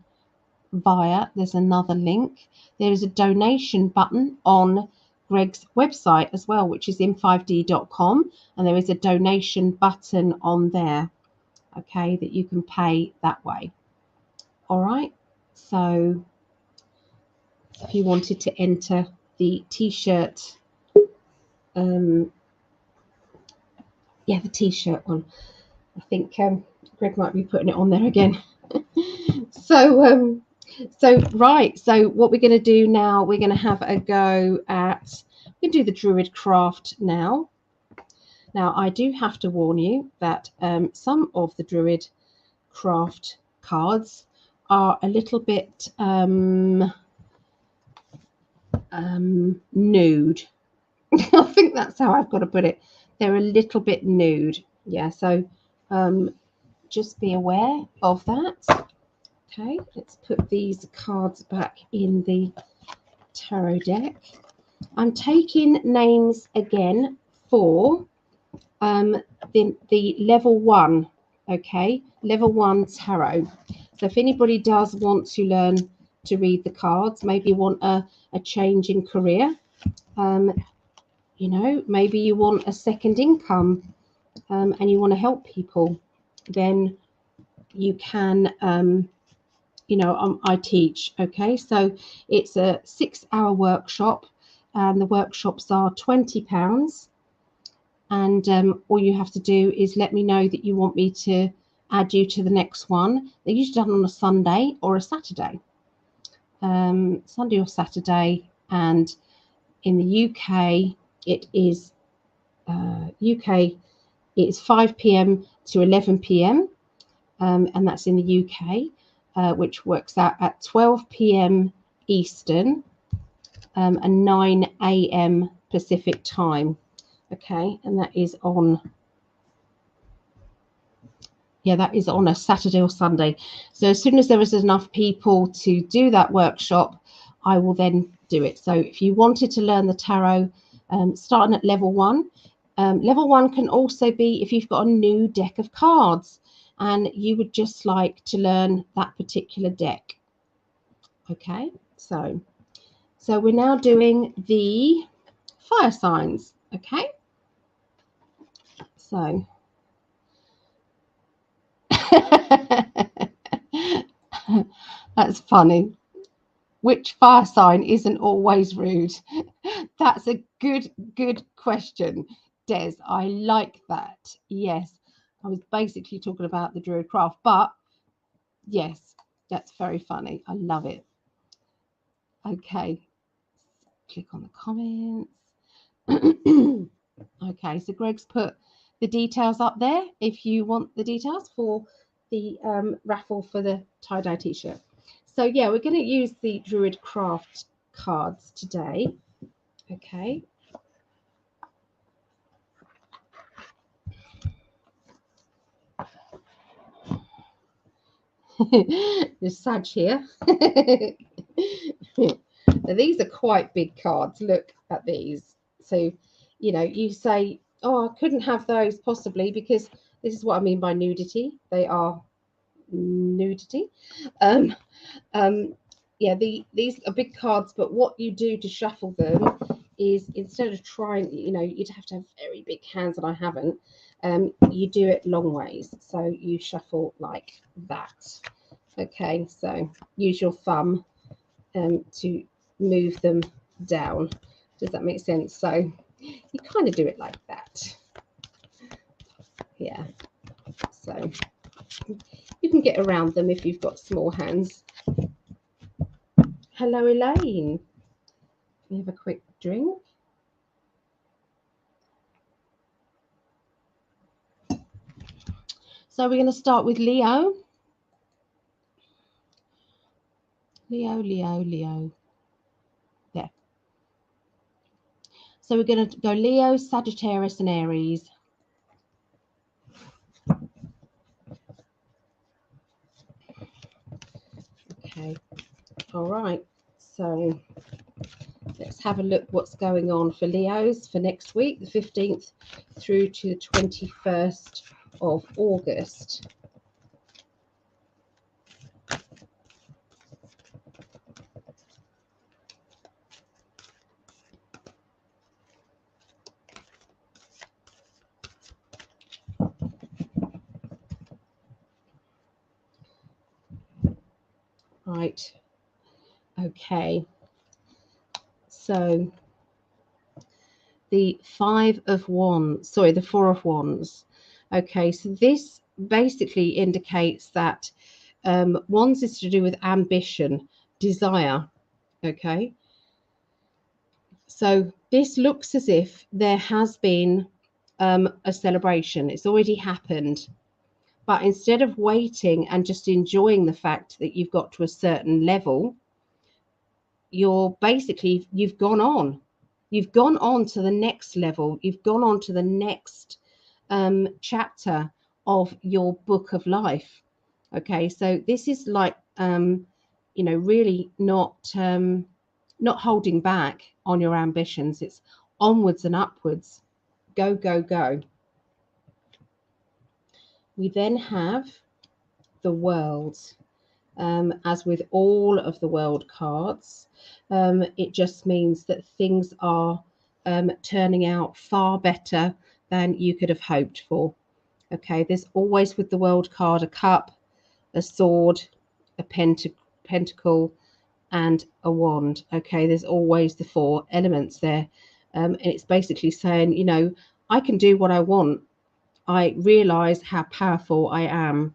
[SPEAKER 1] via, there's another link. There is a donation button on Greg's website as well, which is in5d.com, and there is a donation button on there, okay, that you can pay that way. All right, so if you wanted to enter the t-shirt, yeah, the t-shirt one, I think Greg might be putting it on there again. So right, so what we're going to do now, we're going to have a go at, we can do the Druid craft now. Now, I do have to warn you that some of the Druid craft cards are a little bit nude. I think that's how I've got to put it. They're a little bit nude. Yeah, so just be aware of that. Okay, let's put these cards back in the tarot deck. I'm taking names again for the level 1, okay, level 1 tarot. So if anybody does want to learn to read the cards. Maybe you want a change in career. You know, maybe you want a second income, and you want to help people. Then you can, you know, I teach. Okay, so it's a 6-hour workshop, and the workshops are £20. And all you have to do is let me know that you want me to add you to the next one. They're usually done on a Sunday or a Saturday. Sunday or Saturday, and in the UK it is UK it's 5 p.m. to 11 p.m. And that's in the UK, which works out at 12 p.m. Eastern, and 9 a.m. Pacific time. Okay, and that is on, yeah, that is on a Saturday or Sunday. So as soon as there is enough people to do that workshop, I will then do it. So if you wanted to learn the tarot, starting at level 1, level 1 can also be if you've got a new deck of cards and you would just like to learn that particular deck. Okay, so we're now doing the fire signs. Okay, so that's funny. Which fire sign isn't always rude? That's a good question, Des. I like that. Yes, I was basically talking about the Druid craft, but yes, that's very funny. I love it. Okay, click on the comments. Okay, so Greg's put the details up there if you want the details for the raffle for the tie-dye t-shirt. So yeah, we're going to use the Druid craft cards today. Okay. There's Sag here. Now, these are quite big cards. Look at these. So, you know, you say, oh, I couldn't have those possibly because this is what I mean by nudity. They are nudity. Yeah, these are big cards, but what you do to shuffle them is instead of trying, you know, you'd have to have very big hands, and I haven't. You do it long ways. So you shuffle like that. Okay, so use your thumb to move them down. Does that make sense? So you kind of do it like that. Yeah. So you can get around them if you've got small hands. Hello, Elaine. We have a quick drink. So we're going to start with Leo. Leo. There. So we're going to go Leo, Sagittarius, and Aries. Okay. All right. So let's have a look what's going on for Leos for next week, the 15th through to the 21st of August. Right. Okay. So the Four of Wands. Okay, so this basically indicates that Wands is to do with ambition, desire. Okay, so this looks as if there has been a celebration. It's already happened, but instead of waiting and just enjoying the fact that you've got to a certain level, you've gone on to the next level. You've gone on to the next chapter of your book of life. Okay, so this is like you know, really not holding back on your ambitions. It's onwards and upwards. Go, go, go. We then have the World. as with all of the world cards. It just means that things are turning out far better than you could have hoped for. Okay, there's always with the world card a cup, a sword, a pentacle, and a wand. Okay, there's always the four elements there. And it's basically saying, you know, I can do what I want. I realize how powerful I am.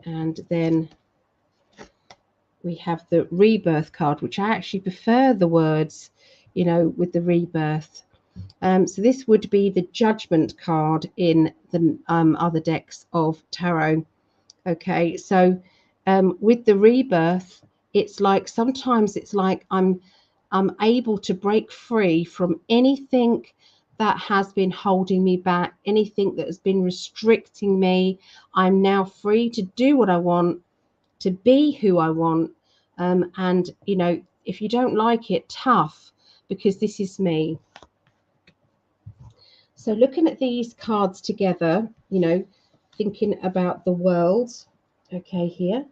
[SPEAKER 1] And then we have the rebirth card, which I actually prefer the words, you know, with the rebirth. So this would be the judgment card in the other decks of tarot. Okay, so with the rebirth, it's like sometimes it's like I'm able to break free from anything that has been holding me back, anything that has been restricting me. I'm now free to do what I want, to be who I want. And, you know, if you don't like it, tough, because this is me. So looking at these cards together, you know, thinking about the world, okay, here.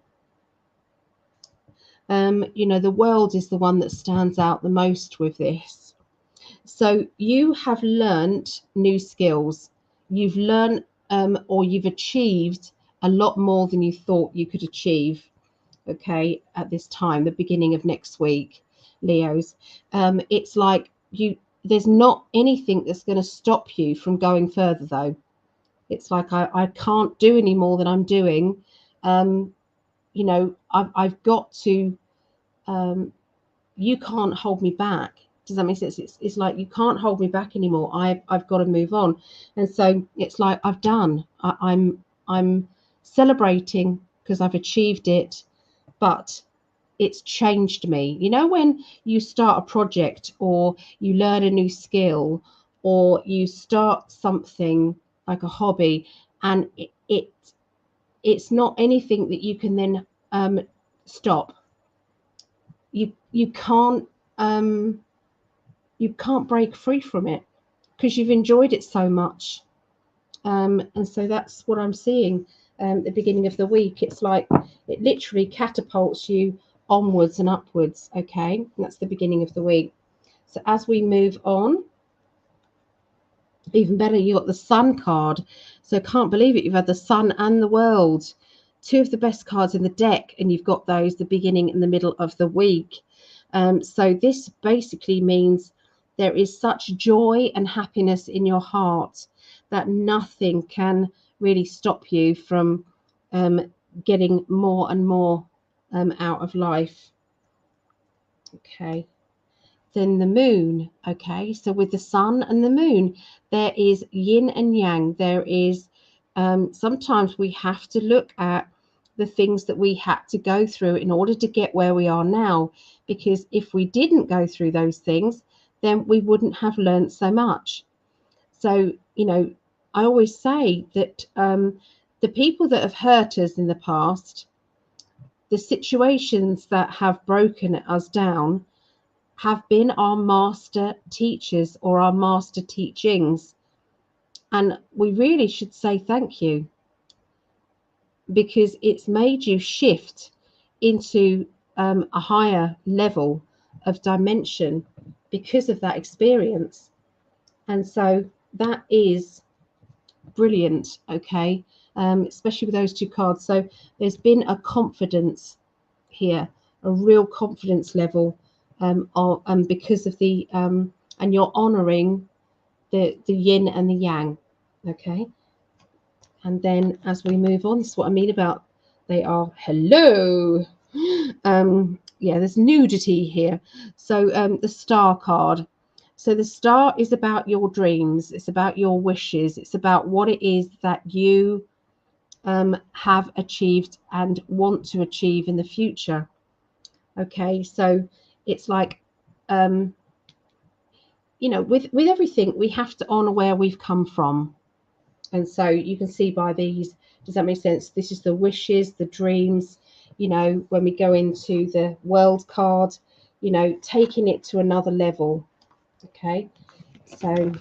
[SPEAKER 1] You know, the world is the one that stands out the most with this. So you have learned new skills. You've learned or you've achieved a lot more than you thought you could achieve. Okay, at this time, the beginning of next week, Leos. It's like there's not anything that's going to stop you from going further, though. It's like I can't do any more than I'm doing. You know, I've got to. You can't hold me back. Does that make sense? It's like you can't hold me back anymore. I've got to move on. And so it's like I've done. I'm celebrating because I've achieved it, but it's changed me. You know, when you start a project or you learn a new skill or you start something like a hobby, and it's not anything that you can then stop. You can't break free from it because you've enjoyed it so much. And so that's what I'm seeing at the beginning of the week. It's like it literally catapults you onwards and upwards. Okay, and that's the beginning of the week. So as we move on, even better, you got the Sun card. So I can't believe it. You've had the Sun and the World, two of the best cards in the deck, and you've got those the beginning and the middle of the week. So this basically means there is such joy and happiness in your heart that nothing can really stop you from getting more and more out of life. Okay. Then the moon. Okay. So with the sun and the moon, there is yin and yang. There is sometimes we have to look at the things that we had to go through in order to get where we are now. Because if we didn't go through those things, then we wouldn't have learned so much. So, you know, I always say that the people that have hurt us in the past, the situations that have broken us down, have been our master teachers or our master teachings. And we really should say thank you, because it's made you shift into a higher level of dimension because of that experience. And so that is brilliant. Okay, especially with those two cards. So there's been a confidence here, a real confidence level, because of the and you're honoring the yin and the yang. Okay, and then as we move on, this is what I mean about they are hello. Yeah, there's nudity here. So the star card. So the star is about your dreams. It's about your wishes. It's about what it is that you have achieved and want to achieve in the future. Okay, so it's like, you know, with everything, we have to honor where we've come from. And so you can see by these, does that make sense? This is the wishes, the dreams, you know, when we go into the world card, you know, taking it to another level. Okay, so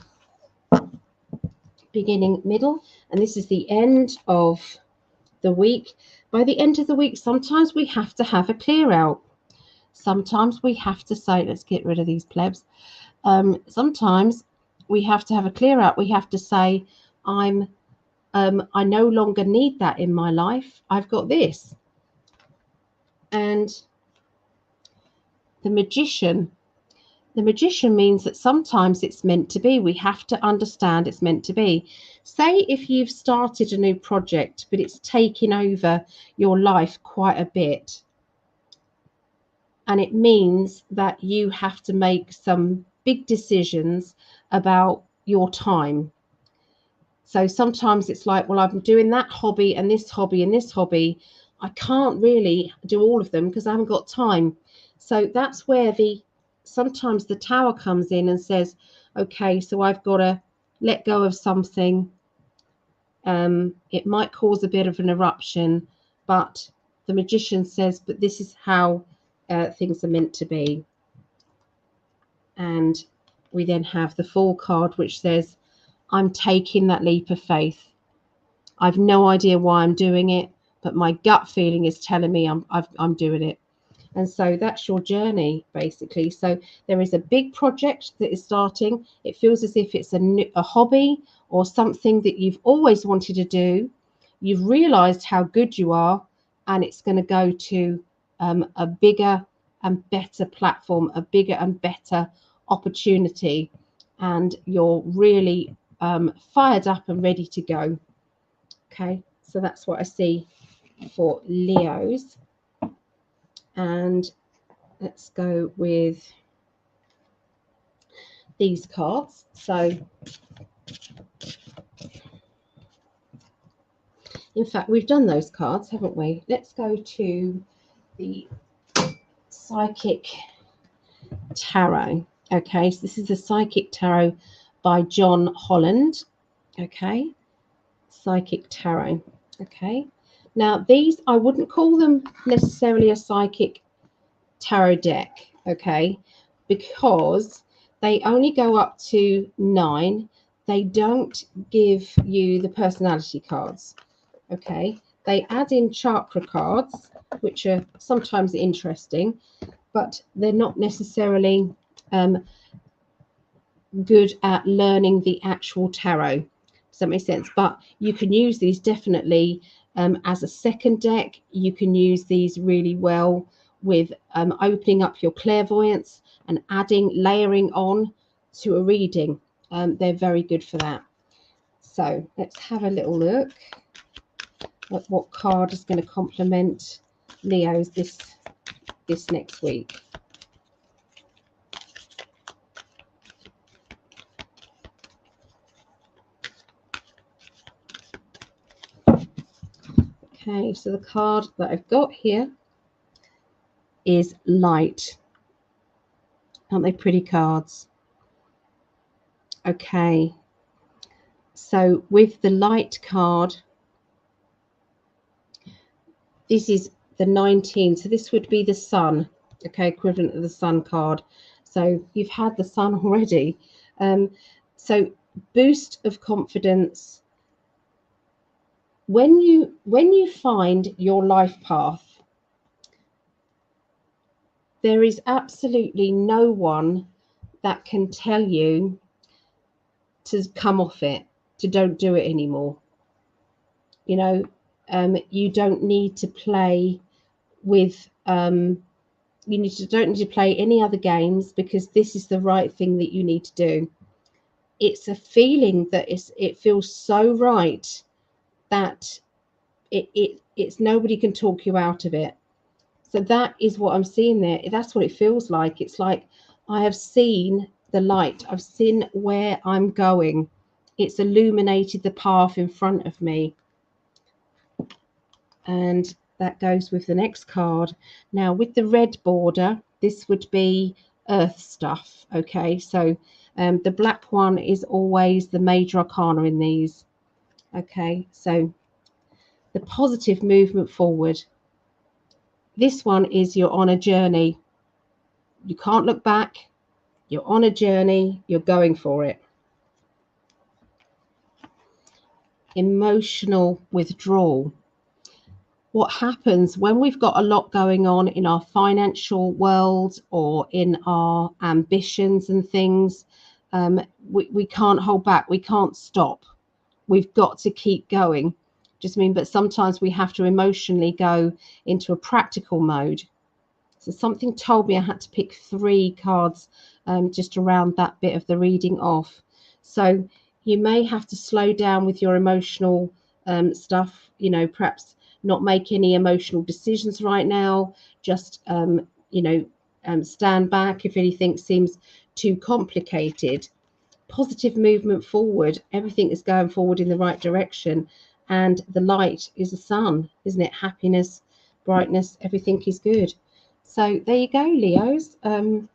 [SPEAKER 1] beginning, middle, and this is the end of the week. By the end of the week, sometimes we have to have a clear out. Sometimes we have to say, let's get rid of these plebs. Sometimes we have to have a clear out. We have to say, I no longer need that in my life. I've got this. And the magician means that sometimes it's meant to be. We have to understand it's meant to be. Say if you've started a new project, but it's taking over your life quite a bit. And it means that you have to make some big decisions about your time. So sometimes it's like, well, I'm doing that hobby and this hobby and this hobby. I can't really do all of them because I haven't got time. So that's where sometimes the tower comes in and says, okay, so I've got to let go of something. It might cause a bit of an eruption, but the magician says, but this is how things are meant to be. And we then have the Fool card, which says, I'm taking that leap of faith. I've no idea why I'm doing it, but my gut feeling is telling me I'm doing it. And so that's your journey, basically. So there is a big project that is starting. It feels as if it's a hobby or something that you've always wanted to do. You've realized how good you are, and it's going to go to a bigger and better platform, a bigger and better opportunity. And you're really fired up and ready to go. Okay, so that's what I see for Leos. And let's go with these cards. So in fact, we've done those cards, haven't we? Let's go to the Psychic Tarot. Okay, so this is the Psychic Tarot by John Holland. Okay, Psychic Tarot. Okay, now these, I wouldn't call them necessarily a Psychic Tarot deck, okay, because they only go up to 9. They don't give you the personality cards, okay. They add in chakra cards, which are sometimes interesting, but they're not necessarily good at learning the actual tarot. Does that make sense? But you can use these definitely as a second deck. You can use these really well with opening up your clairvoyance and layering on to a reading. They're very good for that. So let's have a little look at what card is going to complement Leo's this next week. Okay, so the card that I've got here is Light. Aren't they pretty cards? Okay, so with the Light card, this is the 19, so this would be the Sun, okay, equivalent of the Sun card. So you've had the Sun already. So boost of confidence. When you find your life path, there is absolutely no one that can tell you to come off it, to don't do it anymore. You know, you don't need to play with don't need to play any other games, because this is the right thing that you need to do. It's a feeling that it feels so right that it's nobody can talk you out of it. So that is what I'm seeing there. That's what it feels like. It's like I have seen the light. I've seen where I'm going. It's illuminated the path in front of me. And that goes with the next card. Now, with the red border, this would be earth stuff. Okay, so the black one is always the major arcana in these. Okay, so the positive movement forward. This one is you're on a journey. You can't look back. You're on a journey. You're going for it. Emotional withdrawal. what happens when we've got a lot going on in our financial world or in our ambitions and things. We can't hold back. We can't stop. We've got to keep going. Just mean, but sometimes we have to emotionally go into a practical mode. So something told me I had to pick 3 cards just to round that bit of the reading off. So you may have to slow down with your emotional stuff, you know, perhaps not make any emotional decisions right now. Just, stand back if anything seems too complicated. Positive movement forward. Everything is going forward in the right direction. And the light is the sun, isn't it? Happiness, brightness, everything is good. So there you go, Leos. And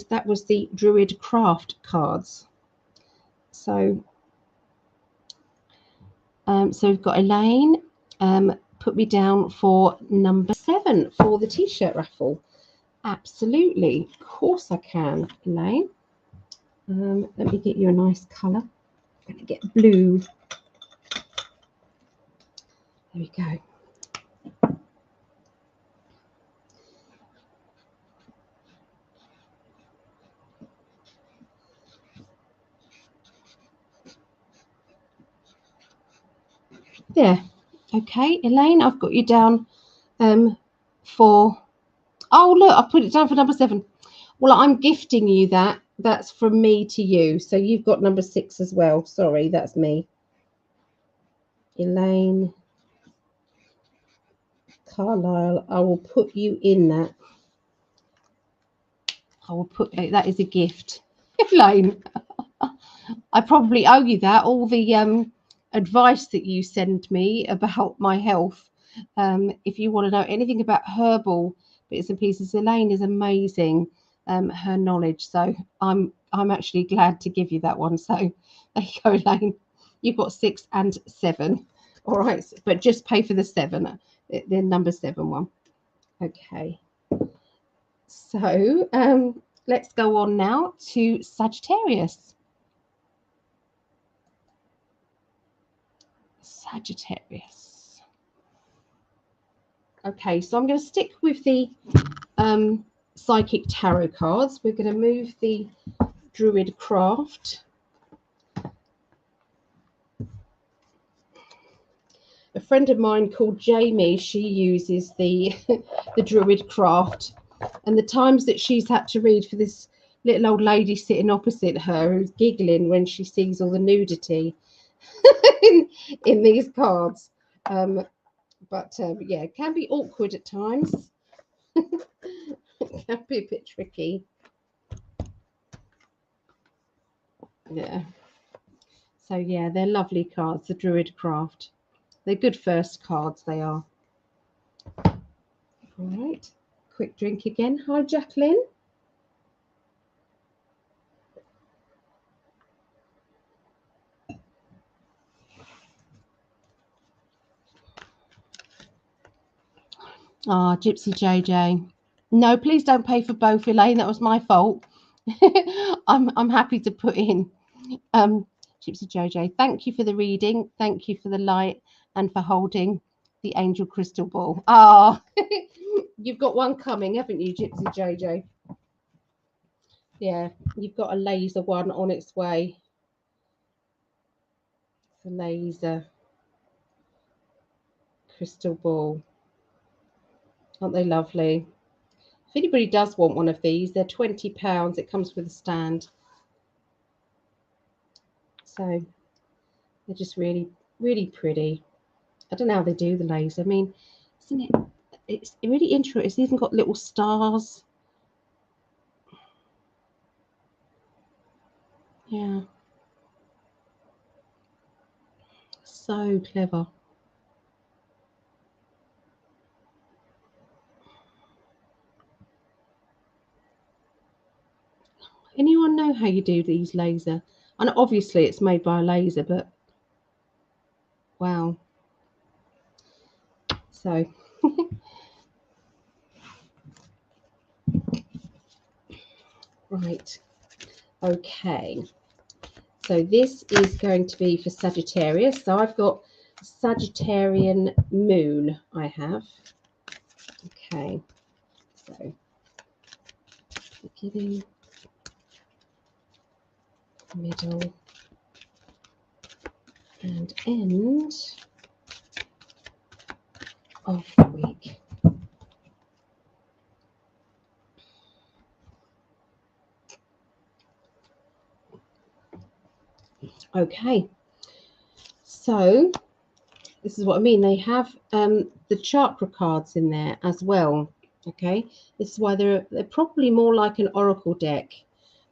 [SPEAKER 1] that was the Druid Craft cards. So we've got Elaine. Put me down for number 7 for the t-shirt raffle. Absolutely, of course I can, Elaine. Let me get you a nice colour. I'm going to get blue. There we go. There. Okay, Elaine, I've got you down for... Oh, look, I've put it down for number 7. Well, I'm gifting you that. That's from me to you. So you've got number 6 as well. Sorry, that's me. Elaine Carlisle, I will put you in that. I will put that is a gift. Elaine, I probably owe you that. All the advice that you send me about my health. If you want to know anything about herbal bits and pieces, Elaine is amazing. Her knowledge. So I'm actually glad to give you that one. So there you go, Elaine. You've got 6 and 7. All right, but just pay for the 7, the number 7 one. Okay. So let's go on now to Sagittarius. Sagittarius. Okay, so I'm going to stick with the Psychic Tarot cards. We're going to move the Druid Craft. A friend of mine called Jamie, she uses the the Druid Craft, and the times that she's had to read for this little old lady sitting opposite her who's giggling when she sees all the nudity in these cards. But yeah, it can be awkward at times. It can be a bit tricky. Yeah. So yeah, they're lovely cards, the Druid Craft. They're good first cards, they are. All right. Quick drink again. Hi, Jacqueline. Ah, Gypsy JJ. No, please don't pay for both, Elaine. That was my fault. I'm happy to put in. Gypsy JJ, thank you for the reading. Thank you for the light and for holding the angel crystal ball. Ah, you've got one coming, haven't you, Gypsy JJ? Yeah, you've got a laser one on its way. It's a laser crystal ball. Aren't they lovely? If anybody does want one of these, they're £20. It comes with a stand. So they're just really, really pretty. I don't know how they do the laser. I mean, isn't it? It's really interesting. It's even got little stars. Yeah. So clever. Anyone know how you do these laser? And obviously it's made by a laser, but wow. So right. Okay. So this is going to be for Sagittarius. So I've got Sagittarian moon I have. Okay, so beginning, middle, and end of the week. Okay, so this is what I mean. They have the chakra cards in there as well. Okay, this is why they're probably more like an oracle deck,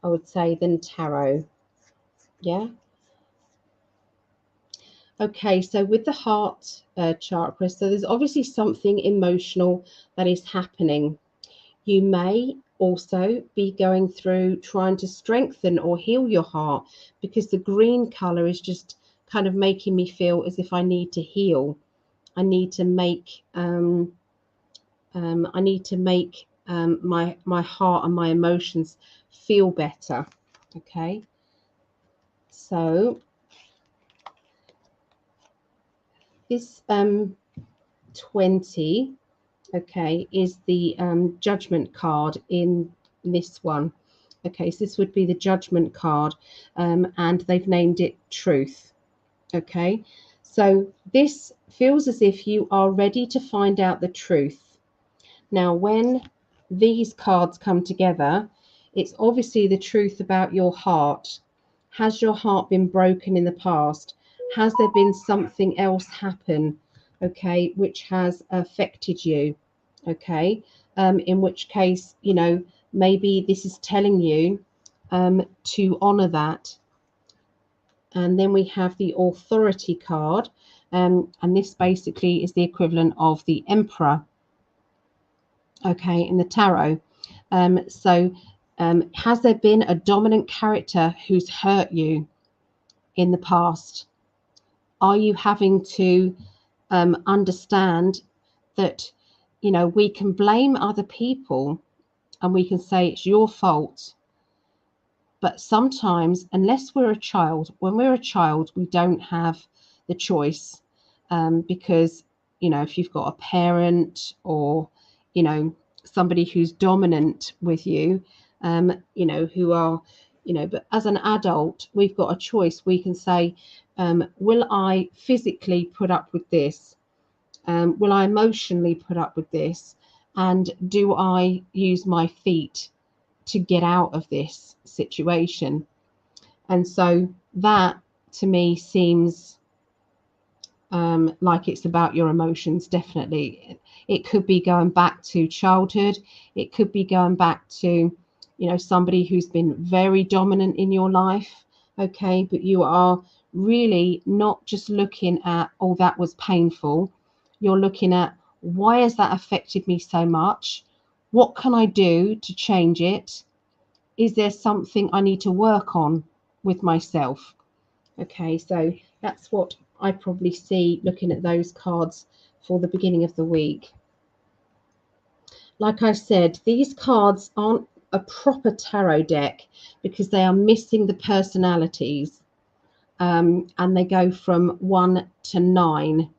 [SPEAKER 1] I would say, than tarot. Yeah. Okay, so with the heart chakra, so there's obviously something emotional that is happening. You may also be going through trying to strengthen or heal your heart, because the green color is just kind of making me feel as if I need to heal. I need to make my heart and my emotions feel better. Okay, so this 20, okay, is the judgment card in this one. Okay, so this would be the judgment card, and they've named it truth. Okay, so this feels as if you are ready to find out the truth. Now, when these cards come together, it's obviously the truth about your heart. Has your heart been broken in the past? Has there been something else happen, okay, which has affected you? Okay, in which case, you know, maybe this is telling you to honor that. And then we have the authority card, and this basically is the equivalent of the emperor, okay, in the tarot. Has there been a dominant character who's hurt you in the past? Are you having to understand that, you know, we can blame other people and we can say it's your fault, but sometimes, unless we're a child, when we're a child, we don't have the choice, because, you know, if you've got a parent or, you know, somebody who's dominant with you, you know, who are, you know, but as an adult, we've got a choice. We can say, will I physically put up with this? Will I emotionally put up with this? And do I use my feet to get out of this situation? And so that to me seems like it's about your emotions. Definitely, it could be going back to childhood. It could be going back to, you know, somebody who's been very dominant in your life. Okay, but you are really not just looking at, oh, that was painful. You're looking at, why has that affected me so much? What can I do to change it? Is there something I need to work on with myself? Okay, so that's what I probably see looking at those cards for the beginning of the week. Like I said, these cards aren't a proper tarot deck because they are missing the personalities, and they go from 1 to 9.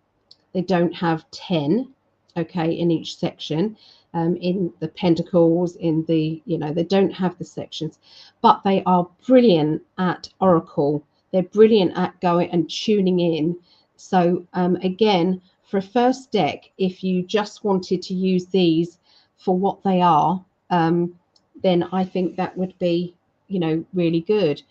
[SPEAKER 1] They don't have 10, okay, in each section. In the pentacles, in the, you know, they don't have the sections, but they are brilliant at oracle. They're brilliant at going and tuning in. So again, for a first deck, if you just wanted to use these for what they are, then I think that would be, you know, really good.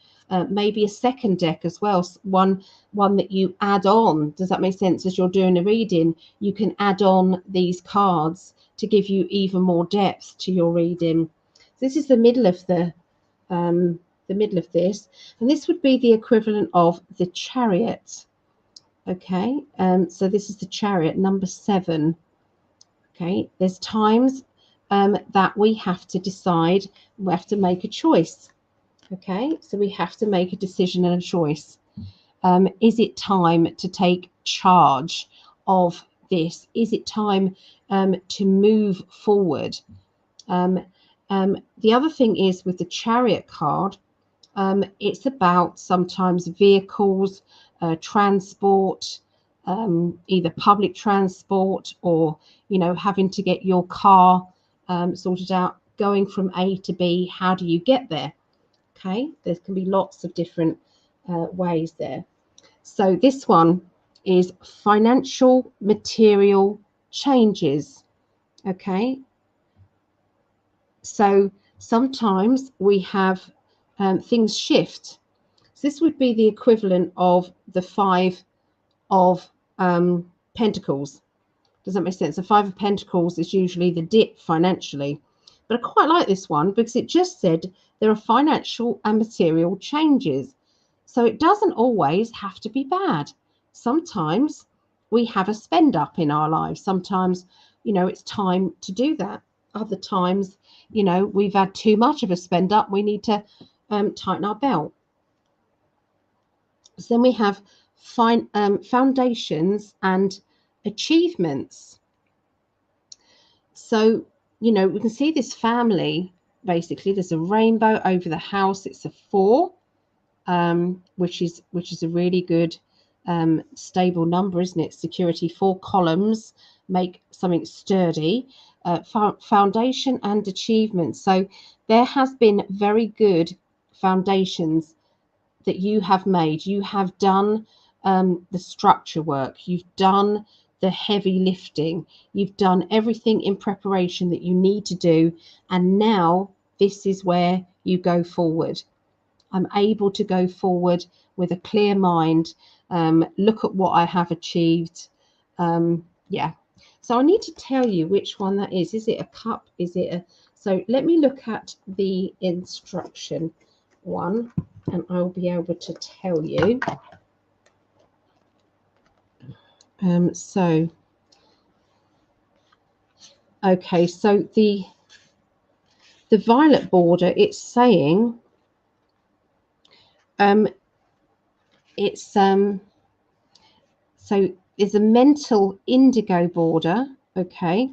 [SPEAKER 1] Maybe a second deck as well, one that you add on. Does that make sense? As you're doing a reading, you can add on these cards to give you even more depth to your reading. This is the middle of the middle of this, and this would be the equivalent of the Chariot. Okay, so this is the Chariot, number 7. Okay, there's times that we have to decide, we have to make a choice. Okay, so we have to make a decision and a choice. Is it time to take charge of this? Is it time to move forward? The other thing is, with the Chariot card, it's about sometimes vehicles, transport, either public transport or, you know, having to get your car sorted out, going from A to B. How do you get there? Okay, there can be lots of different ways there. So this one is financial material changes. Okay, so sometimes we have things shift. So this would be the equivalent of the Five of Pentacles. Does that make sense? The Five of Pentacles is usually the dip financially. But I quite like this one because it just said there are financial and material changes. So it doesn't always have to be bad. Sometimes we have a spend up in our lives. Sometimes, you know, it's time to do that. Other times, you know, we've had too much of a spend up. We need to tighten our belt. So then we have foundations and achievements. So, you know, we can see this family, basically, there's a rainbow over the house. It's a 4, which is a really good stable number, isn't it? Security. 4 columns make something sturdy. Foundation and achievement. So there has been very good foundations that you have made. You have done the structure work. You've done the heavy lifting. You've done everything in preparation that you need to do. And now this is where you go forward. I'm able to go forward with a clear mind. Look at what I have achieved. Yeah. So I need to tell you which one that is. Is it a cup? Is it a... So let me look at the instruction one and I'll be able to tell you. Okay, so the violet border, it's saying so it's a mental indigo border, okay,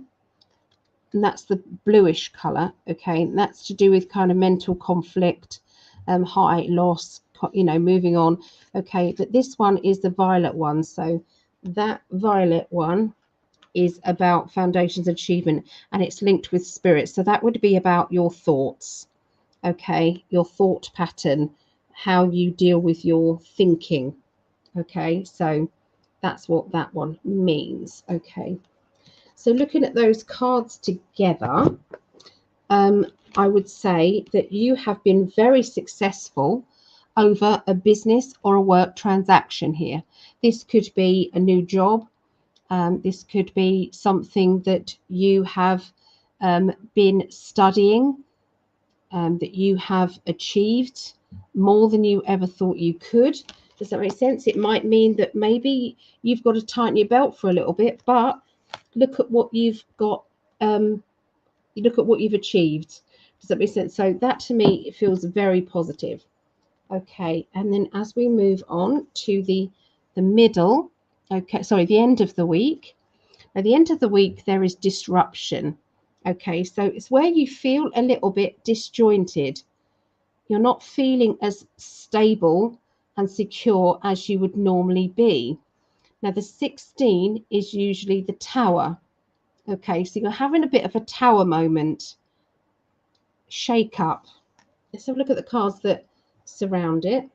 [SPEAKER 1] and that's the bluish color, okay, and that's to do with kind of mental conflict, heartache, loss, you know, moving on, okay. But this one is the violet one, so that violet one is about foundations achievement, and it's linked with spirit. So that would be about your thoughts, okay, your thought pattern, how you deal with your thinking, okay. So that's what that one means, okay. So looking at those cards together, I would say that you have been very successful over a business or a work transaction here. This could be a new job. This could be something that you have been studying, that you have achieved more than you ever thought you could. Does that make sense? It might mean that maybe you've got to tighten your belt for a little bit, but look at what you've got. Look at what you've achieved. Does that make sense? So that to me, it feels very positive. Okay, and then as we move on to the middle, okay, sorry, the end of the week. At the end of the week, there is disruption. Okay, so it's where you feel a little bit disjointed. You're not feeling as stable and secure as you would normally be. Now, the 16 is usually the tower. Okay, so you're having a bit of a tower moment. Shake up. Let's have a look at the cards that surround it.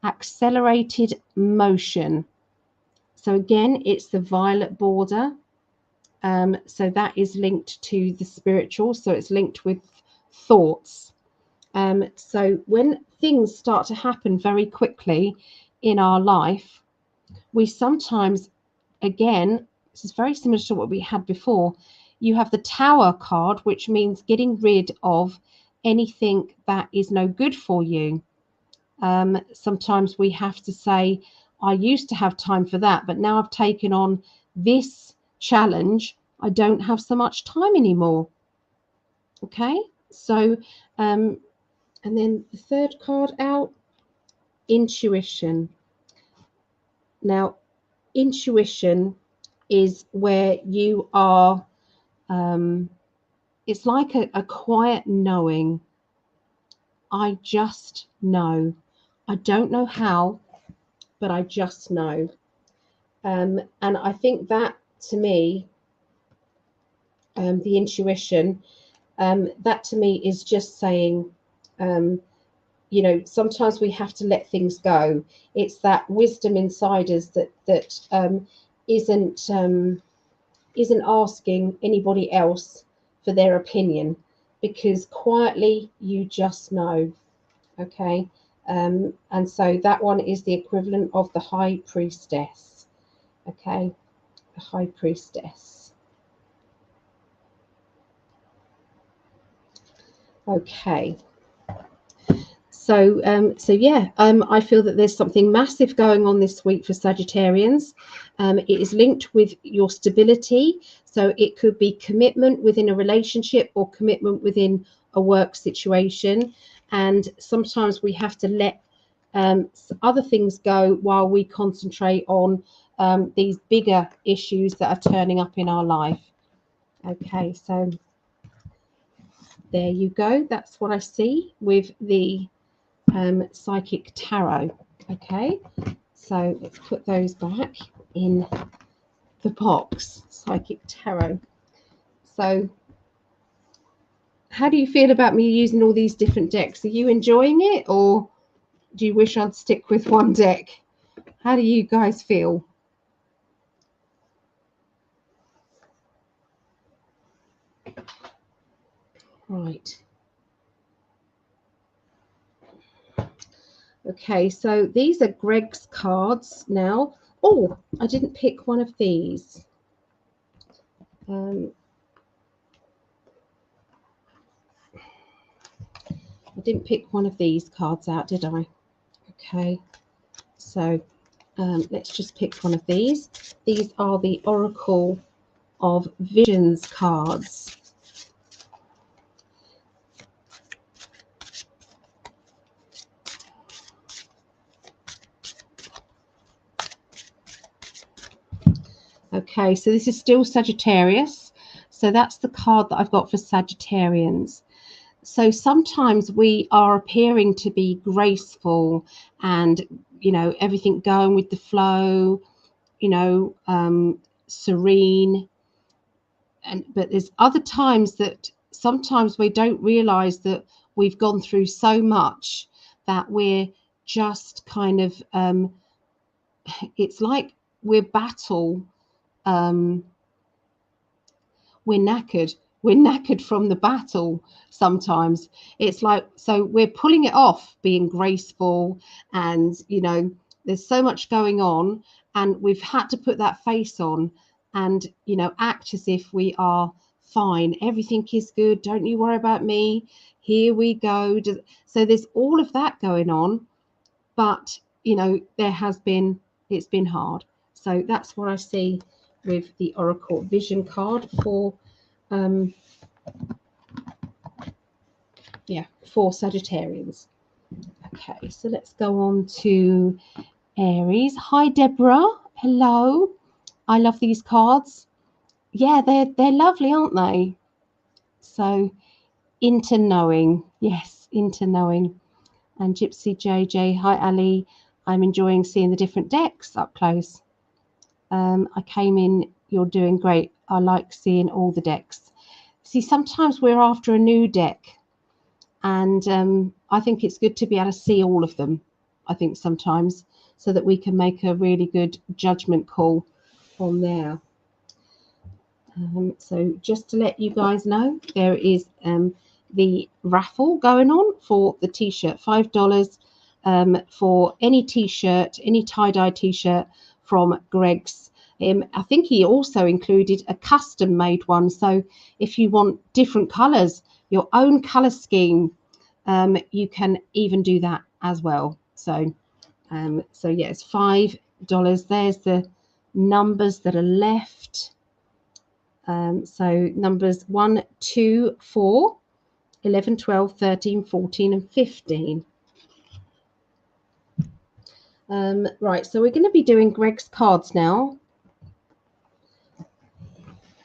[SPEAKER 1] Accelerated motion. So again, it's the violet border. So that is linked to the spiritual. So it's linked with thoughts. So when things start to happen very quickly in our life, we sometimes, again, this is very similar to what we had before. You have the Tower card, which means getting rid of anything that is no good for you. Sometimes we have to say, I used to have time for that, but now I've taken on this challenge. I don't have so much time anymore. Okay, so and then the third card out, intuition. Now, intuition is where you are, it's like a quiet knowing. I just know. I don't know how, but I just know. And I think that, to me, the intuition, that to me is just saying, you know, sometimes we have to let things go. It's that wisdom inside us that isn't asking anybody else for their opinion, because quietly you just know. Okay. And so that one is the equivalent of the High Priestess. Okay, the High Priestess. Okay. So yeah, I feel that there's something massive going on this week for Sagittarians. It is linked with your stability. So it could be commitment within a relationship or commitment within a work situation. And sometimes we have to let other things go while we concentrate on these bigger issues that are turning up in our life. Okay, so there you go. That's what I see with the psychic tarot. Okay, so let's put those back in the box. Psychic tarot. So how do you feel about me using all these different decks? Are you enjoying it, or do you wish I'd stick with one deck? How do you guys feel? Right. Okay, so these are Greg's cards now. Oh, I didn't pick one of these. I didn't pick one of these cards out, did I? Okay, so let's just pick one of these. These are the Oracle of Visions cards. Okay, so this is still Sagittarius. So that's the card that I've got for Sagittarians. So sometimes we are appearing to be graceful and, you know, everything going with the flow, you know, serene. But there's other times that sometimes we don't realize that we've gone through so much that we're just kind of, it's like we're we're knackered from the battle. Sometimes it's like, so we're pulling it off being graceful, and you know, there's so much going on, and we've had to put that face on and, you know, act as if we are fine, everything is good, don't you worry about me, here we go. So there's all of that going on, but you know, it's been hard. So that's what I see with the Oracle Vision card for for Sagittarians. Okay, so let's go on to Aries. Hi Deborah, hello. I love these cards. Yeah, they're lovely, aren't they? So into knowing, yes, into knowing. And Gypsy JJ, hi Ali. I'm enjoying seeing the different decks up close. I came in, you're doing great. I like seeing all the decks. See, sometimes we're after a new deck, and I think it's good to be able to see all of them, I think sometimes, so that we can make a really good judgment call on there. So just to let you guys know, there is the raffle going on for the t-shirt, $5 for any t-shirt, any tie-dye t-shirt from Greg's. I think he also included a custom made one, so if you want different colors, your own color scheme, you can even do that as well. So yeah, it's $5. There's the numbers that are left. So numbers 1, 2, 4, 11, 12, 13, 14 and 15. Right, so we're going to be doing Greg's cards now.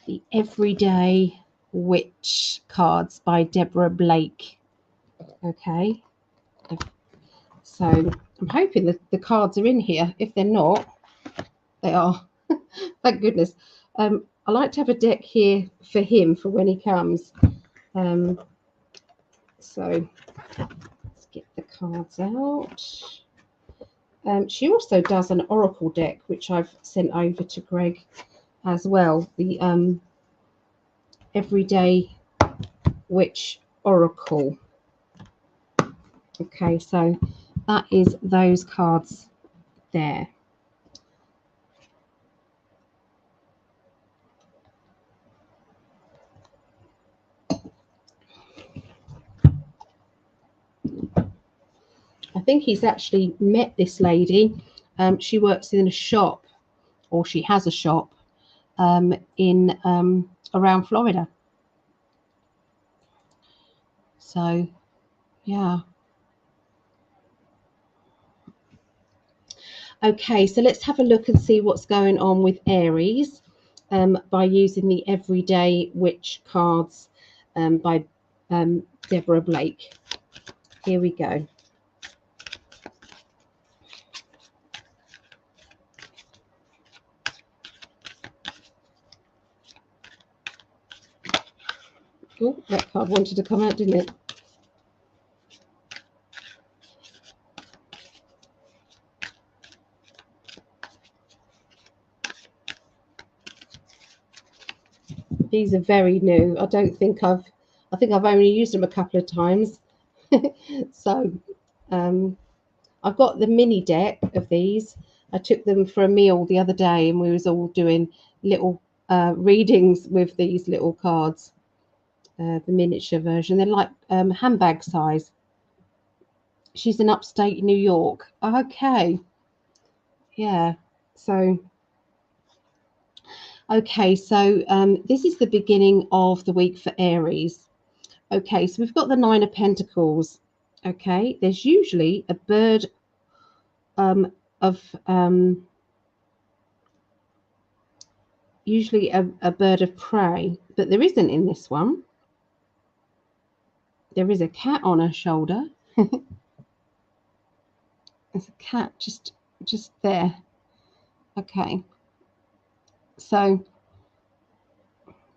[SPEAKER 1] The Everyday Witch cards by Deborah Blake. Okay, so I'm hoping that the cards are in here. If they're not, They are. Thank goodness. I like to have a deck here for him for when he comes. So let's get the cards out. She also does an oracle deck, which I've sent over to Greg as well. The Everyday Witch Oracle. Okay, so that is those cards there. I think he's actually met this lady. She works in a shop, or she has a shop in around Florida. So, yeah. Okay, so let's have a look and see what's going on with Aries by using the Everyday Witch cards by Deborah Blake. Here we go. Oh, that card wanted to come out, didn't it? These are very new. I think I've only used them a couple of times. So I've got the mini deck of these. I took them for a meal the other day, and we was all doing little readings with these little cards. The miniature version. They're like handbag size. She's in upstate New York. Okay. Yeah. So okay, so this is the beginning of the week for Aries. Okay, so we've got the Nine of Pentacles. Okay, there's usually a bird usually a bird of prey, but there isn't in this one. There is a cat on her shoulder. There's a cat just there. Okay, so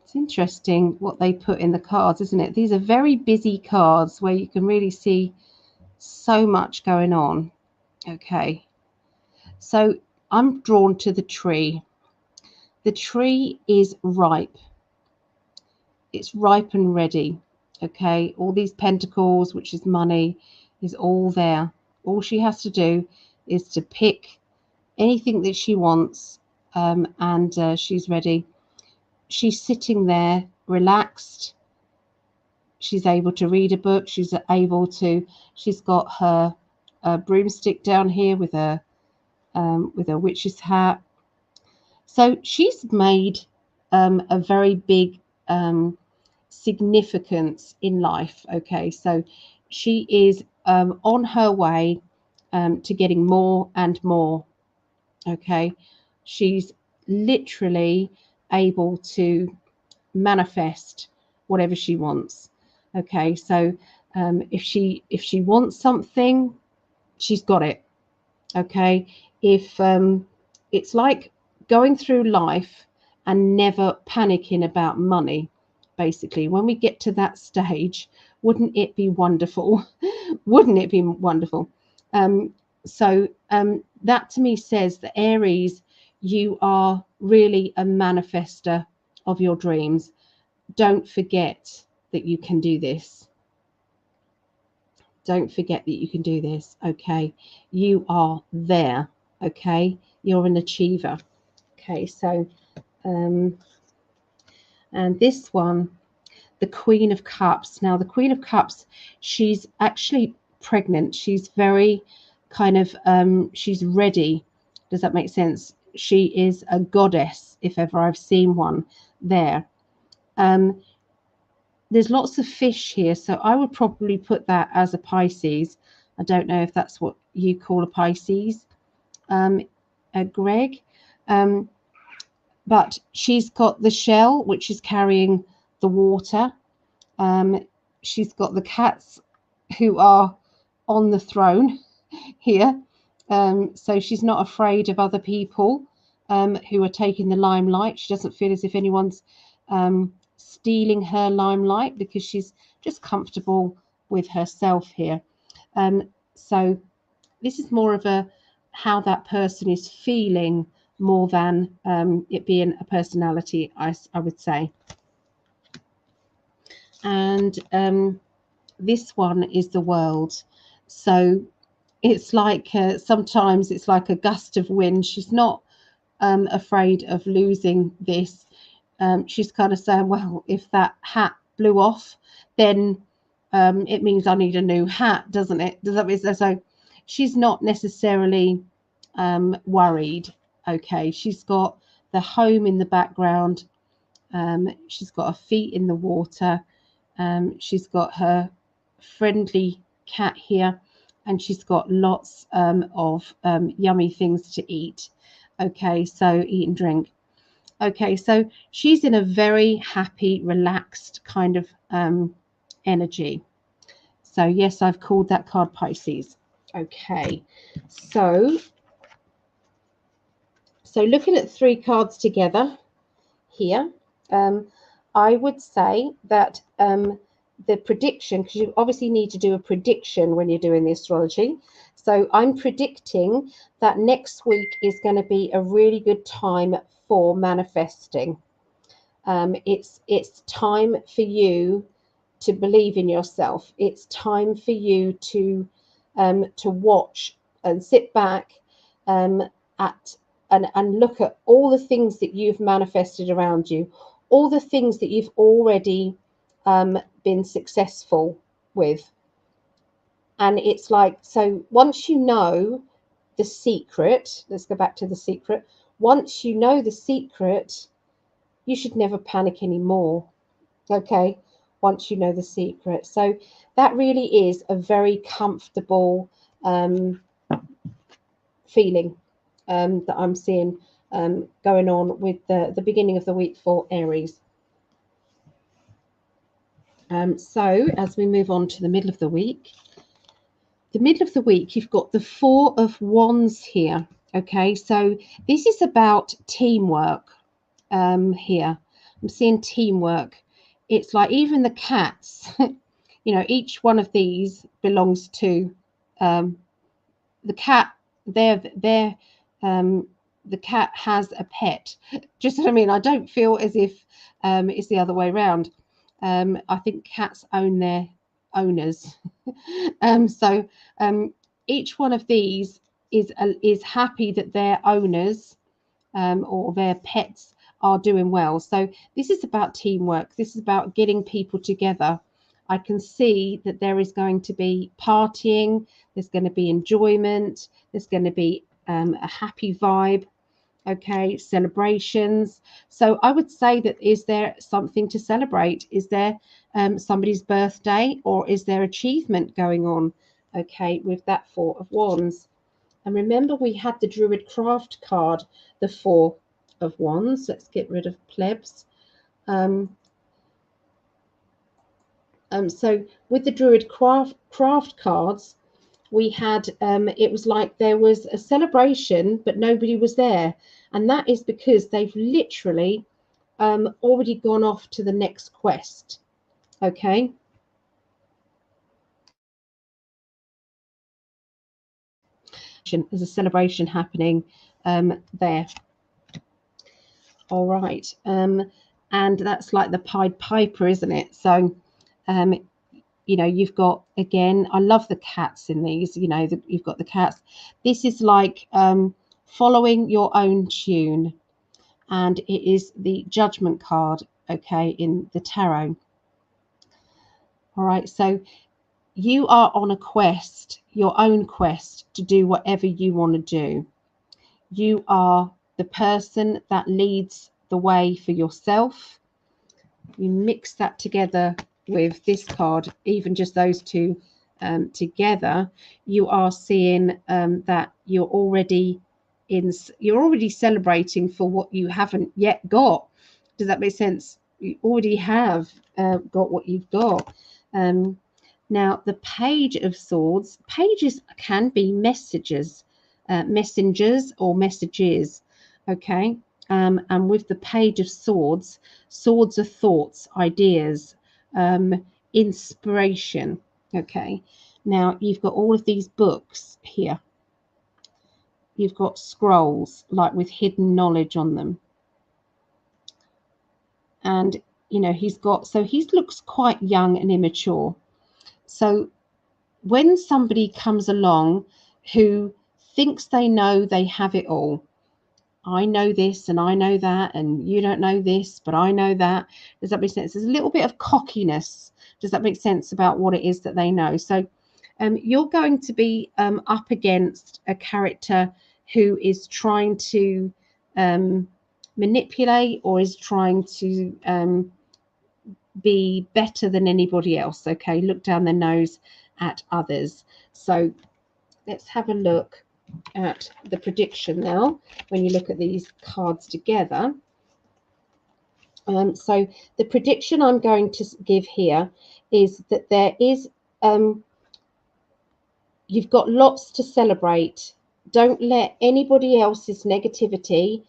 [SPEAKER 1] it's interesting what they put in the cards, isn't it? These are very busy cards where you can really see so much going on. Okay, so I'm drawn to the tree. The tree is ripe. It's ripe and ready. Okay, all these pentacles, which is money, is all there. All she has to do is to pick anything that she wants, and she's ready. She's sitting there relaxed. She's able to read a book. She's got her broomstick down here with a witch's hat. So she's made a very big significance in life. Okay, so she is on her way to getting more and more. Okay, she's literally able to manifest whatever she wants. Okay, so if she wants something, she's got it. Okay, if it's like going through life and never panicking about money. Basically, when we get to that stage, wouldn't it be wonderful? Wouldn't it be wonderful? So that to me says that Aries, you are really a manifester of your dreams. Don't forget that you can do this. Don't forget that you can do this. Okay, you are there. Okay, you're an achiever. Okay, so and this one, the Queen of Cups. Now the Queen of Cups, she's actually pregnant. She's very kind of she's ready. Does that make sense? She is a goddess, if ever I've seen one there. There's lots of fish here, so I would probably put that as a Pisces. I don't know if that's what you call a Pisces, Greg. But she's got the shell, which is carrying the water. She's got the cats who are on the throne here. So she's not afraid of other people. who are taking the limelight. She doesn't feel as if anyone's stealing her limelight, because she's just comfortable with herself here. So this is more of a how that person is feeling, more than it being a personality, I would say. And this one is the World. So it's like sometimes it's like a gust of wind. She's not afraid of losing this. She's kind of saying, well, if that hat blew off, then it means I need a new hat, doesn't it? Does that mean so? She's not necessarily worried. Okay, she's got the home in the background. She's got her feet in the water. She's got her friendly cat here, and she's got lots of yummy things to eat. Okay, so eat and drink. Okay, so she's in a very happy, relaxed kind of energy. So yes, I've called that card Pisces. Okay, so looking at 3 cards together here, I would say that the prediction, because you obviously need to do a prediction when you're doing the astrology. So I'm predicting that next week is going to be a really good time for manifesting. It's time for you to believe in yourself. It's time for you to watch and sit back at and look at all the things that you've manifested around you, all the things that you've already been successful with. And it's like, so once you know the secret, let's go back to the secret. Once you know the secret, you should never panic anymore. Okay, once you know the secret. So that really is a very comfortable feeling that I'm seeing going on with the beginning of the week for Aries. So as we move on to the middle of the week, you've got the 4 of Wands here. Okay, so this is about teamwork here. I'm seeing teamwork. It's like even the cats, you know, each one of these belongs to the cat. The cat has a pet. Just what I mean. I don't feel as if it's the other way around. I think cats own their owners. So each one of these is happy that their owners or their pets are doing well. So this is about teamwork. This is about getting people together. I can see that there is going to be partying. There's going to be enjoyment. There's going to be a happy vibe. Okay, celebrations. So I would say that, is there something to celebrate? Is there somebody's birthday, or is there achievement going on? Okay, with that 4 of Wands. And remember, we had the Druid Craft card, the 4 of Wands. Let's get rid of plebs. So with the Druid Craft cards, we had, it was like there was a celebration, but nobody was there. And that is because they've literally already gone off to the next quest. Okay. There's a celebration happening there. All right. And that's like the Pied Piper, isn't it? So, you know, you've got, again, I love the cats in these, you know, you've got the cats. This is like following your own tune. And it is the Judgment card, okay, in the tarot. All right, so you are on a quest, your own quest, to do whatever you want to do. You are the person that leads the way for yourself. You mix that together with this card, even just those two together, you are seeing that you're already celebrating for what you haven't yet got. Does that make sense? You already have got what you've got. Now, the Page of Swords, pages can be messengers or messages. okay? And with the Page of Swords, swords are thoughts, ideas, inspiration, okay? Now, you've got all of these books here. You've got scrolls, like with hidden knowledge on them. And, you know, he looks quite young and immature. So when somebody comes along who thinks they know they have it all, I know this and I know that, and you don't know this, but I know that. Does that make sense? There's a little bit of cockiness. Does that make sense about what it is that they know? So you're going to be up against a character who is trying to manipulate, or is trying to be better than anybody else, okay? Look down their nose at others. So let's have a look at the prediction now when you look at these cards together. So the prediction I'm going to give here is that there is you've got lots to celebrate. Don't let anybody else's negativity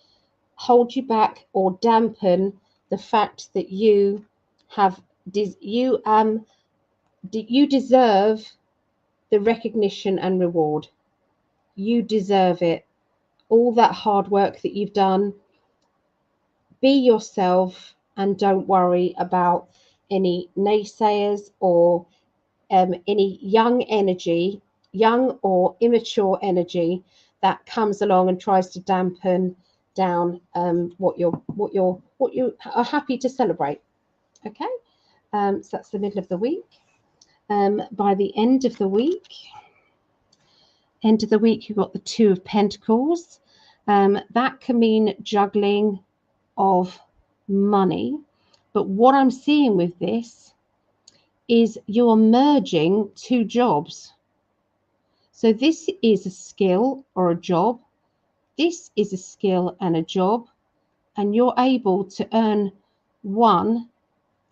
[SPEAKER 1] hold you back or dampen the fact that you deserve the recognition and reward. You deserve it. All that hard work that you've done. Be yourself and don't worry about any naysayers or any young or immature energy that comes along and tries to dampen down what you are happy to celebrate. Okay, so that's the middle of the week. By the end of the week, you've got the Two of Pentacles. That can mean juggling of money, but what I'm seeing with this is you're merging two jobs. So this is a skill or a job. This is a skill and a job, and you're able to earn one,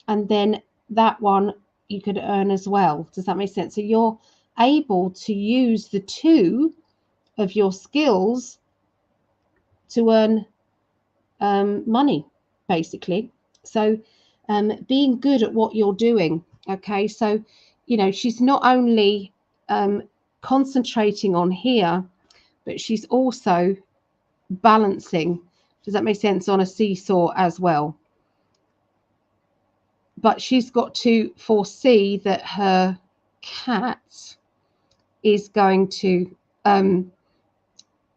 [SPEAKER 1] and then that one you could earn as well. Does that make sense? So you're able to use the two of your skills to earn money, basically. So being good at what you're doing. Okay, so you know, she's not only concentrating on here, but she's also balancing, does that make sense, on a seesaw as well. But she's got to foresee that her cat is going to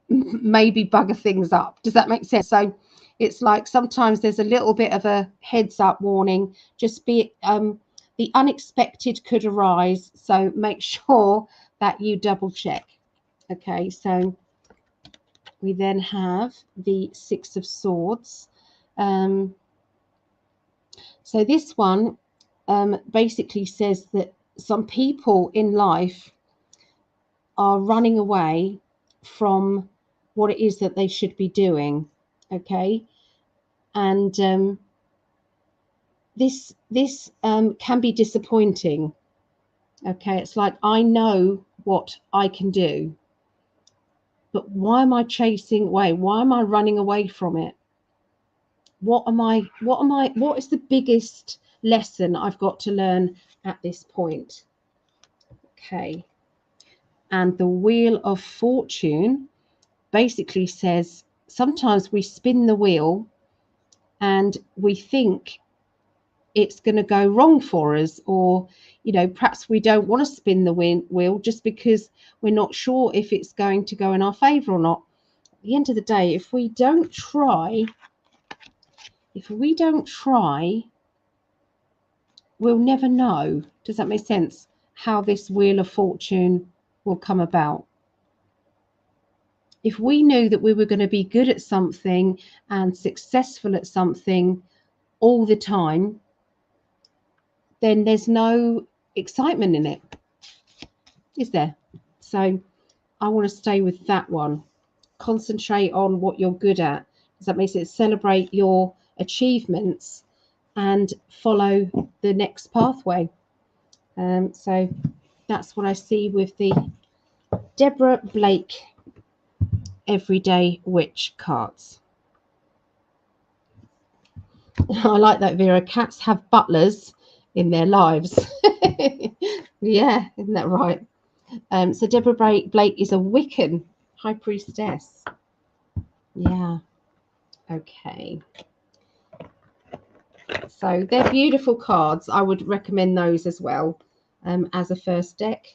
[SPEAKER 1] maybe bugger things up. Does that make sense? So it's like sometimes there's a little bit of a heads up warning. Just be the unexpected could arise, so make sure that you double check. Okay, so we then have the Six of Swords. So this one basically says that some people in life are running away from what it is that they should be doing. Okay, and this can be disappointing. Okay, it's like, I know what I can do, but why am I chasing away? Why am I running away from it? What is the biggest lesson I've got to learn at this point? Okay, and the Wheel of Fortune basically says sometimes we spin the wheel and we think it's going to go wrong for us, or you know, perhaps we don't want to spin the wheel just because we're not sure if it's going to go in our favor or not. At the end of the day, if we don't try, we'll never know. Does that make sense? How this Wheel of Fortune will come about. If we knew that we were going to be good at something and successful at something all the time, then there's no excitement in it, is there? So I want to stay with that one. Concentrate on what you're good at. Does that make sense? Celebrate your achievements and follow the next pathway. So that's what I see with the Deborah Blake Everyday Witch cards. I like that, Vera. Cats have butlers in their lives. Yeah, isn't that right? So Deborah Blake is a Wiccan high priestess. Yeah. Okay. So they're beautiful cards. I would recommend those as well as a first deck.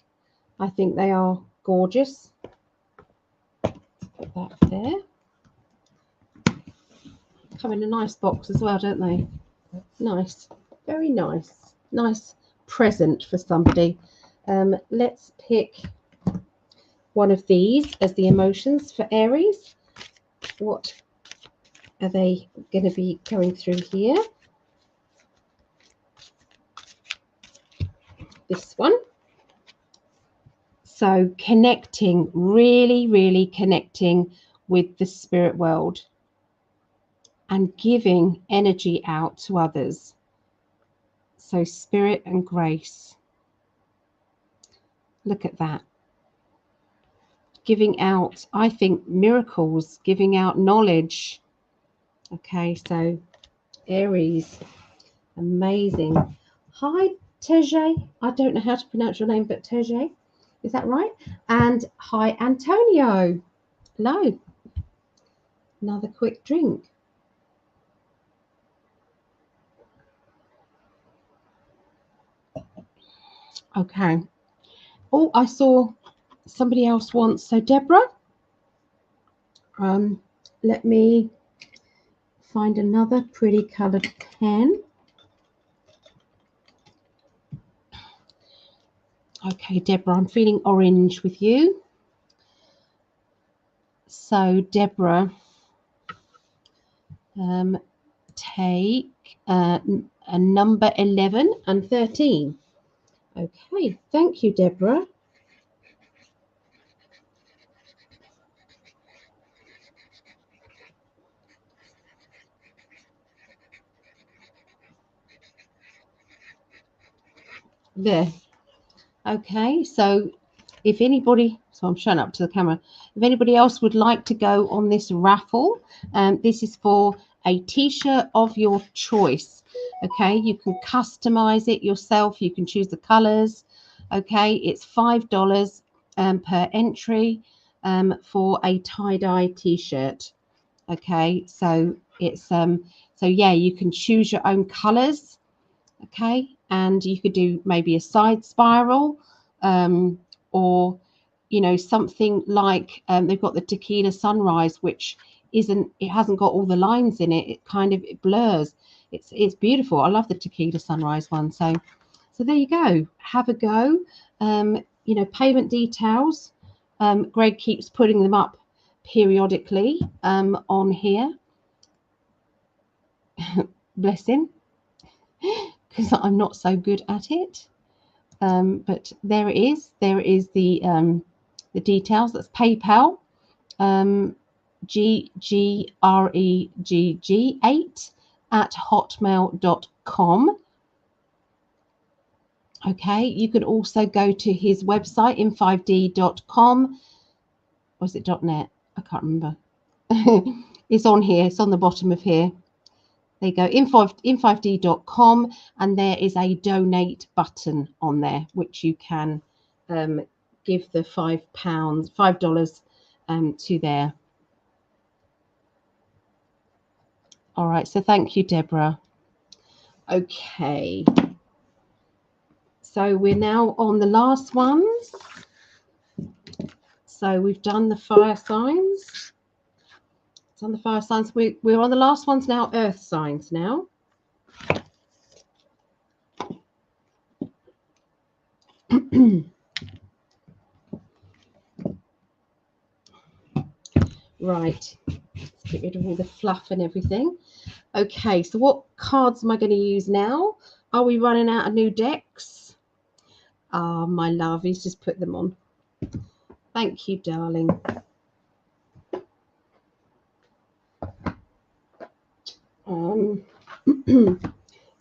[SPEAKER 1] I think they are gorgeous. Put that there. Come in a nice box as well, don't they? Nice. Very nice. Nice present for somebody. Let's pick one of these as the emotions for Aries. What are they going to be going through here? This one. So connecting, really connecting with the spirit world and giving energy out to others. So spirit and grace. Look at that. Giving out, I think, miracles, giving out knowledge. Okay, so Aries, amazing. Hi, Teje. I don't know how to pronounce your name, but Teje, is that right? And hi, Antonio. Hello. Another quick drink. Okay. Oh, I saw somebody else wants. So Deborah, let me find another pretty coloured pen. Okay, Deborah, I'm feeling orange with you. So Deborah, take a number 11 and 13. Okay, thank you, Deborah. There. Okay, so if anybody, so I'm showing up to the camera, if anybody else would like to go on this raffle, this is for a t-shirt of your choice. Okay, you can customize it yourself, you can choose the colors. Okay, it's $5 per entry for a tie-dye t-shirt. Okay, so it's so yeah, you can choose your own colors. Okay, and you could do maybe a side spiral, or you know, something like they've got the tequila sunrise, which it hasn't got all the lines in it. It kind of, it blurs. It's beautiful. I love the tequila sunrise one. So there you go. Have a go. You know, payment details. Greg keeps putting them up periodically on here. Bless him, because I'm not so good at it. But there it is. There is the details. That's PayPal, ggregg8@hotmail.com. Okay, you can also go to his website, in5d.com. Or is it .net? I can't remember. It's on here. It's on the bottom of here. There you go, in5d.com, and there is a donate button on there, which you can give the $5 to there. All right, so thank you, Deborah. Okay, so we're now on the last ones. So we've done the fire signs. It's on the fire signs. We're on the last ones now, earth signs now. Right, let's get rid of all the fluff and everything. Okay, so what cards am I going to use now? Are we running out of new decks? Ah, my love, he's just put them on. Thank you, darling.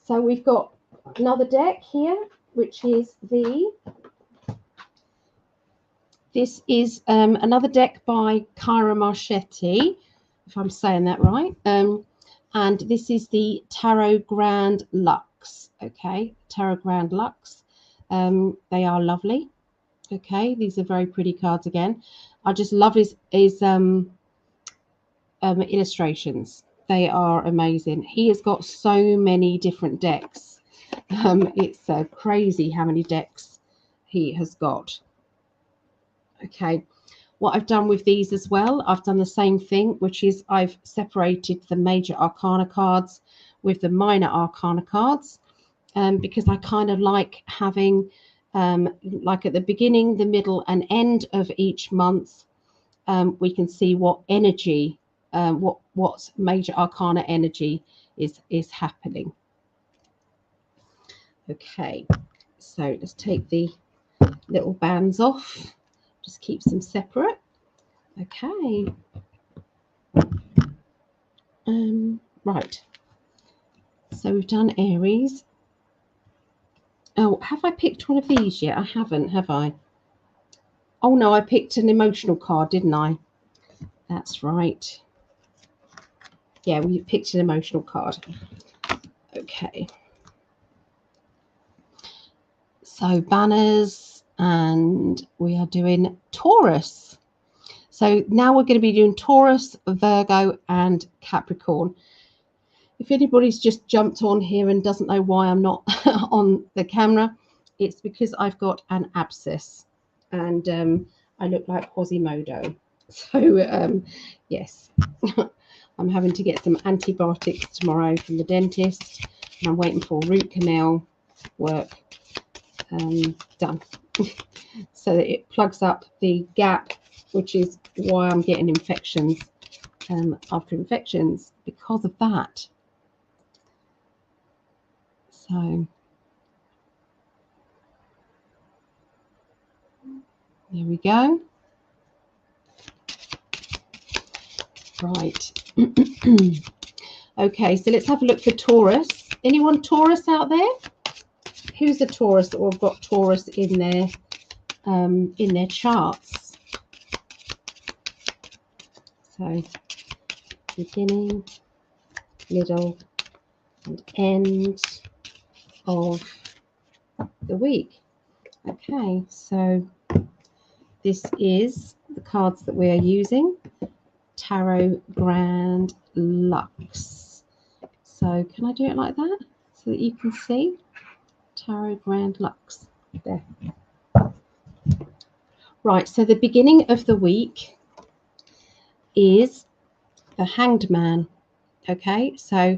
[SPEAKER 1] So we've got another deck here, which is this is another deck by Kyra Marchetti, if I'm saying that right. and this is the Tarot Grand Luxe. Okay, Tarot Grand Luxe. They are lovely. Okay, these are very pretty cards again. I just love his illustrations. They are amazing. He has got so many different decks. It's crazy how many decks he has got. Okay, what I've done with these as well, I've done the same thing, which is I've separated the major arcana cards with the minor arcana cards, because I kind of like having like at the beginning, the middle and end of each month, we can see what energy, what major arcana energy is happening. Okay, so let's take the little bands off, just keeps them separate. Okay, right, so we've done Aries. Oh, have I picked one of these yet? I haven't, have I? Oh no, I picked an emotional card, didn't I? That's right. Yeah, we picked an emotional card. Okay. So banners, and we are doing Taurus. So now we're going to be doing Taurus, Virgo, and Capricorn. If anybody's just jumped on here and doesn't know why I'm not on the camera, it's because I've got an abscess, and I look like Quasimodo. So yes, I'm having to get some antibiotics tomorrow from the dentist, and I'm waiting for root canal work done so that it plugs up the gap, which is why I'm getting infections after infections because of that. So there we go. Right. Okay, so let's have a look for Taurus. Anyone Taurus out there? Who's a Taurus or have got Taurus in their charts? So beginning, middle, and end of the week. Okay, so this is the cards that we are using. Tarot Grand Luxe. So can I do it like that so that you can see? Tarot Grand Luxe. There. Right, so the beginning of the week is the Hanged Man. Okay, so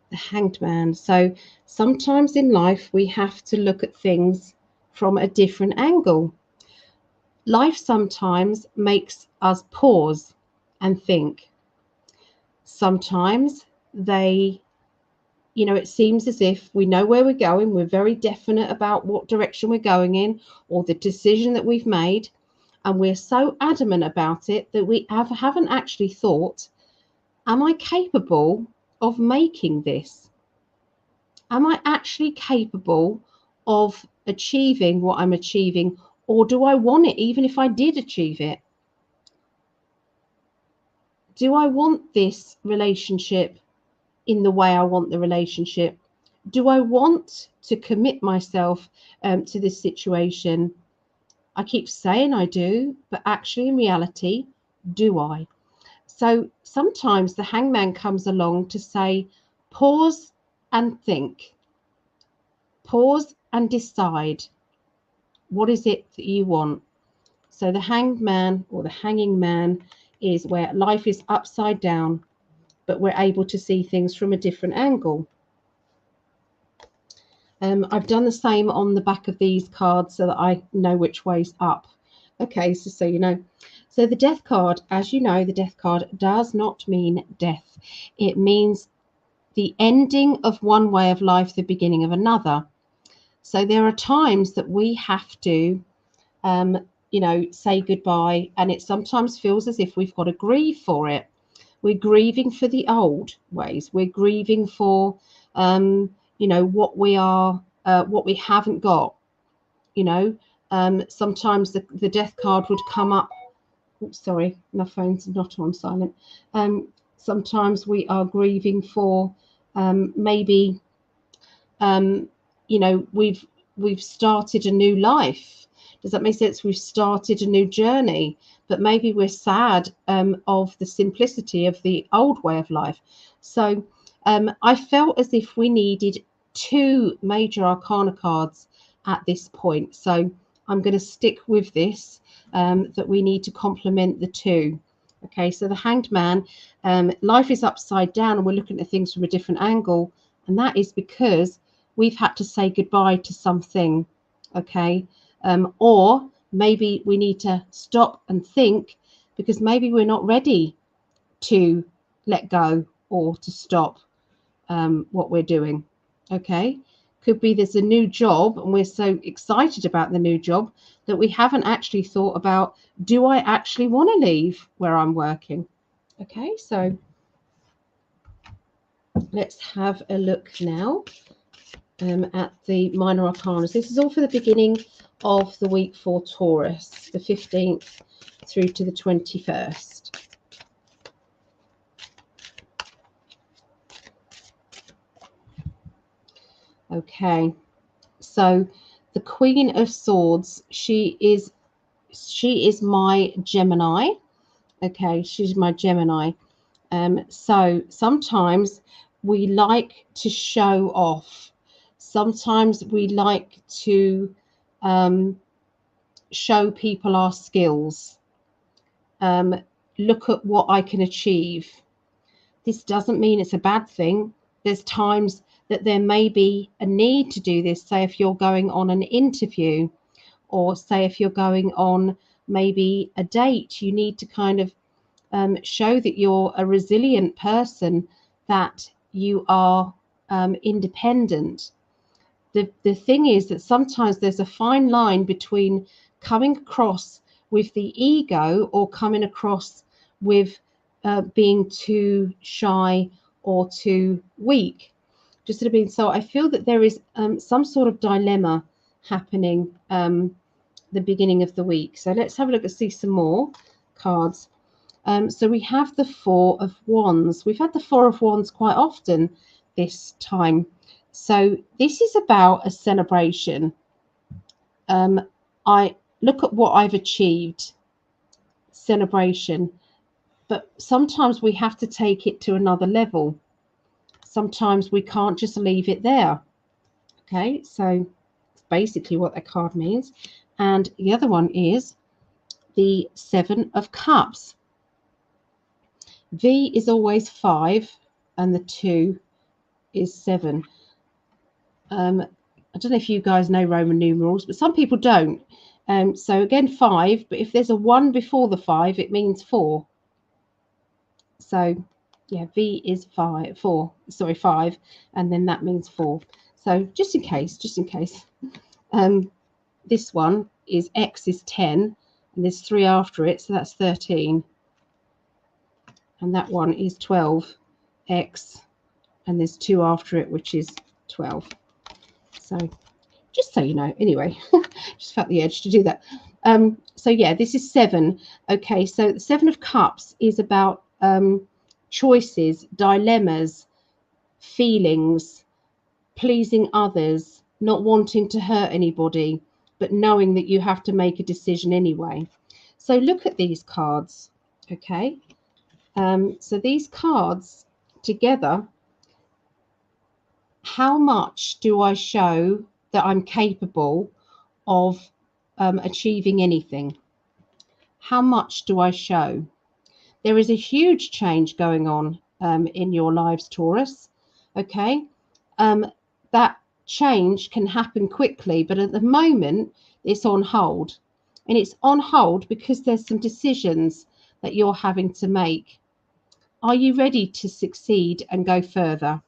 [SPEAKER 1] the Hanged Man. So sometimes in life we have to look at things from a different angle. Life sometimes makes us pause and think. Sometimes it seems as if we know where we're going, we're very definite about what direction we're going in or the decision that we've made, and we're so adamant about it that we haven't actually thought, am I capable of making this? Am I actually capable of achieving what I'm achieving, or do I want it even if I did achieve it? Do I want this relationship in the way I want the relationship? Do I want to commit myself to this situation? I keep saying I do, but actually in reality, do I? So sometimes the hangman comes along to say, pause and think. Pause and decide. What is it that you want? So the hanged man or the hanging man is where life is upside down, but we're able to see things from a different angle. I've done the same on the back of these cards so that I know which way's up. Okay, so you know. So the death card, as you know, the death card does not mean death. It means the ending of one way of life, the beginning of another. So there are times that we have to, say goodbye, and it sometimes feels as if we've got to grieve for it. We're grieving for the old ways. We're grieving for, what we are, what we haven't got. Sometimes the death card would come up. Oops, sorry, my phone's not on silent. Sometimes we are grieving for maybe you know, we've started a new life. Does that make sense? We've started a new journey, but maybe we're sad of the simplicity of the old way of life. So I felt as if we needed 2 major arcana cards at this point. So I'm going to stick with this, that we need to complement the 2. Okay, so the Hanged Man, life is upside down and we're looking at things from a different angle. And that is because we've had to say goodbye to something, okay? Or maybe we need to stop and think, because maybe we're not ready to let go or to stop what we're doing, okay? Could be there's a new job and we're so excited about the new job that we haven't actually thought about, do I actually want to leave where I'm working? Okay, so let's have a look now at the minor arcanas. This is all for the beginning of the week for Taurus, the 15th through to the 21st. Okay, so the Queen of Swords, she is my Gemini. Okay, she's my Gemini. So sometimes we like to show off. Sometimes we like to show people our skills. Look at what I can achieve. This doesn't mean it's a bad thing. There's times that there may be a need to do this. Say if you're going on an interview, or say if you're going on maybe a date, you need to kind of show that you're a resilient person, that you are independent. The thing is that sometimes there's a fine line between coming across with the ego or coming across with being too shy or too weak. Just sort of being, so I feel that there is some sort of dilemma happening the beginning of the week. So let's have a look and see some more cards. So we have the Four of Wands. We've had the Four of Wands quite often this time. So this is about a celebration. I look at what I've achieved, celebration, but sometimes we have to take it to another level. Sometimes we can't just leave it there. Okay, so that's basically what that card means. And the other one is the Seven of Cups. V is always 5 and the 2 is 7. I don't know if you guys know Roman numerals, but some people don't. So again, 5, but if there's a 1 before the 5, it means 4. So yeah, V is 5, and then that means 4. So just in case, this one is X is 10, and there's 3 after it, so that's 13. And that one is 12X, and there's 2 after it, which is 12. So just so you know, anyway, just felt the urge to do that. So yeah, this is 7. Okay, so the 7 of Cups is about choices, dilemmas, feelings, pleasing others, not wanting to hurt anybody, but knowing that you have to make a decision anyway. So look at these cards, okay? So these cards together, how much do I show that I'm capable of achieving anything? How much do I show? There is a huge change going on in your lives, Taurus. Okay, that change can happen quickly, but at the moment it's on hold. And it's on hold because there's some decisions that you're having to make. Are you ready to succeed and go further?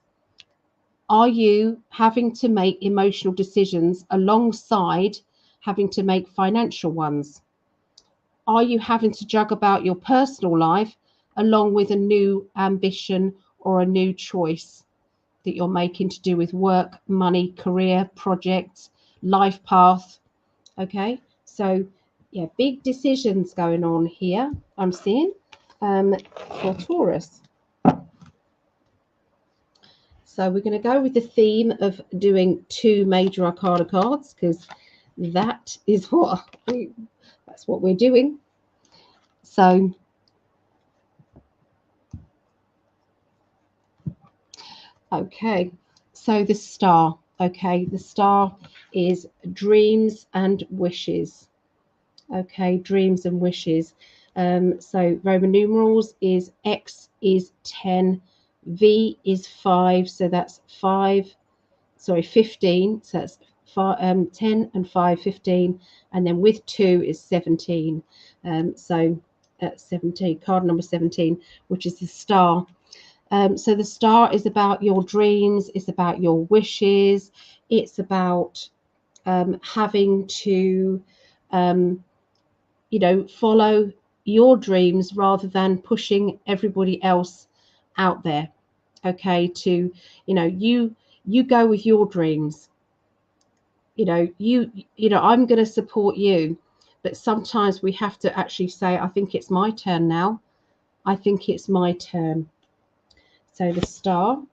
[SPEAKER 1] Are you having to make emotional decisions alongside having to make financial ones? Are you having to juggle about your personal life along with a new ambition or a new choice that you're making to do with work, money, career, projects, life path? Okay, so yeah, big decisions going on here, I'm seeing, for Taurus. So we're going to go with the theme of doing 2 major arcana cards, because that's what we're doing. So okay, so the star. Okay, the star is dreams and wishes. Okay, dreams and wishes. So Roman numerals is X is 10, V is 5, so that's 15. So that's 10 and 5, 15, and then with 2 is 17. So 17, card number 17, which is the star. So the star is about your dreams, it's about your wishes, it's about having to follow your dreams rather than pushing everybody else out there. Okay, to you go with your dreams. I'm going to support you, but sometimes we have to actually say, I think it's my turn now. I think it's my turn. So the star.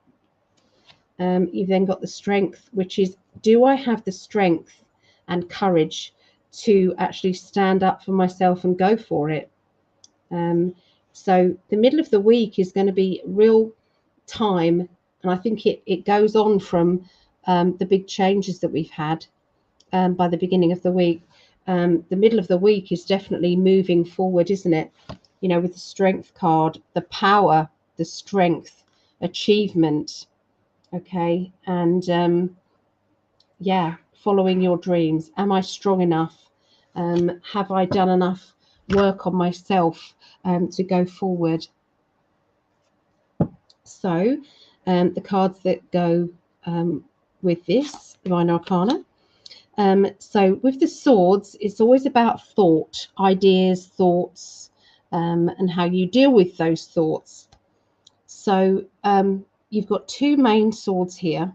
[SPEAKER 1] You've then got the strength, which is, do I have the strength and courage to actually stand up for myself and go for it? So the middle of the week is going to be real time, and I think it goes on from the big changes that we've had by the beginning of the week. The middle of the week is definitely moving forward, isn't it? With the strength card, the power, the strength, achievement. Okay, and following your dreams. Am I strong enough? Have I done enough work on myself to go forward? So the cards that go with this Divine Arcana. So with the swords, it's always about thought, ideas, thoughts, and how you deal with those thoughts. So you've got 2 main swords here,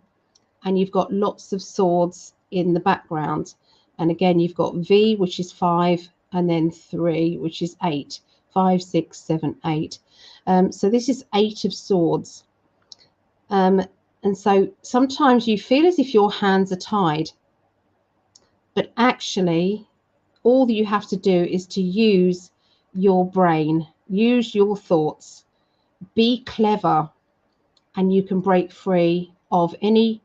[SPEAKER 1] and you've got lots of swords in the background. And again, you've got V, which is 5, and then 3, which is 8. 5, 6, 7, 8. So this is 8 of swords. And so sometimes you feel as if your hands are tied, but actually all that you have to do is to use your brain, use your thoughts, be clever, and you can break free of anything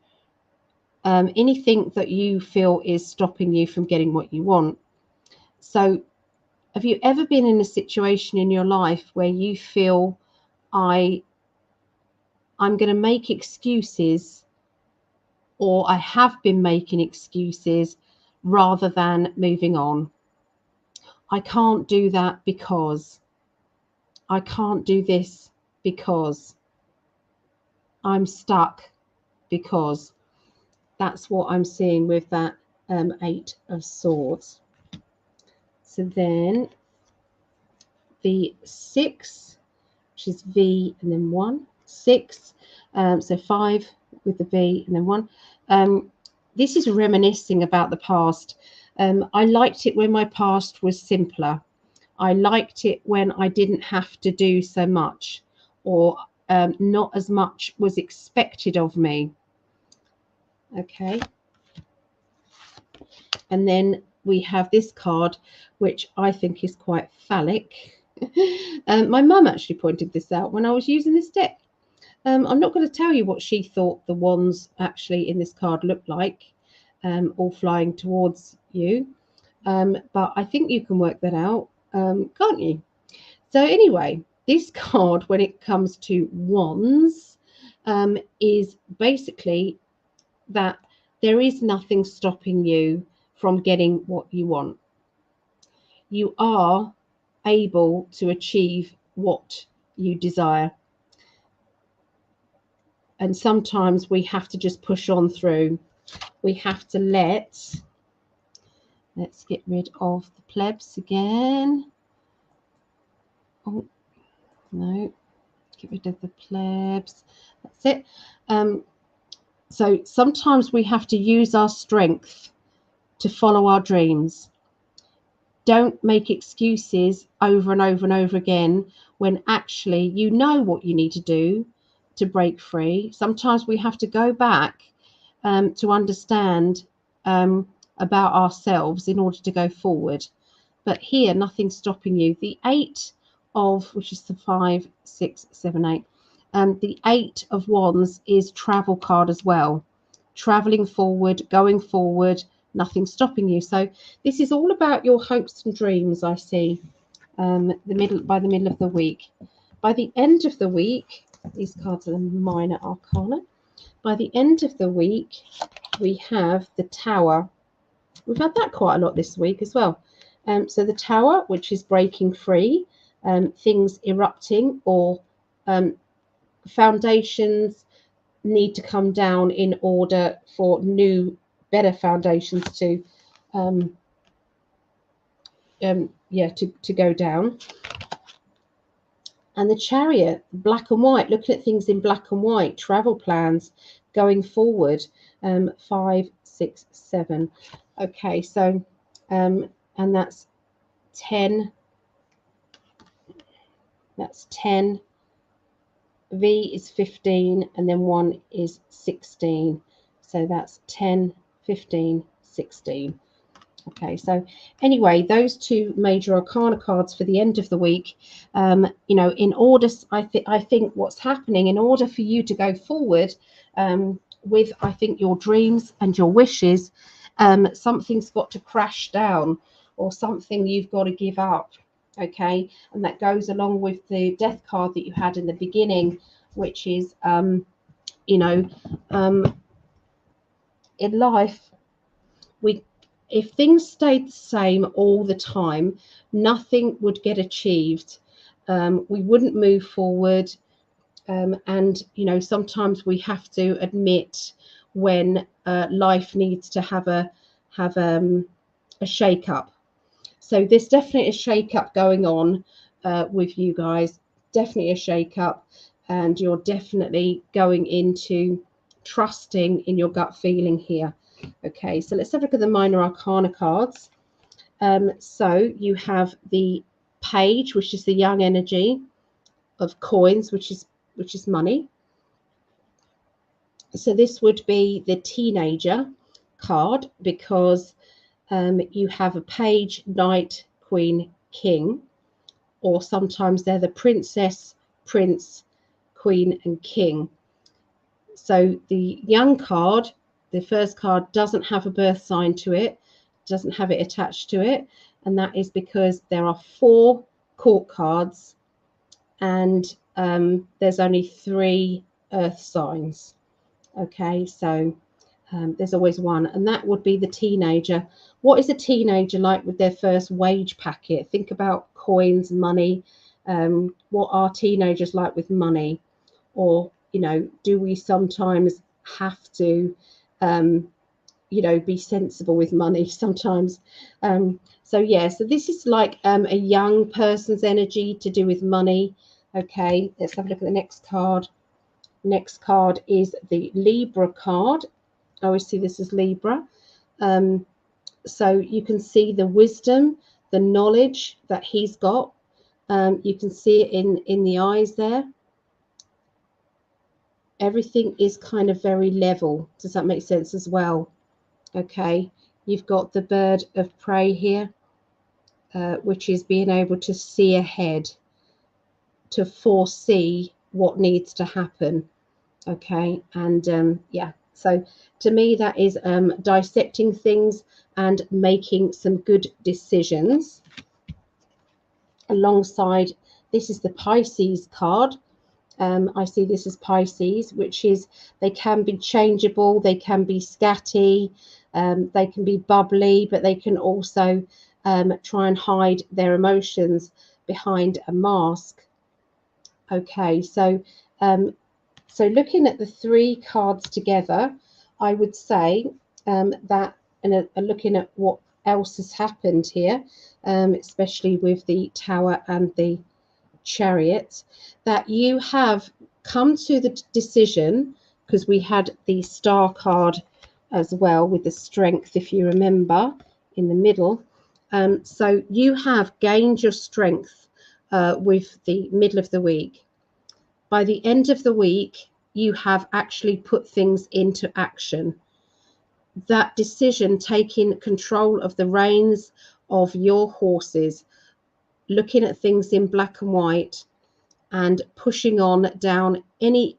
[SPEAKER 1] that you feel is stopping you from getting what you want. So have you ever been in a situation in your life where you feel, I'm going to make excuses, or I have been making excuses rather than moving on? I can't do that because, I can't do this because, I'm stuck because. That's what I'm seeing with that 8 of swords. So then the 6, which is V and then 1, 6. So 5 with the V and then 1. This is reminiscing about the past. I liked it when my past was simpler. I liked it when I didn't have to do so much, or not as much was expected of me. Okay. And then we have this card, which I think is quite phallic. My mum actually pointed this out when I was using this deck. I'm not going to tell you what she thought the wands actually in this card looked like, all flying towards you. But I think you can work that out, can't you? So anyway, this card, when it comes to wands, is basically that there is nothing stopping you from getting what you want. You are able to achieve what you desire. And sometimes we have to just push on through. We have to let's get rid of the plebs again. Oh, no, get rid of the plebs. That's it. So sometimes we have to use our strength to follow our dreams. Don't make excuses over and over and over again when actually you know what you need to do to break free. Sometimes we have to go back to understand about ourselves in order to go forward. But here, nothing's stopping you. The 8 of, which is the 5, 6, 7, 8. The 8 of Wands is travel card as well. Traveling forward, going forward, nothing stopping you. So this is all about your hopes and dreams, I see, by the middle of the week. By the end of the week, these cards are the minor arcana. By the end of the week, we have the Tower. We've had that quite a lot this week as well. So the Tower, which is breaking free, things erupting, or foundations need to come down in order for new, better foundations to go down. And the Chariot, black and white, looking at things in black and white, travel plans going forward. 5, 6, 7. Okay, so and that's 10. That's 10. V is 15, and then 1 is 16. So that's 10, 15, 16. Okay, so anyway, those two major arcana cards for the end of the week. You know, in order, I think what's happening, in order for you to go forward with, I think, your dreams and your wishes, something's got to crash down, or something you've got to give up. Okay, and that goes along with the Death card that you had in the beginning, which is, you know, in life, if things stayed the same all the time, nothing would get achieved. We wouldn't move forward. And, you know, sometimes we have to admit when life needs to have a shake-up. So there's definitely a shake-up going on with you guys. Definitely a shake-up. And you're definitely going into trusting in your gut feeling here. Okay, so let's have a look at the minor arcana cards. So you have the Page, which is the young energy of coins, which is money. So this would be the teenager card, because you have a Page, Knight, Queen, King, or sometimes they're the Princess, Prince, Queen, and King. So the young card, the first card, doesn't have a birth sign to it, doesn't have it attached to it, and that is because there are 4 court cards, and there's only 3 earth signs. Okay, so there's always one, and that would be the teenager. What is a teenager like with their first wage packet? Think about coins, money. What are teenagers like with money? Or, you know, do we sometimes have to, you know, be sensible with money sometimes? So yeah, so this is like a young person's energy to do with money. Okay, let's have a look at the next card. Next card is the Libra card. I always see this as Libra. So you can see the wisdom, the knowledge that he's got. You can see it in the eyes there. Everything is kind of very level. Does that make sense as well? Okay, you've got the bird of prey here, which is being able to see ahead, to foresee what needs to happen. Okay, and yeah, so to me that is dissecting things and making some good decisions. Alongside, this is the Pisces card. I see this as Pisces, which is, they can be changeable, they can be scatty, they can be bubbly, but they can also try and hide their emotions behind a mask. Okay, so so looking at the 3 cards together, I would say that, and looking at what else has happened here, especially with the Tower and the Chariot, that you have come to the decision, because we had the Star card as well with the Strength, if you remember, in the middle. So you have gained your strength with the middle of the week. by the end of the week, you have actually put things into action. That decision, taking control of the reins of your horses, looking at things in black and white, and pushing on down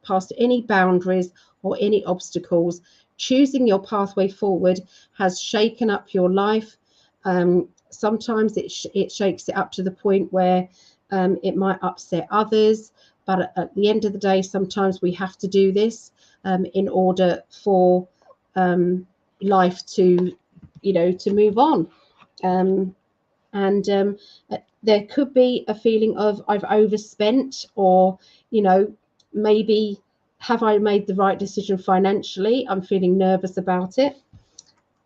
[SPEAKER 1] past any boundaries or any obstacles, choosing your pathway forward has shaken up your life. Sometimes it shakes it up to the point where it might upset others, but at the end of the day, sometimes we have to do this in order for life to, to move on. And there could be a feeling of I've overspent, or maybe have I made the right decision financially? I'm feeling nervous about it.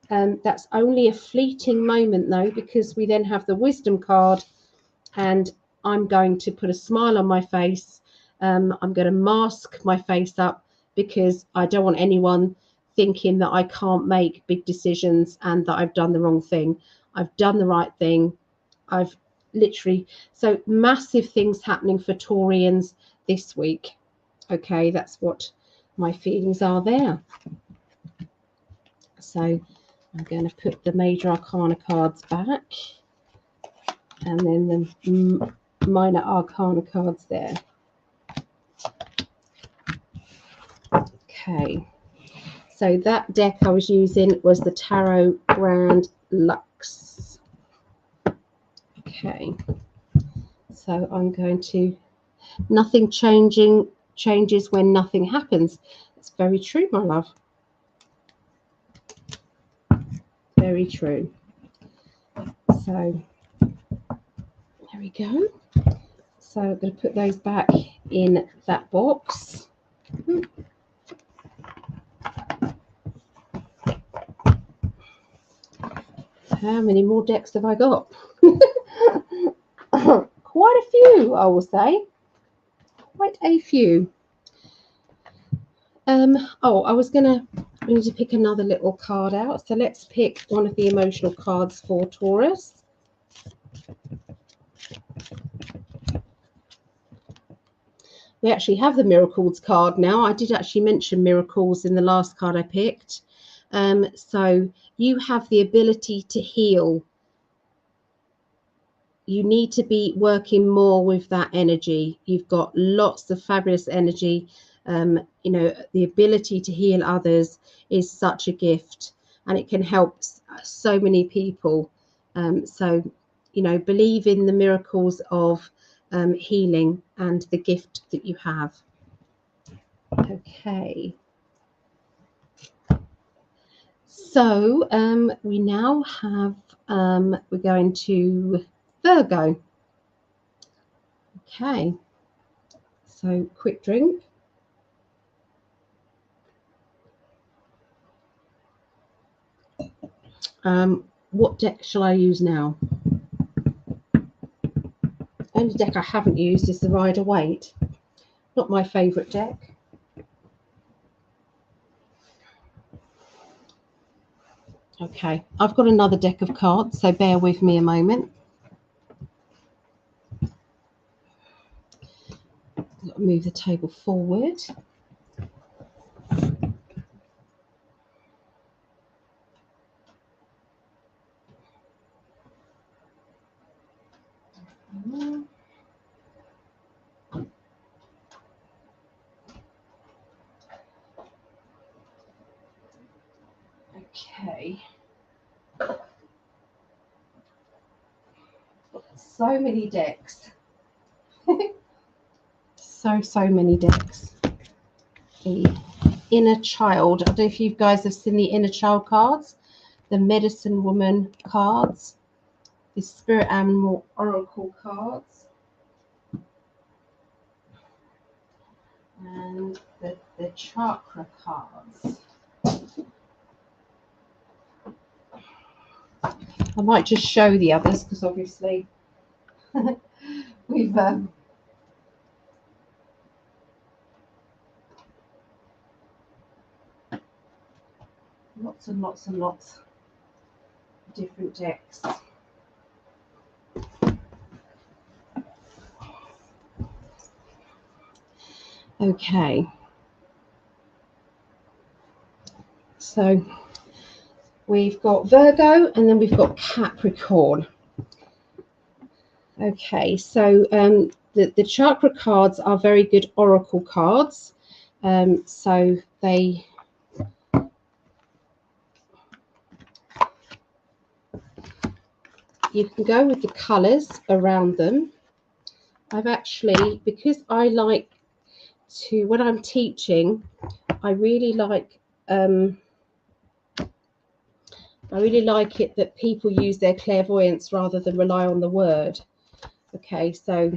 [SPEAKER 1] That's only a fleeting moment though, because we then have the wisdom card, and I'm going to put a smile on my face. I'm going to mask my face up because I don't want anyone thinking that I can't make big decisions and that I've done the wrong thing. I've done the right thing. I've literally, so massive things happening for Taurians this week. Okay, that's what my feelings are there. So I'm going to put the major arcana cards back, and then the minor arcana cards there. Okay, so that deck I was using was the Tarot Grand Luxe. Okay, so I'm going to, nothing changes when nothing happens. That's very true, my love. Very true. So there we go. So I'm going to put those back in that box. How many more decks have I got? Quite a few, I will say. Quite a few. We need to pick another little card out. So let's pick one of the emotional cards for Taurus. We actually have the Miracles card now. I did actually mention Miracles in the last card I picked. So you have the ability to heal. You need to be working more with that energy. You've got lots of fabulous energy. The ability to heal others is such a gift, and it can help so many people. So believe in the miracles of healing and the gift that you have. Okay. So we now have, we're going to Virgo. Okay. So quick drink. What deck shall I use now? Only deck I haven't used is the Rider-Waite. Not my favourite deck. Okay, I've got another deck of cards, so bear with me a moment. Got to move the table forward. Okay. So many decks. so many decks. The Inner Child. I don't know if you guys have seen the Inner Child cards, the Medicine Woman cards, the Spirit Animal Oracle cards, and the Chakra cards. I might just show the others because obviously we've lots and lots and lots of different decks. Okay, so we've got Virgo and then we've got Capricorn. Okay, so the chakra cards are very good oracle cards. So they you can go with the colors around them. I've actually, because I like to, when I'm teaching, I really like it that people use their clairvoyance rather than rely on the word. Okay, so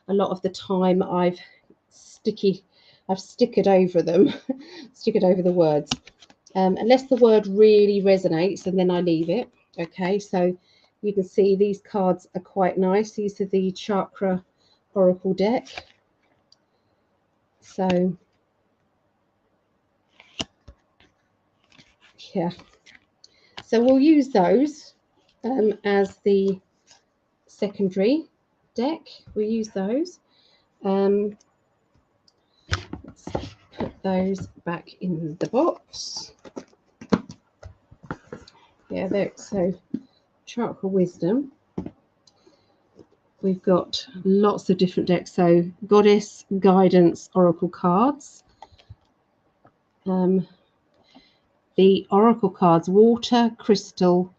[SPEAKER 1] a lot of the time I've sticked over them, sticked over the words, unless the word really resonates, and then I leave it. Okay, so you can see these cards are quite nice. These are the chakra oracle deck. So yeah, so we'll use those as the secondary deck. We'll use those. Let's put those back in the box. Yeah, there. So chakra wisdom. We've got lots of different decks. So goddess guidance oracle cards. The oracle cards, water crystal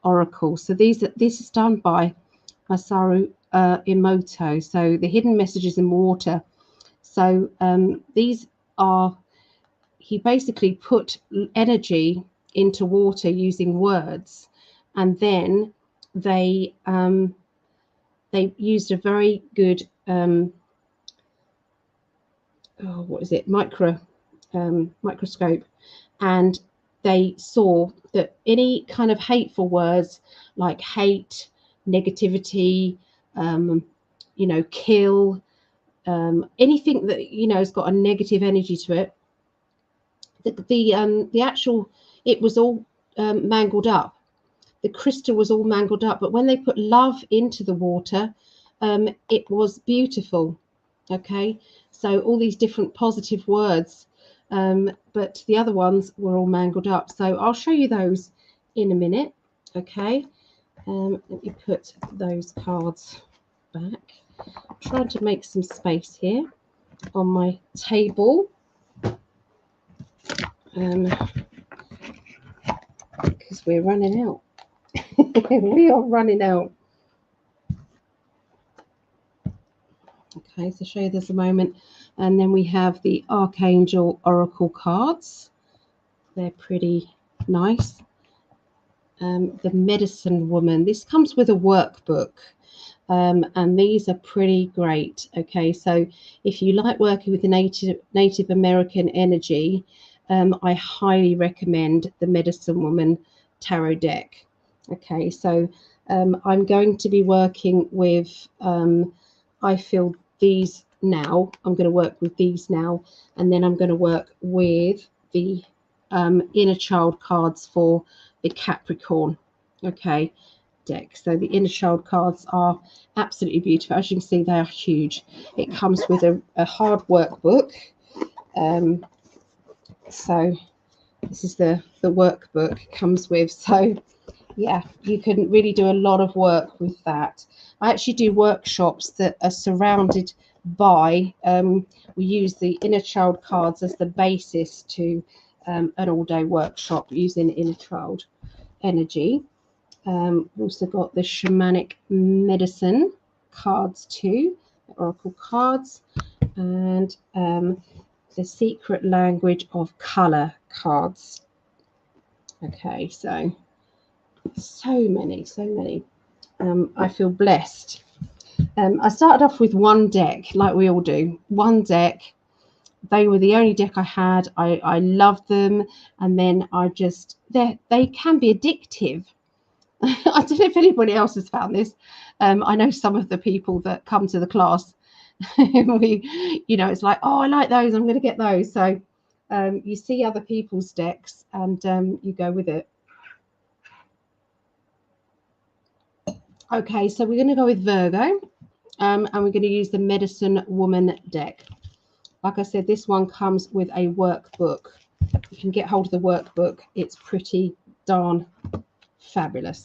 [SPEAKER 1] oracle. So this is done by Masaru Emoto. So the hidden messages in water. So these are, he basically put energy into water using words, and then they used a very good microscope, and they saw that any kind of hateful words like hate, negativity, kill, anything that has got a negative energy to it, the actual, it was all mangled up. The crystal was all mangled up, but when they put love into the water, it was beautiful. Okay, so all these different positive words, but the other ones were all mangled up. So I'll show you those in a minute. Okay, let me put those cards back. I'm trying to make some space here on my table, because we're running out. We are running out. Okay, so show you this a moment. And then we have the Archangel Oracle cards. They're pretty nice. The Medicine Woman. This comes with a workbook. And these are pretty great. Okay, so if you like working with the Native American energy, I highly recommend the Medicine Woman tarot deck. Okay, so I'm going to be working with, I feel these now. I'm going to work with these now, and then I'm going to work with the inner child cards for the Capricorn. Okay, deck. So the inner child cards are absolutely beautiful. As you can see, they are huge. It comes with a hard workbook. So this is the workbook it comes with. So yeah, you can really do a lot of work with that. I actually do workshops that are surrounded by, we use the inner child cards as the basis to an all-day workshop using inner child energy. We've also got the shamanic medicine cards too, the oracle cards, and the secret language of color cards. Okay, so many. I feel blessed. I started off with one deck, like we all do. One deck. They were the only deck I had. I loved them, and then they can be addictive. I don't know if anybody else has found this. I know some of the people that come to the class, it's like, oh, I like those, I'm going to get those. So you see other people's decks, and you go with it. Okay, so we're going to go with Virgo, and we're going to use the Medicine Woman deck. like I said, this one comes with a workbook. If you can get hold of the workbook, it's pretty darn fabulous.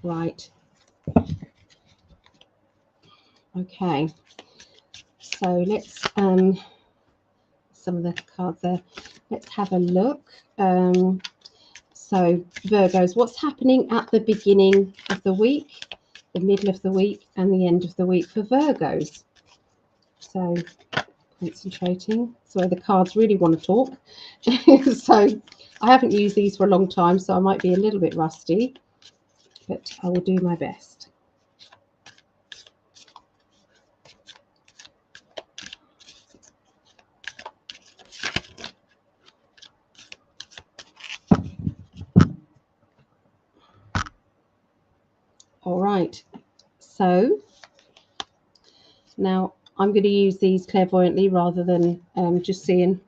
[SPEAKER 1] Right. Okay. So let's some of the cards there. Let's have a look. So Virgos, what's happening at the beginning of the week, the middle of the week, and the end of the week for Virgos? So concentrating. So the cards really want to talk. So I haven't used these for a long time, so I might be a little bit rusty, but I will do my best. All right, so now I'm going to use these clairvoyantly rather than just seeing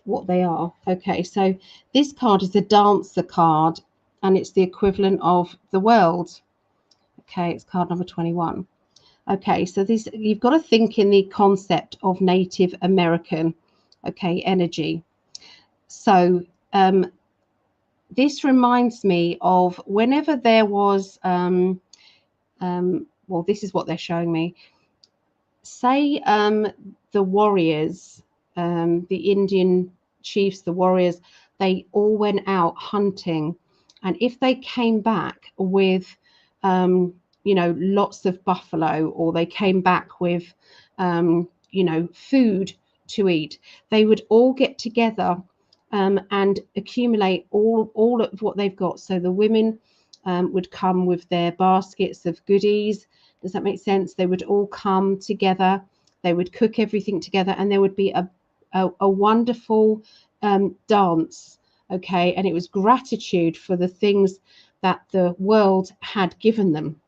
[SPEAKER 1] what they are. Okay, so this card is the Dancer card, and it's the equivalent of the World. Okay, it's card number 21. Okay, so this, you've got to think in the concept of Native American, okay, energy. So this reminds me of whenever there was well, this is what they're showing me. Say the warriors, the Indian chiefs, the warriors, they all went out hunting, and if they came back with you know, lots of buffalo, or they came back with you know, food to eat, they would all get together and accumulate all of what they've got. So the women would come with their baskets of goodies. Does that make sense? They would all come together, they would cook everything together, and there would be a wonderful dance, okay? And it was gratitude for the things that the world had given them.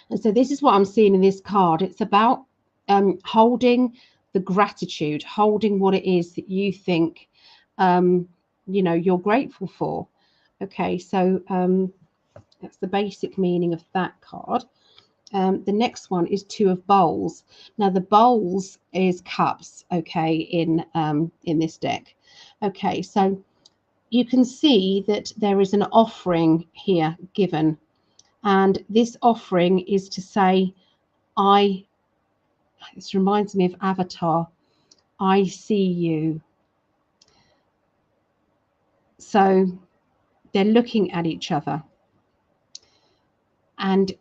[SPEAKER 1] And so this is what I'm seeing in this card. It's about holding the gratitude, holding what it is that you think, you know, you're grateful for. Okay, so that's the basic meaning of that card. The next one is Two of Bowls. Now the bowls is cups, okay, in this deck. Okay, so you can see that there is an offering here given, and this offering is to say, this reminds me of Avatar, I see you. So they're looking at each other, and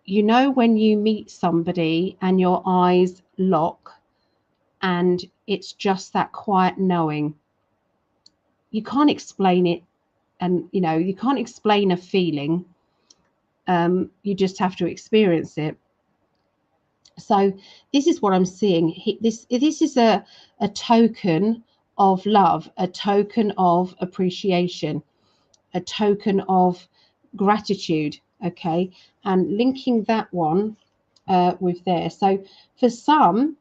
[SPEAKER 1] you know when you meet somebody and your eyes lock and it's just that quiet knowing. You can't explain it, and you know, you can't explain a feeling, you just have to experience it. So this is what I'm seeing. This is a token of love, a token of appreciation, a token of gratitude, okay? And linking that one with there. So for some,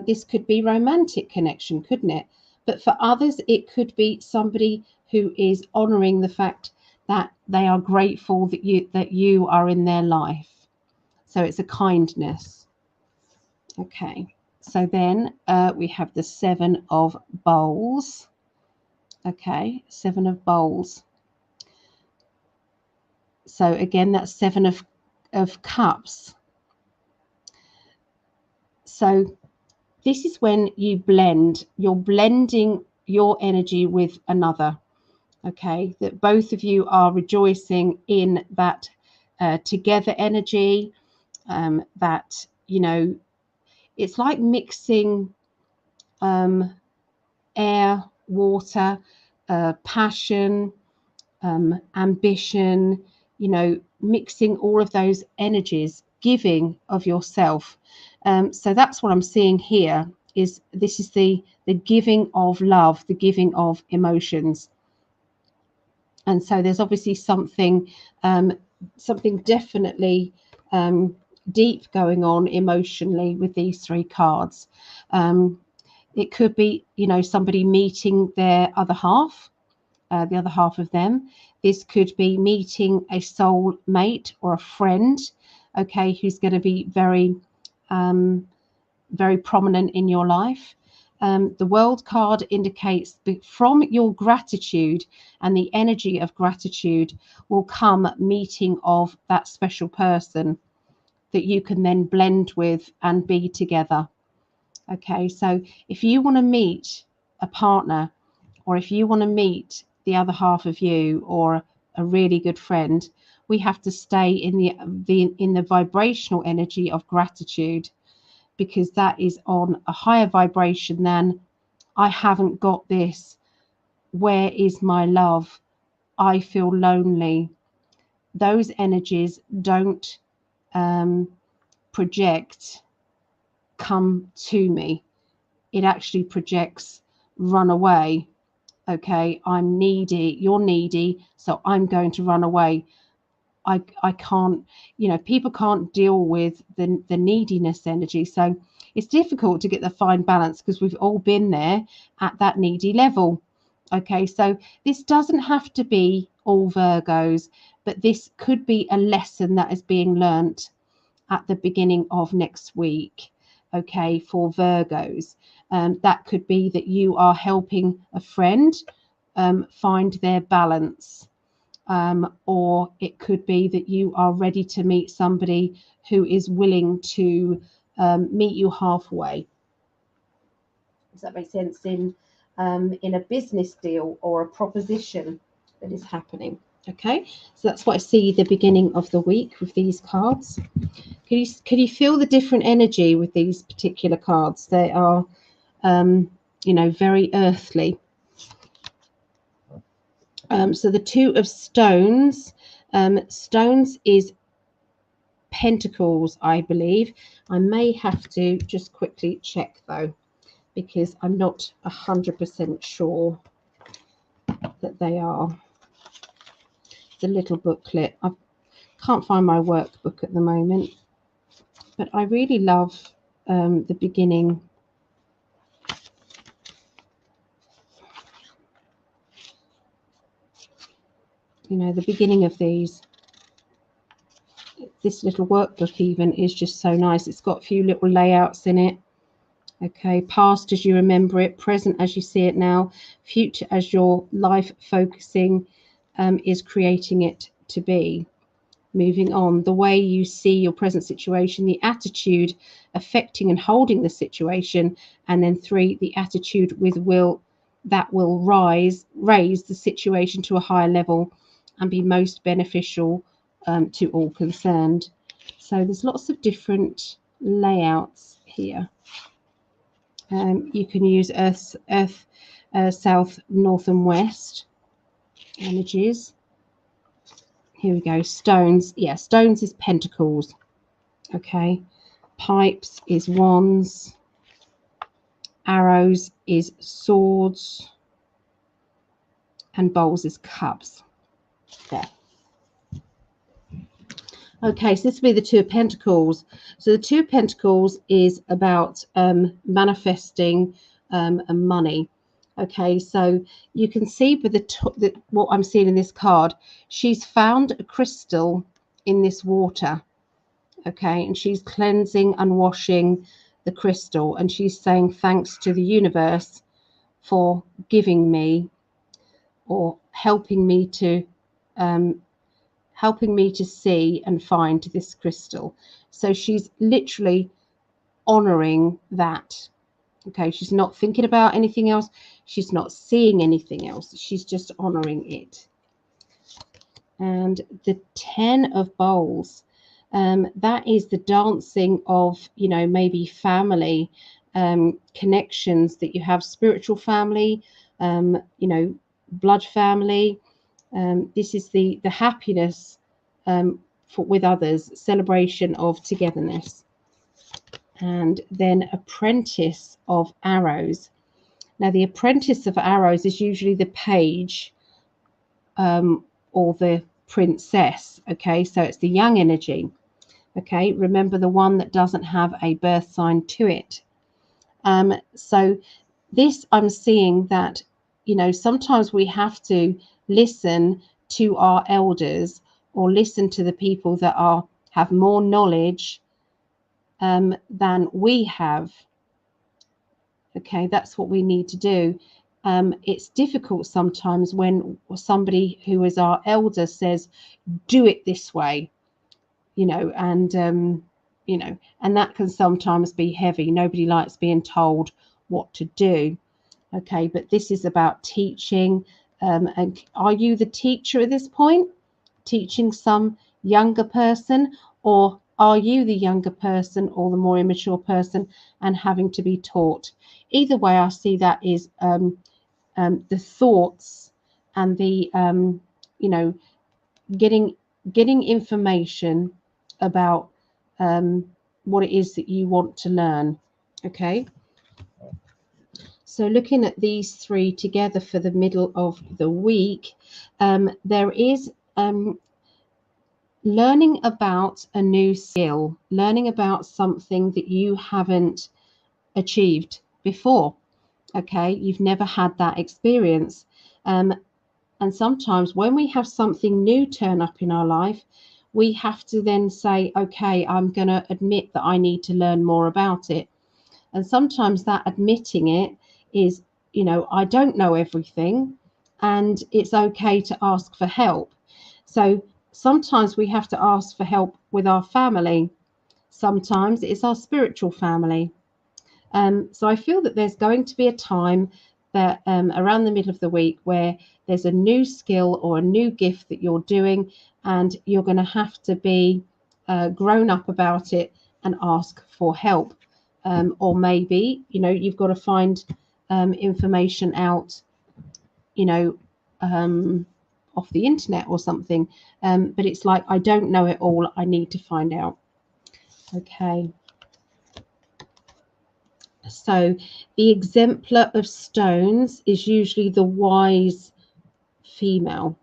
[SPEAKER 1] this could be romantic connection, couldn't it? But for others, it could be somebody who is honoring the fact that they are grateful that you are in their life. So it's a kindness. Okay, so then we have the Seven of Bowls. Okay, Seven of Bowls. So again, that's Seven of Cups. So this is when you blend, you're blending your energy with another, okay? That both of you are rejoicing in that together energy, that, you know, it's like mixing air, water, passion, ambition, you know, mixing all of those energies, giving of yourself. So that's what I'm seeing here. Is this is the giving of love, the giving of emotions. And so there's obviously something definitely deep going on emotionally with these three cards. It could be, you know, somebody meeting their other half, the other half of them. This could be meeting a soul mate or a friend, okay, who's going to be very, very prominent in your life. The World card indicates that from your gratitude and the energy of gratitude will come meeting of that special person that you can then blend with and be together. Okay, so if you want to meet a partner, or if you want to meet the other half of you or a really good friend, we have to stay in the vibrational energy of gratitude, because that is on a higher vibration than I haven't got this. Where is my love? I feel lonely. Those energies don't project come to me. It actually projects run away. Okay, I'm needy, you're needy, so I'm going to run away. I can't, people can't deal with the neediness energy. So it's difficult to get the fine balance, because we've all been there at that needy level. Okay, so this doesn't have to be all Virgos, but this could be a lesson that is being learnt at the beginning of next week. Okay, for Virgos. That could be that you are helping a friend find their balance. Or it could be that you are ready to meet somebody who is willing to meet you halfway. Does that make sense? In a business deal or a proposition that is happening. Okay, so that's what I see the beginning of the week with these cards. Can you feel the different energy with these particular cards? They are, very earthly. So the Two of Stones. Stones is Pentacles, I believe. I may have to just quickly check though, because I'm not 100% sure that they are. It's a little booklet. I can't find my workbook at the moment, but I really love the beginning. The beginning of these. This little workbook even is just so nice. It's got a few little layouts in it. Okay, past as you remember it, present as you see it now, future as your life focusing is creating it to be. Moving on, the way you see your present situation, the attitude affecting and holding the situation, and then 3, the attitude with will that will raise the situation to a higher level and be most beneficial to all concerned. So there's lots of different layouts here. You can use earth, south, north and west energies. Here we go. Stones. Yeah, stones is pentacles. Okay. Pipes is wands. Arrows is swords. And bowls is cups. There. Okay, so this will be the Two of Pentacles. So the Two of Pentacles is about manifesting and money. Okay, so you can see with what I'm seeing in this card, she's found a crystal in this water. Okay, and she's cleansing and washing the crystal, and she's saying thanks to the universe for giving me or helping me to see and find this crystal. So she's literally honoring that. Okay, she's not thinking about anything else. She's not seeing anything else. She's just honoring it. And the 10 of bowls, that is the dancing of, maybe family connections that you have, spiritual family, blood family. This is the happiness with others, celebration of togetherness. And then apprentice of arrows. Now the apprentice of arrows is usually the page or the princess. Okay, so it's the young energy. Okay, remember the one that doesn't have a birth sign to it. So this, I'm seeing that you know, sometimes we have to listen to our elders or listen to the people that have more knowledge than we have. Okay, that's what we need to do. It's difficult sometimes when somebody who is our elder says, do it this way, you know, and you know, and that can sometimes be heavy. Nobody likes being told what to do. Okay, but this is about teaching. And are you the teacher at this point, teaching some younger person, or are you the younger person or the more immature person and having to be taught? Either way, I see that is the thoughts and the you know, getting information about what it is that you want to learn. Okay, so looking at these three together for the middle of the week, there is learning about a new skill, learning about something that you haven't achieved before. Okay, you've never had that experience. And sometimes when we have something new turn up in our life, we have to then say, okay, I'm going to admit that I need to learn more about it. And sometimes that admitting it is, you know, I don't know everything, and it's okay to ask for help. So sometimes we have to ask for help with our family. Sometimes it's our spiritual family. So I feel that there's going to be a time that around the middle of the week where there's a new skill or a new gift that you're doing, and you're going to have to be grown up about it and ask for help. Or maybe, you know, you've got to find information out, you know, off the internet or something. But it's like, I don't know it all. I need to find out. Okay. So the exemplar of stones is usually the wise female.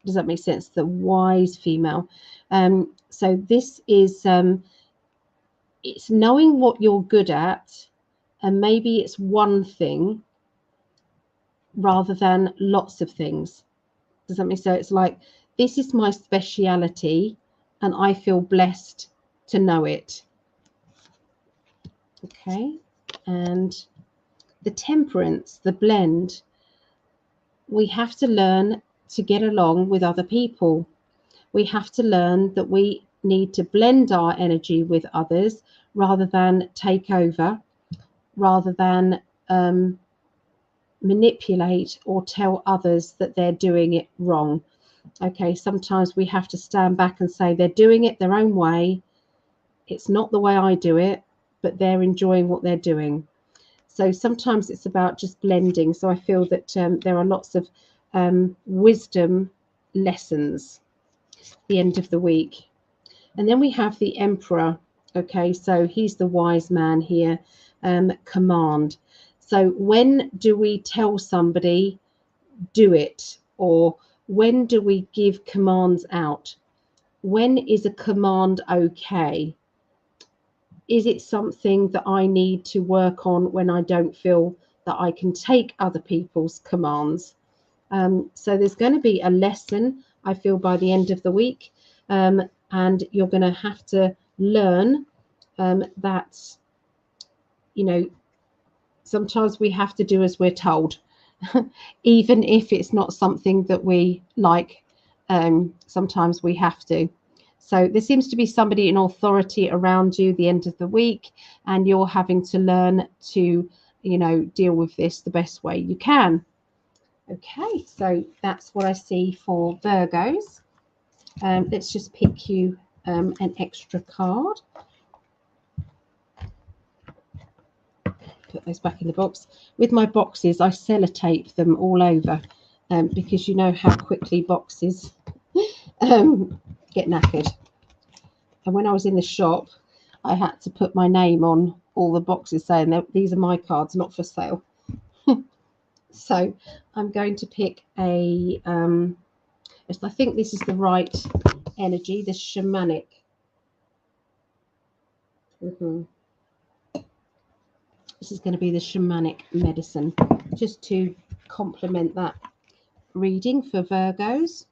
[SPEAKER 1] Does that make sense? The wise female. So this is it's knowing what you're good at, and maybe it's one thing rather than lots of things. Does that make sense? So it's like, this is my speciality and I feel blessed to know it. Okay. And the temperance, the blend, we have to learn to get along with other people. We have to learn that we need to blend our energy with others rather than take over, rather than manipulate or tell others that they're doing it wrong. Okay, sometimes we have to stand back and say they're doing it their own way. It's not the way I do it, but they're enjoying what they're doing. So sometimes it's about just blending. So I feel that there are lots of wisdom lessons at the end of the week. And then we have the Emperor. Okay, so he's the wise man here. Command. So when do we tell somebody, do it? Or when do we give commands out? When is a command okay? Is it something that I need to work on when I don't feel that I can take other people's commands? So there's going to be a lesson, I feel, by the end of the week. And you're going to have to learn that, you know, sometimes we have to do as we're told, even if it's not something that we like. Sometimes we have to. So there seems to be somebody in authority around you the end of the week, and you're having to learn to, you know, deal with this the best way you can. Okay, so that's what I see for Virgos. Let's just pick you an extra card. Put those back in the box. With my boxes, I sellotape them all over because you know how quickly boxes get knackered. And when I was in the shop, I had to put my name on all the boxes saying that these are my cards, not for sale. So I'm going to pick a, I think this is the right energy, the shamanic. This is going to be the shamanic medicine, just to complement that reading for Virgos.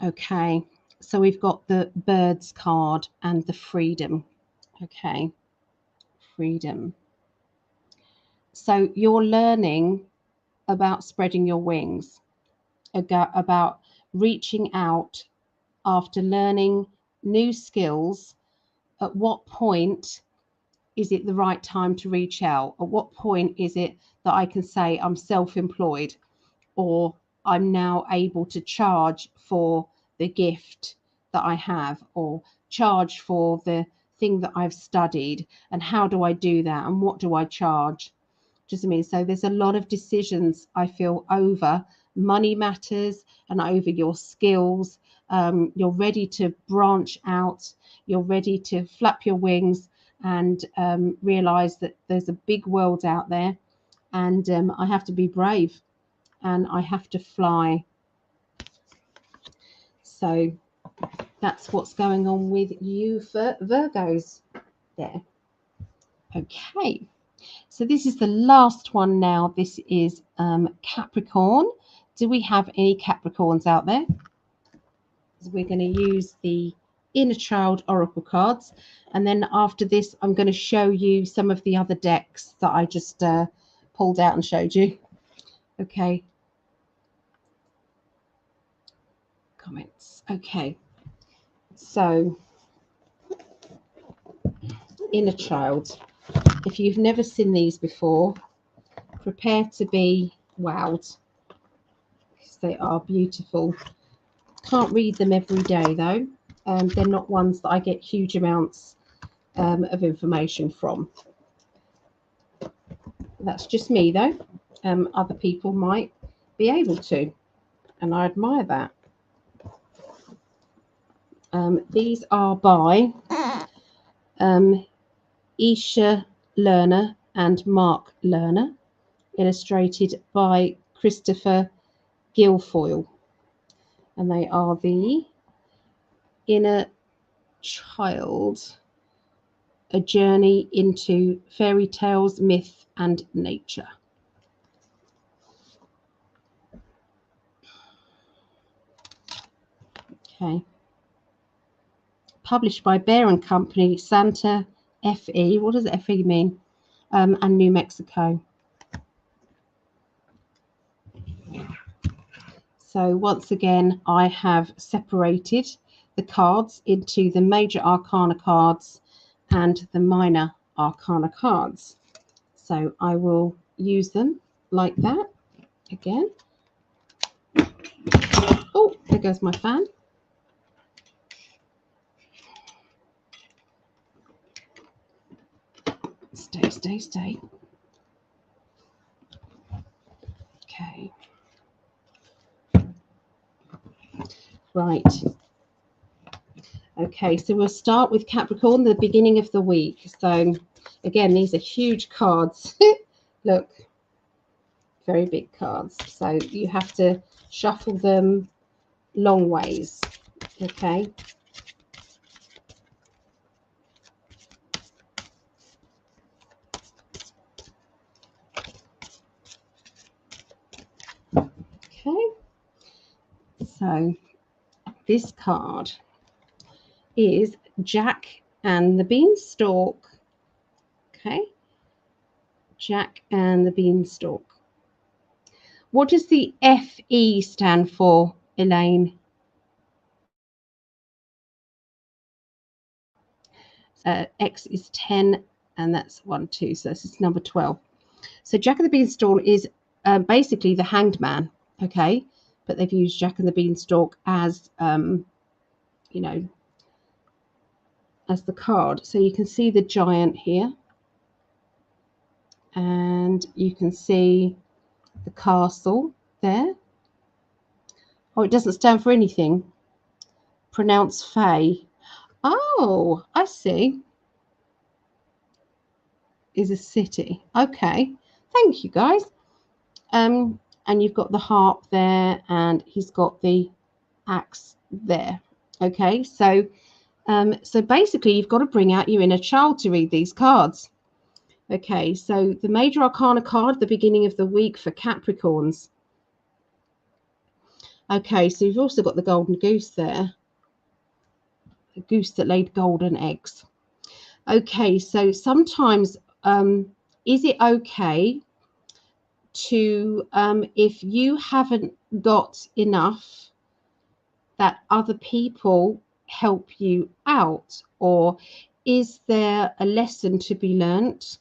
[SPEAKER 1] Okay, so we've got the birds card and the freedom. Okay, freedom. So you're learning about spreading your wings, about reaching out after learning new skills. At what point is it the right time to reach out? At what point is it that I can say I'm self-employed, or I'm now able to charge for the gift that I have, or charge for the thing that I've studied? And how do I do that? And what do I charge? Just I mean, so there's a lot of decisions I feel over money matters and over your skills. You're ready to branch out. You're ready to flap your wings and realize that there's a big world out there, and I have to be brave and I have to fly. So that's what's going on with you for Virgos there. Okay, so this is the last one now. This is Capricorn. Do we have any Capricorns out there? So we're going to use the Inner Child Oracle cards, and then after this I'm going to show you some of the other decks that I just pulled out and showed you. Okay, comments. Okay, so Inner Child, if you've never seen these before, prepare to be wowed, because they are beautiful. Can't read them every day though. They're not ones that I get huge amounts of information from. That's just me though. Other people might be able to, and I admire that. These are by Isha Lerner and Mark Lerner, illustrated by Christopher Guilfoyle, and they are the Inner Child, a journey into fairy tales, myth and nature. Okay, published by Bear and Company, Santa Fe. What does Fe mean? And New Mexico. So once again, I have separated the cards into the major arcana cards and the minor arcana cards. So I will use them like that again. Oh, there goes my fan. Stay. Okay. Right. Okay, so we'll start with Capricorn, the beginning of the week. So again, these are huge cards. Look, very big cards. So you have to shuffle them long ways. Okay. Okay. So this card is Jack and the Beanstalk. Okay. Jack and the Beanstalk. What does the FE stand for, Elaine? X is 10, and that's 1, 2. So this is number 12. So Jack and the Beanstalk is basically the Hanged Man. Okay. But they've used Jack and the Beanstalk as, you know, as the card. So you can see the giant here. And you can see the castle there. Oh, it doesn't stand for anything. Pronounce Fae. Oh, I see. Is a city. Okay. Thank you, guys. and you've got the harp there, and he's got the axe there. Okay, so basically you've got to bring out your inner child to read these cards. Okay, so the Major Arcana card, the beginning of the week for Capricorns. Okay, so you've also got the golden goose there, a goose that laid golden eggs. Okay, so sometimes is it okay to, if you haven't got enough, that other people help you out? Or is there a lesson to be learnt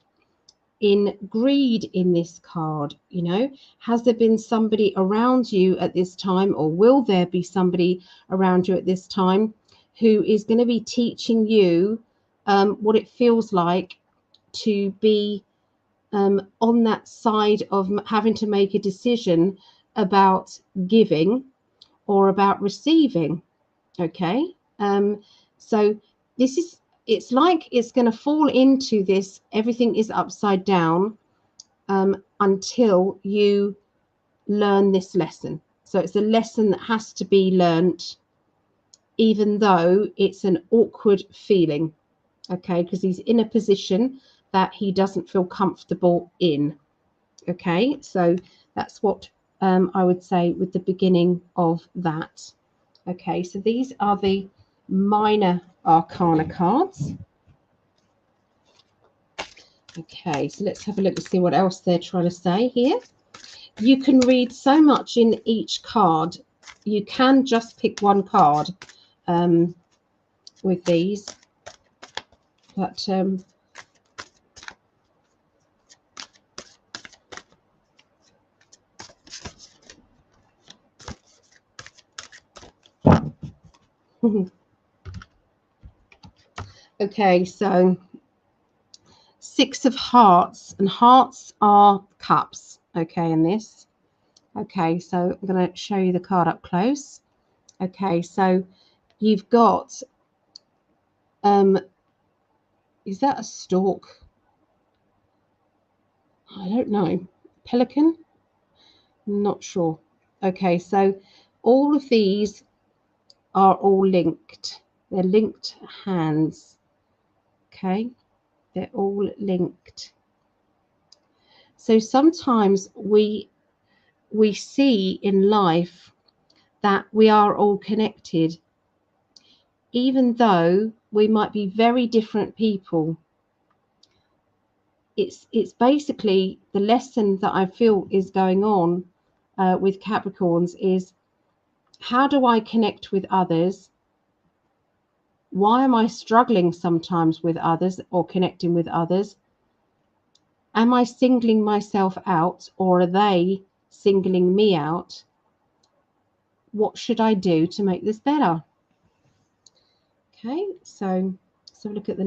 [SPEAKER 1] in greed in this card? You know, has there been somebody around you at this time, or will there be somebody around you at this time who is going to be teaching you what it feels like to be on that side of having to make a decision about giving or about receiving? Okay, so this is, it's like it's going to fall into this, everything is upside down until you learn this lesson. So it's a lesson that has to be learnt, even though it's an awkward feeling. Okay, because he's in a position that he doesn't feel comfortable in. Okay, so that's what I would say with the beginning of that. Okay, so these are the minor arcana cards. Okay, so let's have a look and see what else they're trying to say here. You can read so much in each card. You can just pick one card with these, but okay, so Six of Hearts, and hearts are cups, okay, in this. Okay, so I'm going to show you the card up close. Okay, so you've got, is that a stork? I don't know. Pelican? Not sure. Okay, so all of these are all linked. They're linked hands. Okay, they're all linked. So sometimes we see in life that we are all connected, even though we might be very different people. It's basically the lesson that I feel is going on with Capricorns is, how do I connect with others? Why am I struggling sometimes with others or connecting with others? Am I singling myself out, or are they singling me out? What should I do to make this better? Okay, so let's have a look at the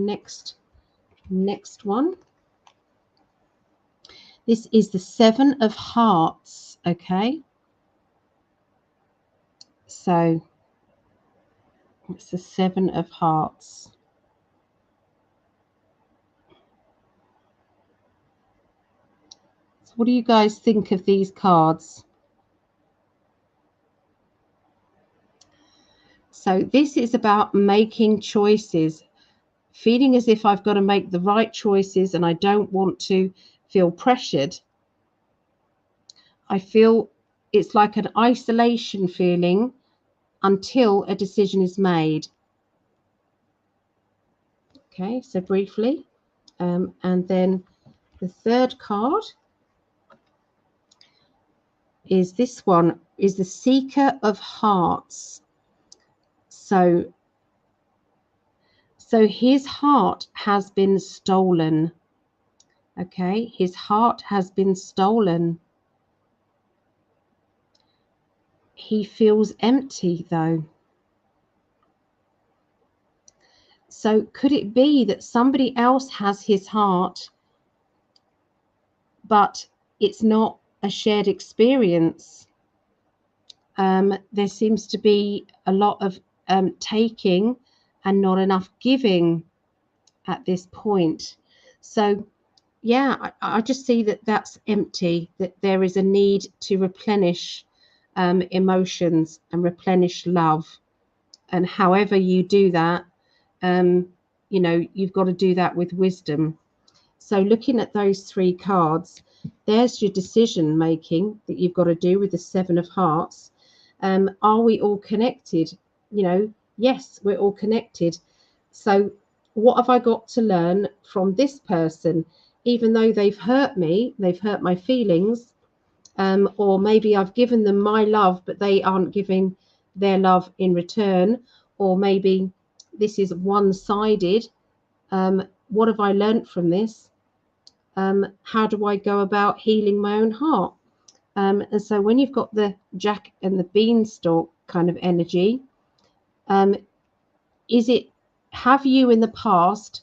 [SPEAKER 1] next one. This is the Seven of Hearts. Okay, so it's the Seven of Hearts. So what do you guys think of these cards? So this is about making choices, feeling as if I've got to make the right choices and I don't want to feel pressured. I feel it's like an isolation feeling until a decision is made. Okay, so briefly, and then the third card is this one, is the Seeker of Hearts. So his heart has been stolen. Okay, his heart has been stolen. He feels empty though. So could it be that somebody else has his heart, but it's not a shared experience? There seems to be a lot of taking and not enough giving at this point. So yeah, I just see that that's empty, that there is a need to replenish emotions and replenish love. And however you do that, um, you know, you've got to do that with wisdom. So looking at those three cards, there's your decision making that you've got to do with the Seven of Hearts. Are we all connected? You know, yes, we're all connected. So what have I got to learn from this person? Even though they've hurt me, they've hurt my feelings, or maybe I've given them my love, but they aren't giving their love in return, or maybe this is one-sided. What have I learnt from this? How do I go about healing my own heart? And so when you've got the Jack and the Beanstalk kind of energy, um, is it, have you in the past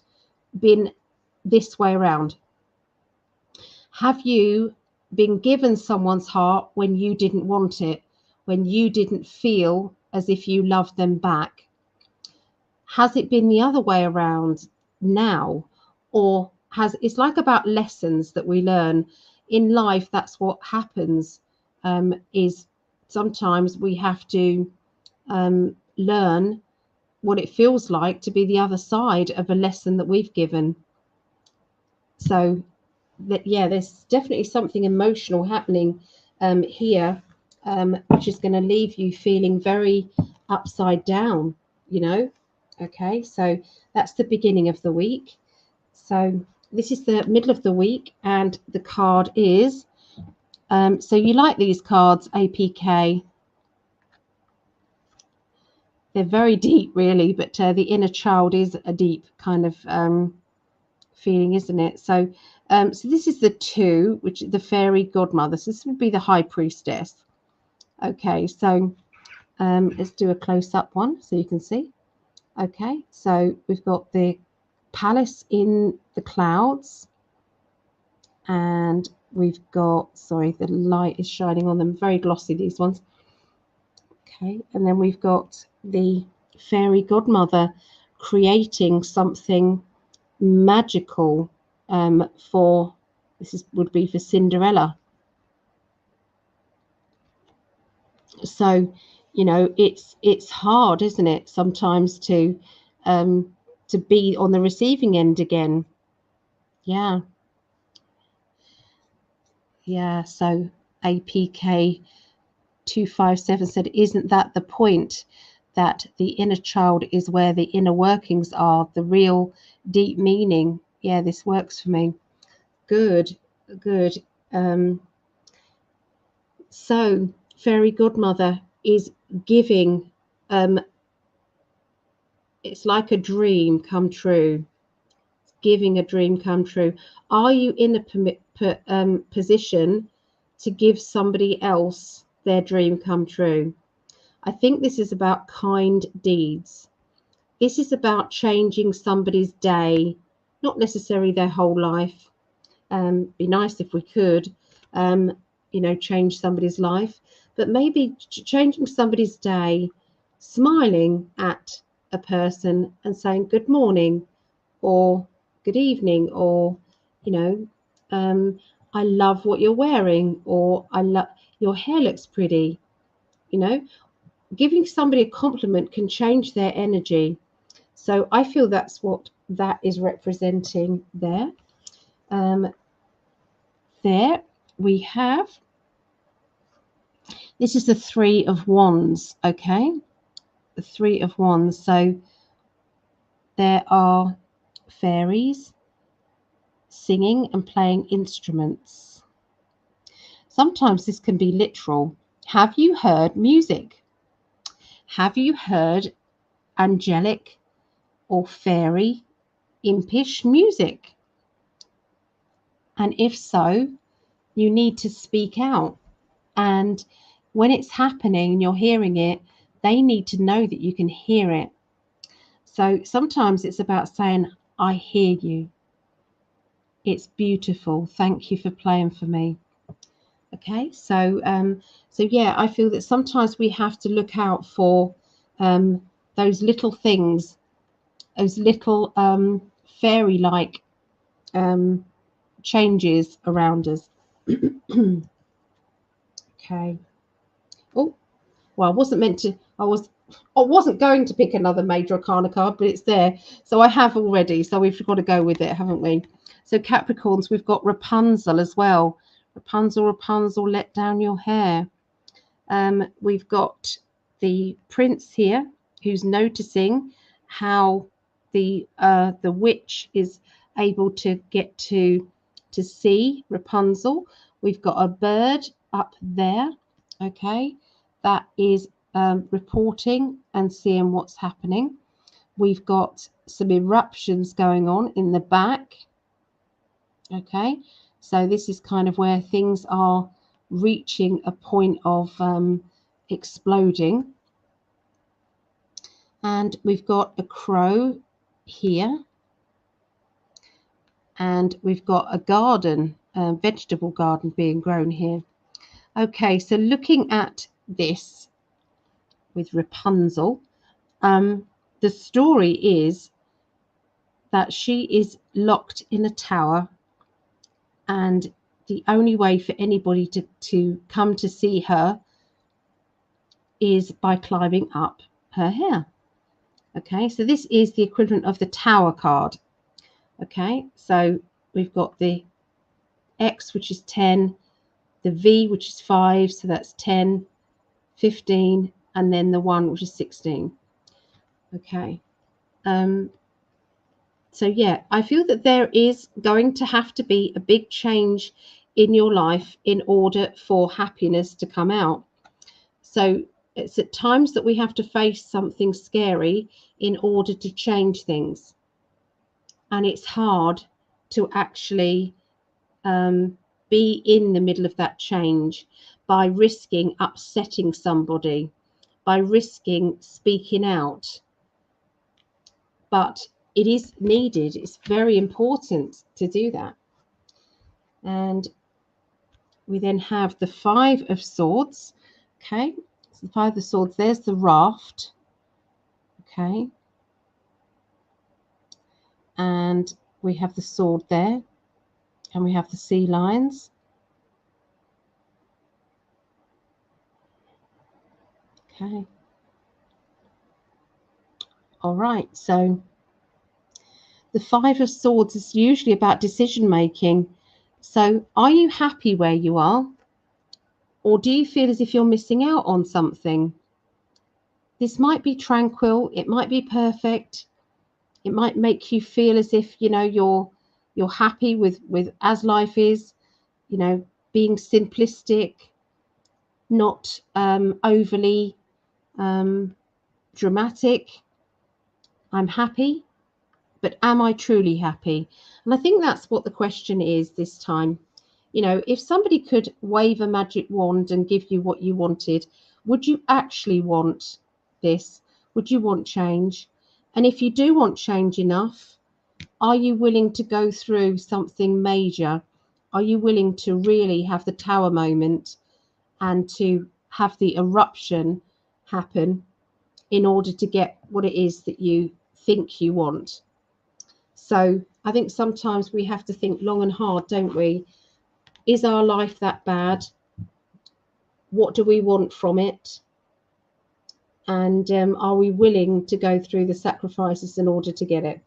[SPEAKER 1] been this way around? Have you been given someone's heart when you didn't want it, when you didn't feel as if you loved them back? Has it been the other way around now? Or has, it's like about lessons that we learn in life. That's what happens, is sometimes we have to learn what it feels like to be the other side of a lesson that we've given. So that, yeah, there's definitely something emotional happening here, which is going to leave you feeling very upside down, you know. Okay, so that's the beginning of the week. So this is the middle of the week, and the card is, so you like these cards, APK. They're very deep, really, but the inner child is a deep kind of feeling, isn't it? So, so this is the two, which is the fairy godmother. So this would be the high priestess. Okay, so let's do a close-up one so you can see. Okay, so we've got the palace in the clouds, and we've got, sorry, the light is shining on them, very glossy, these ones. Okay, and then we've got the fairy godmother creating something magical for, this is, would be for Cinderella. So, you know, it's hard, isn't it, sometimes to be on the receiving end again. Yeah, yeah. So APK 257 said, isn't that the point, that the inner child is where the inner workings are, the real deep meaning? Yeah, this works for me. Good, good. So fairy godmother is giving, it's like a dream come true, giving a dream come true. Are you in a position to give somebody else their dream come true? I think this is about kind deeds. This is about changing somebody's day, not necessarily their whole life. Be nice if we could, you know, change somebody's life, but maybe changing somebody's day, smiling at a person and saying good morning or good evening, or, you know, I love what you're wearing, or I love your hair looks pretty. You know, giving somebody a compliment can change their energy. So I feel that's what that is representing there. There we have, this is the Three of Wands, okay? The Three of Wands. So there are fairies singing and playing instruments. Sometimes this can be literal. Have you heard music? Have you heard angelic or fairy, impish music? And if so, you need to speak out. And when it's happening and you're hearing it, they need to know that you can hear it. So sometimes it's about saying, I hear you. It's beautiful. Thank you for playing for me. Okay, so so yeah, I feel that sometimes we have to look out for those little things, those little fairy-like changes around us. Okay. Oh, well, I wasn't meant to. I wasn't going to pick another major arcana card, but it's there. So I have already. So we've got to go with it, haven't we? So Capricorns, we've got Rapunzel as well. Rapunzel, Rapunzel, let down your hair. We've got the prince here who's noticing how the witch is able to get to see Rapunzel. We've got a bird up there, okay, that is reporting and seeing what's happening. We've got some eruptions going on in the back, okay, so this is kind of where things are reaching a point of exploding. And we've got a crow here, and we've got a garden, a vegetable garden being grown here. Okay, so looking at this with Rapunzel, the story is that she is locked in a tower, and the only way for anybody to come to see her is by climbing up her hair. Okay, so this is the equivalent of the tower card. Okay, so we've got the X, which is 10, the V, which is 5, so that's 10, 15, and then the 1, which is 16. Okay, so yeah, I feel that there is going to have to be a big change in your life in order for happiness to come out. So it's at times that we have to face something scary in order to change things. And it's hard to actually be in the middle of that change by risking upsetting somebody, by risking speaking out. But it is needed. It's very important to do that. And we then have the 5 of Swords. Okay, so the 5 of Swords, there's the raft. Okay, and we have the sword there, and we have the sea lions. Okay, all right, so the 5 of Swords is usually about decision making. So are you happy where you are, or do you feel as if you're missing out on something? This might be tranquil, it might be perfect, it might make you feel as if, you know, you're happy with as life is, you know, being simplistic, not overly dramatic. I'm happy, but am I truly happy? And I think that's what the question is this time. You know, if somebody could wave a magic wand and give you what you wanted, would you actually want this? Would you want change? And if you do want change enough, are you willing to go through something major? Are you willing to really have the tower moment and to have the eruption happen in order to get what it is that you think you want? So I think sometimes we have to think long and hard, don't we? Is our life that bad? What do we want from it? And are we willing to go through the sacrifices in order to get it?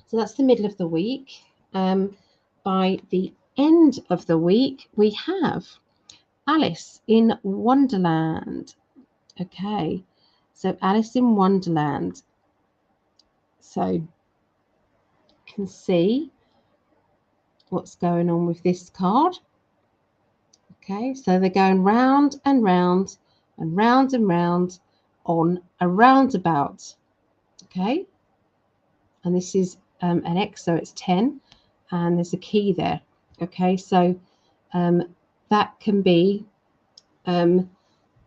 [SPEAKER 1] So that's the middle of the week. By the end of the week, we have Alice in Wonderland. Okay, so Alice in Wonderland. So you can see what's going on with this card. Okay, so they're going round and round and round and round on a roundabout. Okay, and this is an X, so it's 10, and there's a key there. Okay, so that can be the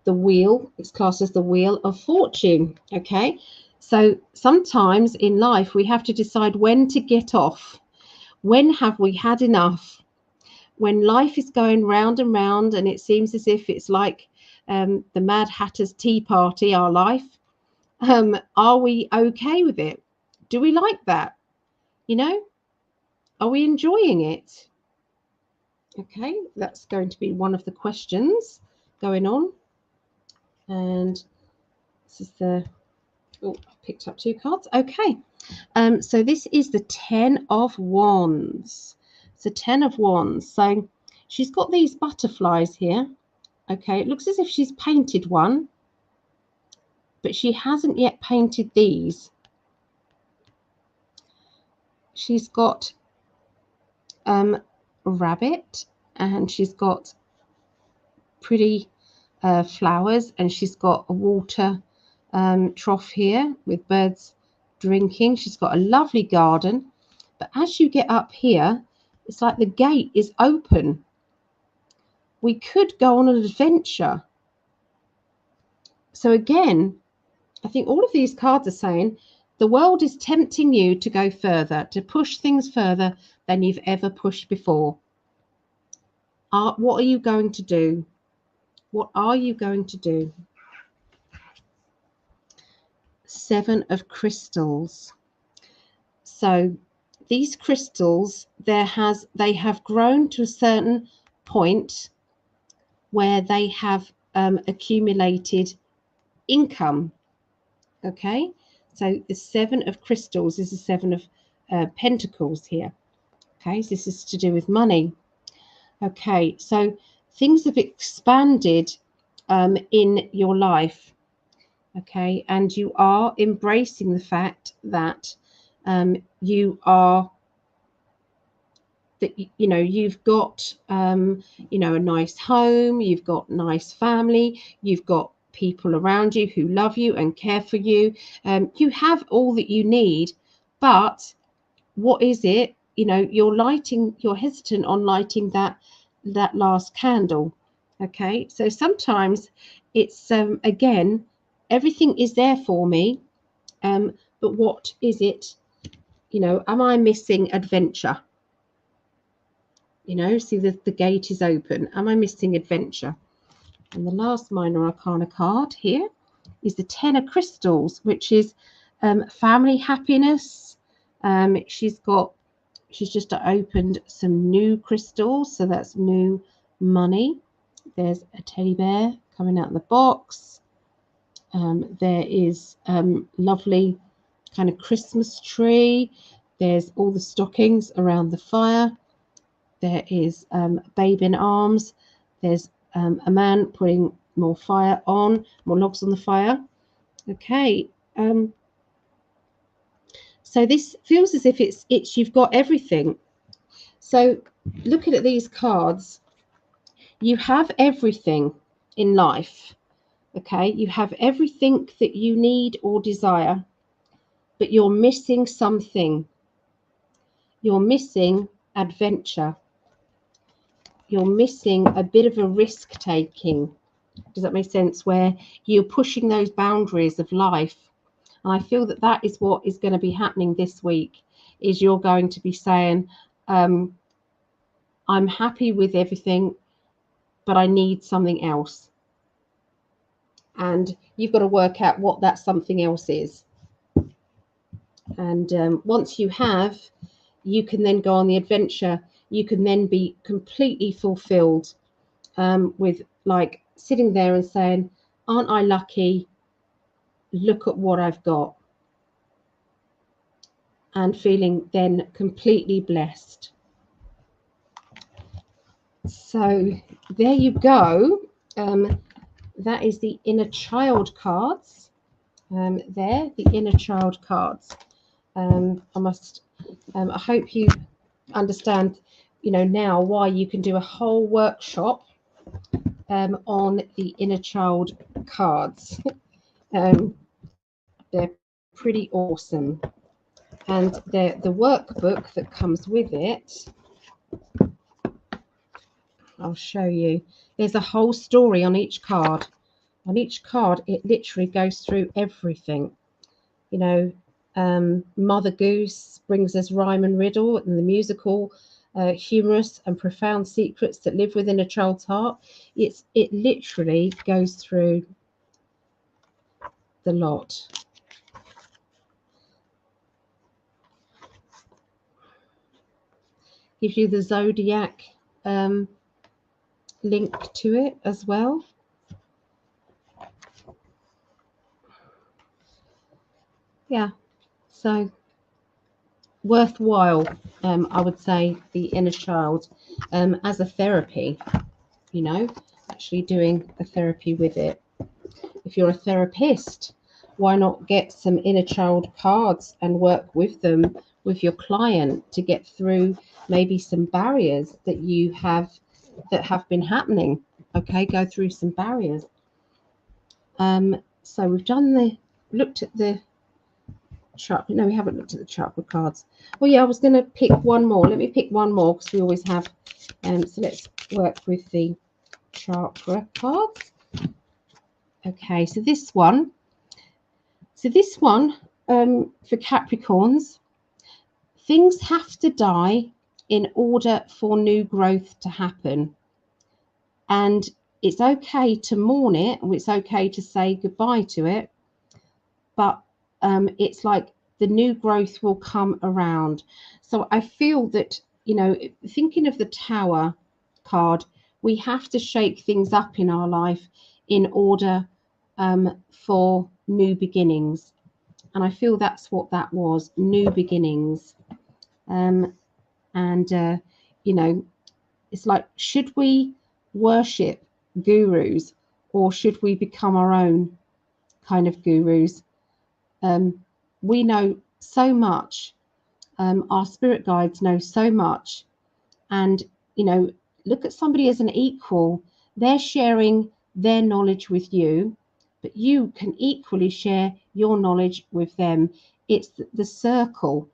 [SPEAKER 1] wheel. It's classed as the wheel of fortune. Okay, so sometimes in life we have to decide when to get off. When have we had enough? When life is going round and round and it seems as if it's like the Mad Hatter's tea party, our life, are we okay with it? Do we like that? You know, Are we enjoying it? Okay, that's going to be one of the questions going on. And this is the, oh, I picked up 2 cards. Okay, so this is the 10 of Wands. It's the 10 of Wands. So she's got these butterflies here. Okay, it looks as if she's painted one, but she hasn't yet painted these. She's got a rabbit, and she's got pretty flowers, and she's got a water trough here with birds drinking. She's got a lovely garden, but as you get up here, it's like the gate is open. We could go on an adventure. So again, I think all of these cards are saying the world is tempting you to go further, to push things further than you've ever pushed before. What are you going to do? What are you going to do? 7 of crystals. So these crystals, they have grown to a certain point where they have accumulated income. Okay, so the 7 of crystals is the 7 of pentacles here. Okay, so this is to do with money. Okay, so things have expanded in your life. Okay, and you are embracing the fact that you are, that you've got a nice home, you've got nice family, you've got people around you who love you and care for you. You have all that you need, but what is it? You're hesitant on lighting that last candle. Okay, so sometimes it's again, everything is there for me, but what is it? Am I missing adventure? See, the gate is open. Am I missing adventure? And the last minor arcana card here is the 10 of crystals, which is family happiness. She's just opened some new crystals, so that's new money. There's a teddy bear coming out of the box. There is lovely kind of Christmas tree. There's all the stockings around the fire. There is a babe in arms. There's a man putting more logs on the fire. Okay, so this feels as if it's you've got everything. So looking at these cards, you have everything in life. Okay, you have everything that you need or desire, but you're missing something. You're missing adventure. You're missing a bit of a risk taking. Does that make sense? Where you're pushing those boundaries of life. And I feel that is what is going to be happening this week, is you're going to be saying, I'm happy with everything, but I need something else. And you've got to work out what that something else is. And once you have, you can then go on the adventure. You can then be completely fulfilled with, like, sitting there and saying, aren't I lucky? Look at what I've got. And feeling then completely blessed. So there you go. That is the inner child cards. The inner child cards. I hope you understand, now why you can do a whole workshop on the inner child cards. They're pretty awesome. And the workbook that comes with it, I'll show you. There's a whole story on each card. On each card, it literally goes through everything. Mother Goose brings us rhyme and riddle, and the musical, humorous and profound secrets that live within a child's heart. It literally goes through the lot. gives you the zodiac link to it as well. Yeah, so worthwhile, I would say, the inner child as a therapy, you know, actually doing a therapy with it. If you're a therapist, why not get some inner child cards and work with them with your client to get through maybe some barriers that you have that have been happening. Okay, go through some barriers. So we've looked at the chart. No, we haven't looked at the chakra cards. Well, yeah, I was going to pick one more. Let me pick one more because we always have. So let's work with the chakra cards. Okay, so this one. For Capricorns, things have to die in order for new growth to happen. And it's okay to mourn it, or it's okay to say goodbye to it. But it's like the new growth will come around. So I feel that, you know, thinking of the Tower card, we have to shake things up in our life in order for new beginnings. And I feel that's what that was, new beginnings. You know, it's like, should we worship gurus or should we become our own kind of gurus? We know so much. Our spirit guides know so much. And, you know, look at somebody as an equal. They're sharing their knowledge with you, but you can equally share your knowledge with them. It's the circle.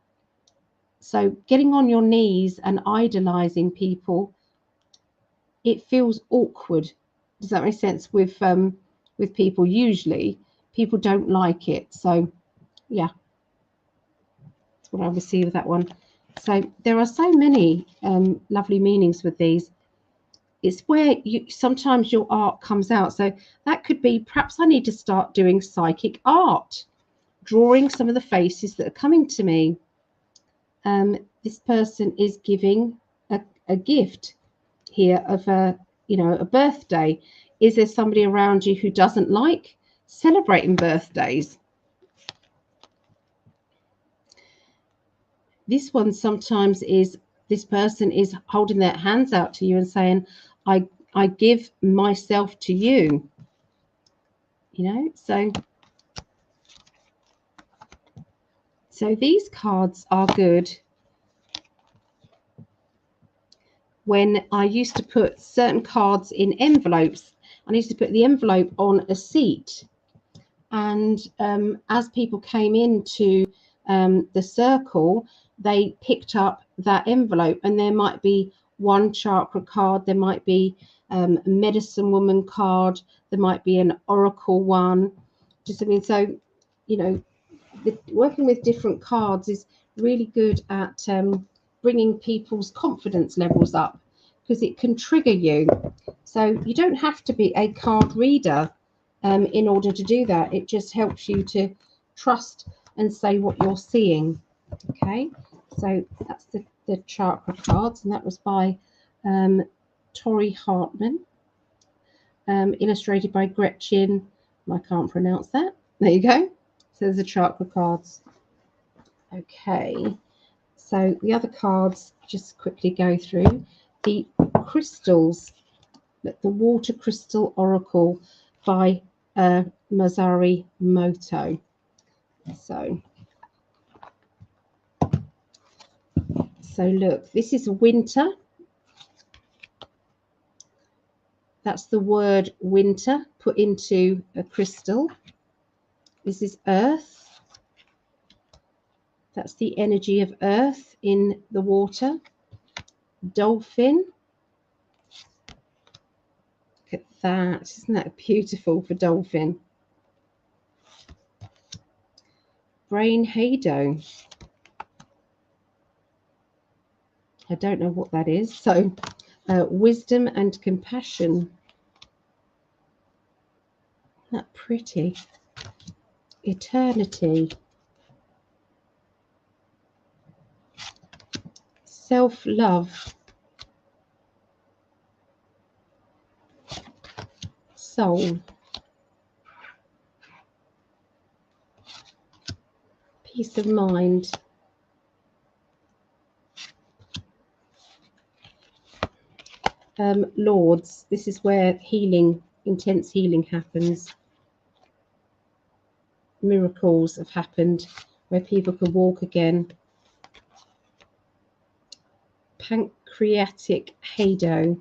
[SPEAKER 1] So getting on your knees and idolizing people, it feels awkward. Does that make sense? With people, usually people don't like it. So yeah, that's what I would see with that one. So there are so many lovely meanings with these. It's where you sometimes your art comes out. So that could be, perhaps I need to start doing psychic art, drawing some of the faces that are coming to me. This person is giving a gift here of a birthday. Is there somebody around you who doesn't like celebrating birthdays? This one sometimes is, this person is holding their hands out to you and saying, I give myself to you. You know, so these cards are good. When I used to put certain cards in envelopes, I used to put the envelope on a seat. And as people came into the circle, they picked up that envelope, and there might be one chakra card, there might be a medicine woman card, there might be an oracle one. So, you know, working with different cards is really good at bringing people's confidence levels up, because it can trigger you. So you don't have to be a card reader in order to do that. It just helps you to trust and say what you're seeing. Okay, so that's the chakra cards, and that was by Tori Hartman, illustrated by Gretchen. I can't pronounce that. There you go. So there's the chakra cards. Okay, so the other cards, just quickly go through the crystals. The Water Crystal Oracle by Masari Moto. So look, this is winter. That's the word winter put into a crystal. This is earth. That's the energy of earth in the water. Dolphin. Look at that. Isn't that beautiful for dolphin? Brain Hado. I don't know what that is. So wisdom and compassion. Isn't that pretty? Eternity. self-love, soul, peace of mind, Lords. This is where healing, intense healing happens. Miracles have happened where people can walk again. Pancreatic hado.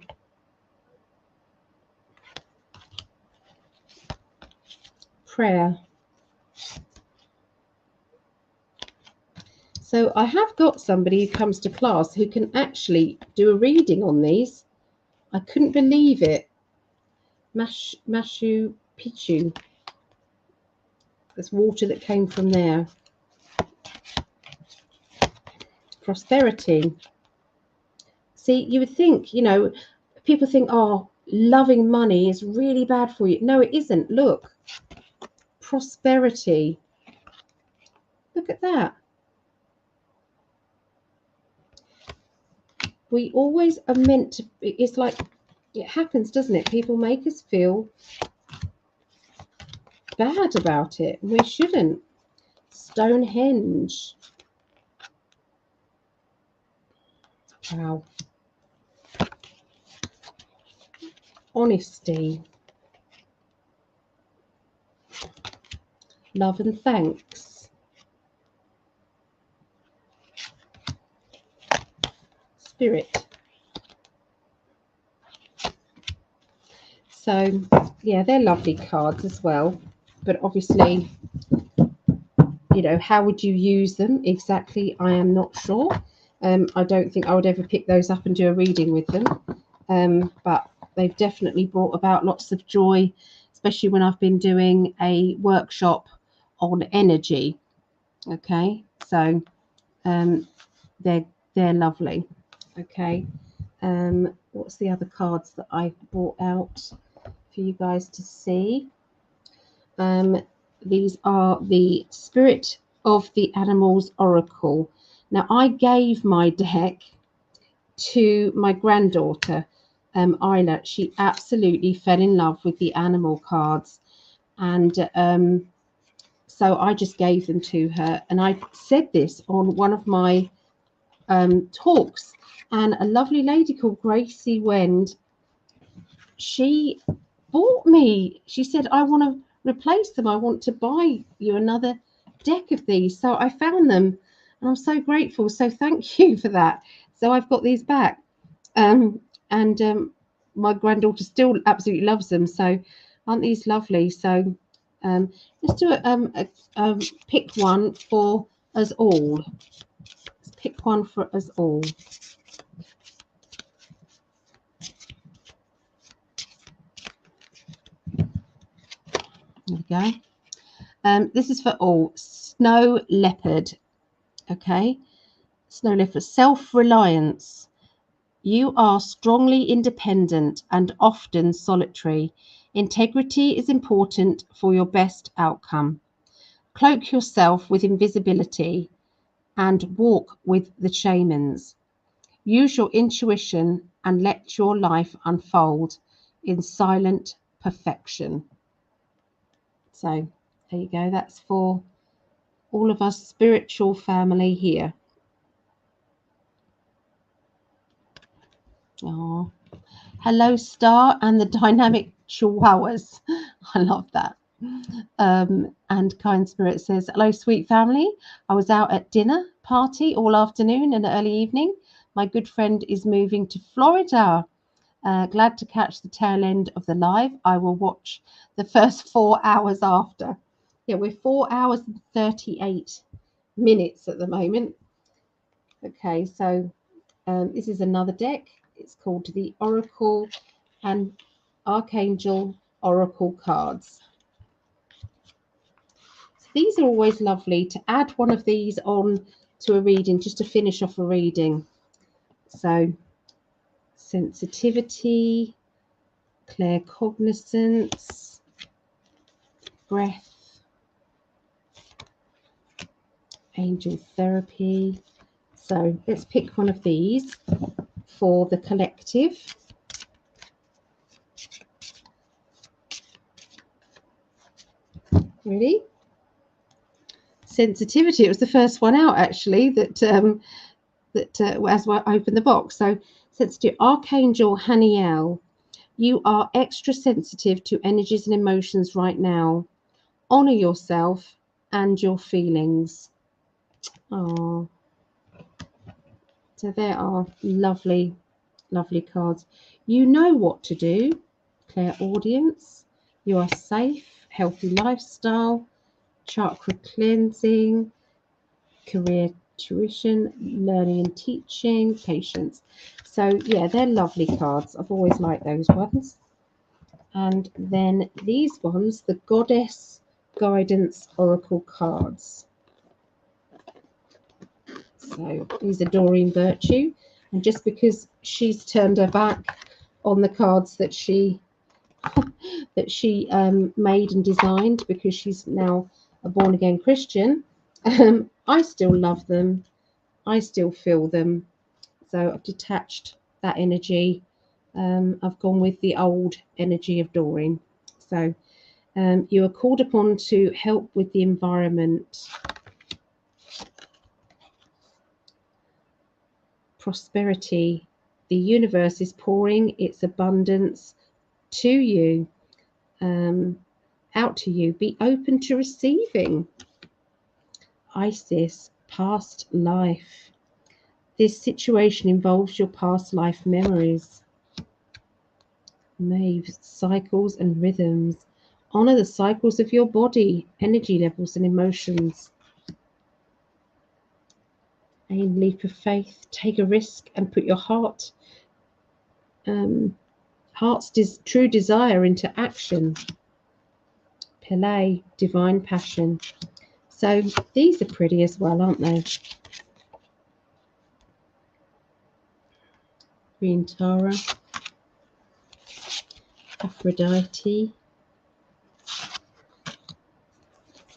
[SPEAKER 1] Prayer. So I have got somebody who comes to class who can actually do a reading on these. I couldn't believe it. Machu Picchu. There's water that came from there. Prosperity. See, you would think, you know, people think, oh, loving money is really bad for you. No, it isn't. Look. Prosperity. Look at that. We always are meant to, it's like, it happens, doesn't it? People make us feel bad about it. We shouldn't. Stonehenge. Wow. Honesty. Love and thanks. Spirit. So, yeah, they're lovely cards as well. But obviously, you know, how would you use them exactly? I am not sure. I don't think I would ever pick those up and do a reading with them. But they've definitely brought about lots of joy, especially when I've been doing a workshop on energy. Okay, so they're lovely. Okay, what's the other cards that I brought out for you guys to see? These are the Spirit of the Animals Oracle. Now, I gave my deck to my granddaughter, Isla. She absolutely fell in love with the animal cards. And so I just gave them to her. And I said this on one of my talks. And a lovely lady called Gracie Wend, she bought me. She said, I want to replace them. I want to buy you another deck of these. So I found them and I'm so grateful. So thank you for that. So I've got these back. And my granddaughter still absolutely loves them. So aren't these lovely? So let's do a pick one for us all. Let's pick one for us all. There we go. This is for all. Snow leopard. Okay. Snow leopard. Self-reliance. You are strongly independent and often solitary. Integrity is important for your best outcome. Cloak yourself with invisibility and walk with the shamans. Use your intuition and let your life unfold in silent perfection. So there you go. That's for all of us spiritual family here. Oh, hello, Star and the dynamic chihuahuas. I love that. And Kind Spirit says, hello, sweet family. I was out at dinner party all afternoon and early evening. My good friend is moving to Florida. Glad to catch the tail end of the live. I will watch the first 4 hours after. Yeah, we're 4 hours and 38 minutes at the moment. Okay, so this is another deck. It's called the Oracle and Archangel Oracle cards. So these are always lovely to add one of these on to a reading, just to finish off a reading. So sensitivity, claircognizance, breath, angel therapy, So let's pick one of these for the collective. Ready? Sensitivity. It was the first one out, actually, that as I opened the box. So sensitive. Archangel Haniel, you are extra sensitive to energies and emotions right now. Honor yourself and your feelings. Oh, so there are lovely, lovely cards. You know what to do. Clairaudience. You are safe. Healthy lifestyle. Chakra cleansing. Career tuition. Learning and teaching. Patience. So yeah, they're lovely cards. I've always liked those ones. And then these ones, the Goddess Guidance Oracle cards. So these are Doreen Virtue, and just because she's turned her back on the cards that she made and designed, because she's now a born again Christian, I still love them. I still feel them. So I've detached that energy. I've gone with the old energy of Doreen. So you are called upon to help with the environment. Prosperity. The universe is pouring its abundance to you, out to you. Be open to receiving. Isis. Past life. This situation involves your past life memories. Maeve. Cycles and rhythms. Honor the cycles of your body, energy levels and emotions. A leap of faith. Take a risk and put your heart's true desire into action. Pele. Divine passion. So these are pretty as well, aren't they? Green Tara. Aphrodite.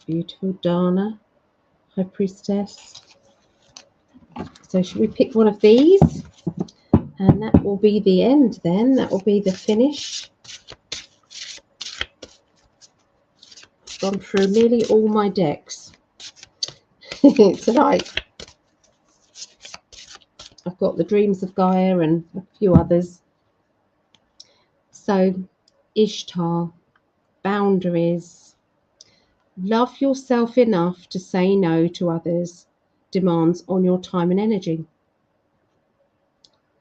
[SPEAKER 1] Beautiful Dana. High Priestess. So should we pick one of these? And that will be the end then. That will be the finish. I've gone through nearly all my decks tonight. I've got the Dreams of Gaia and a few others. So Ishtar. Boundaries. Love yourself enough to say no to others' demands on your time and energy.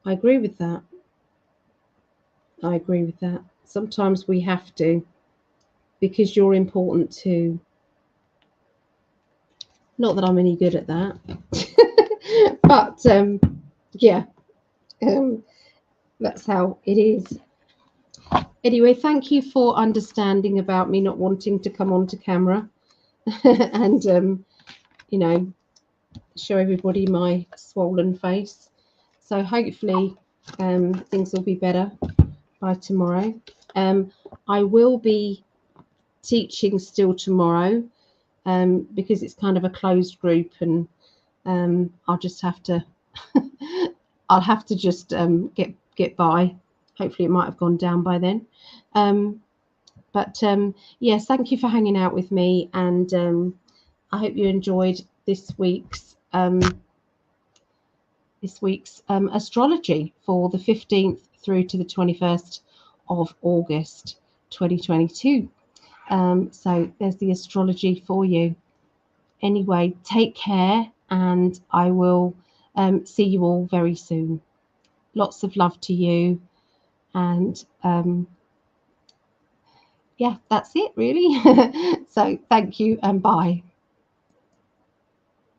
[SPEAKER 1] I agree with that. I agree with that. Sometimes we have to, because you're important too. Not that I'm any good at that, but yeah, that's how it is. Anyway, thank you for understanding about me not wanting to come onto camera and you know, show everybody my swollen face. So hopefully things will be better by tomorrow. I will be teaching still tomorrow because it's kind of a closed group, and I'll just have to I'll have to just get by. Hopefully it might have gone down by then. But yes, thank you for hanging out with me, and I hope you enjoyed this week's astrology for the 15th through to the 21st of August 2022. So there's the astrology for you. Anyway, take care, and I will see you all very soon. Lots of love to you, and yeah, that's it really. So thank you and bye.